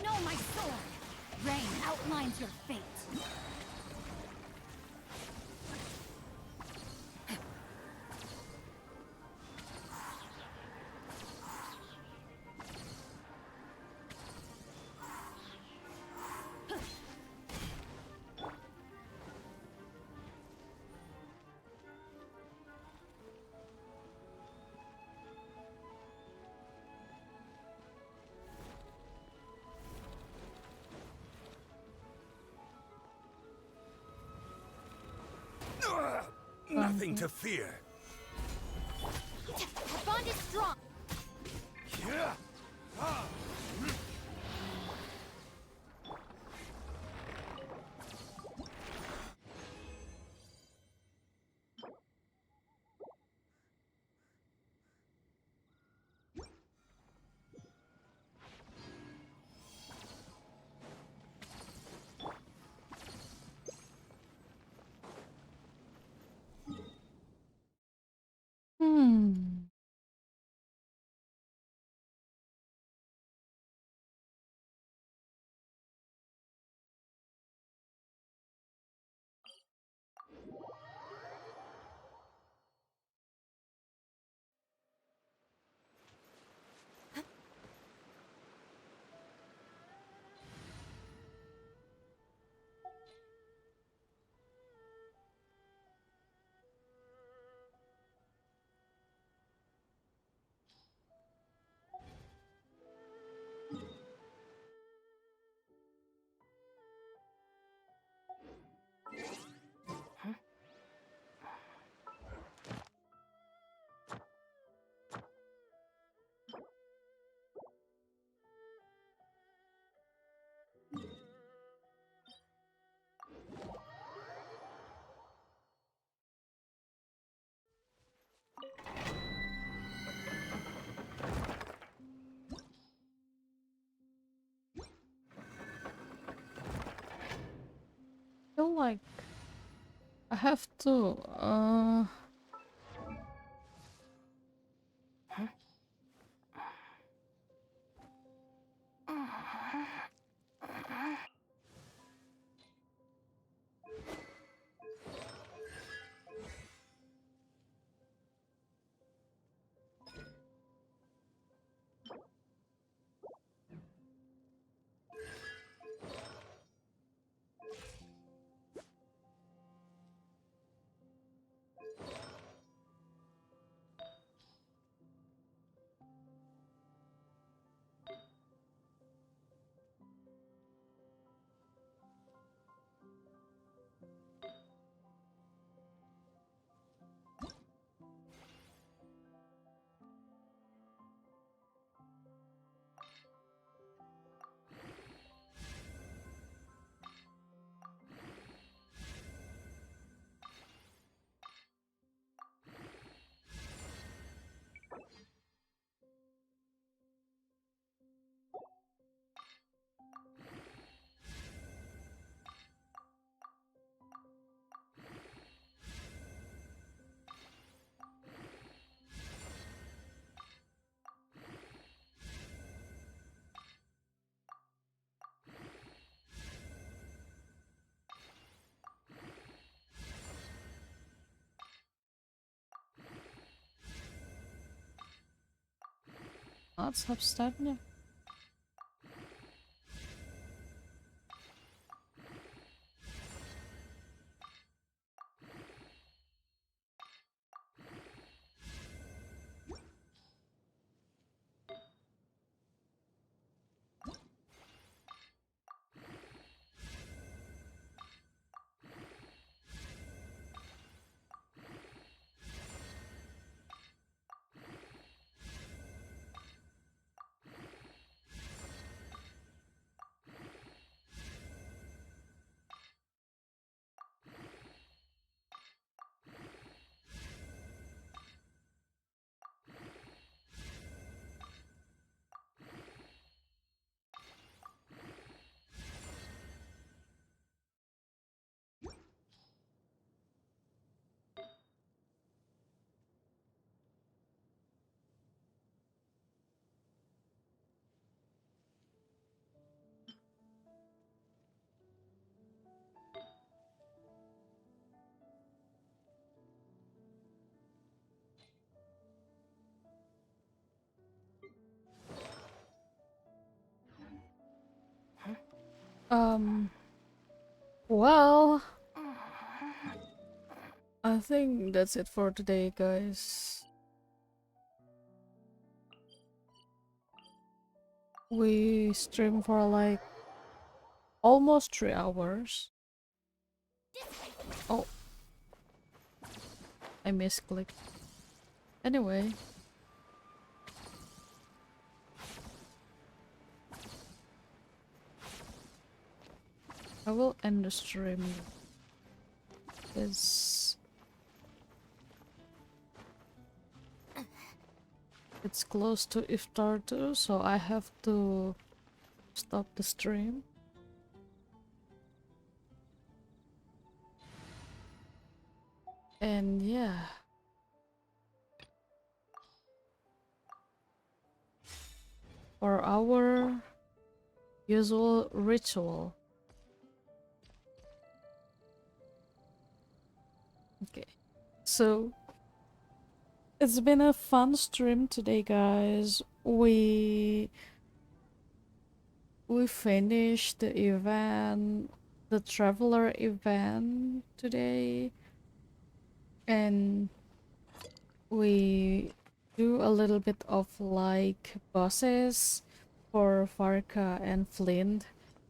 Know my sword. Rain outlines your fate. Nothing to fear. Our bond is strong. Yeah. Hmm. Feel like I have to Substandnya. Well, I think that's it for today, guys. We stream for like almost 3 hours. Oh, I misclicked. Anyway. I will end the stream because it's close to iftar too, so I have to stop the stream. And yeah. For our usual ritual. Okay, so it's been a fun stream today, guys. We finished the event, the traveler event today, and we do a little bit of like bosses for Varka and Flint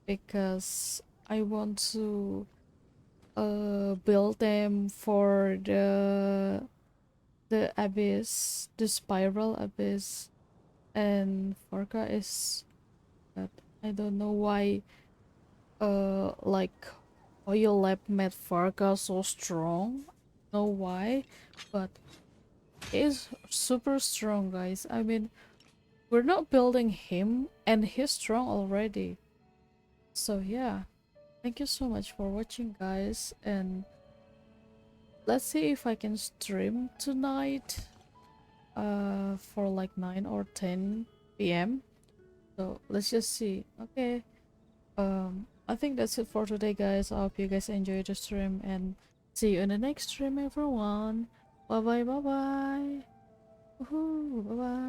because I want to build them for the abyss, the spiral abyss, and Varka is that I don't know why like Oil Lab made Varka so strong. Know why, but he's super strong, guys. I mean, we're not building him and he's strong already. So yeah. Thank you so much for watching, guys, and let's see if I can stream tonight for like 9 or 10 p.m. So let's just see. Okay, I think that's it for today, guys. I hope you guys enjoyed the stream and see you in the next stream, everyone. Bye bye. Bye bye. Bye bye.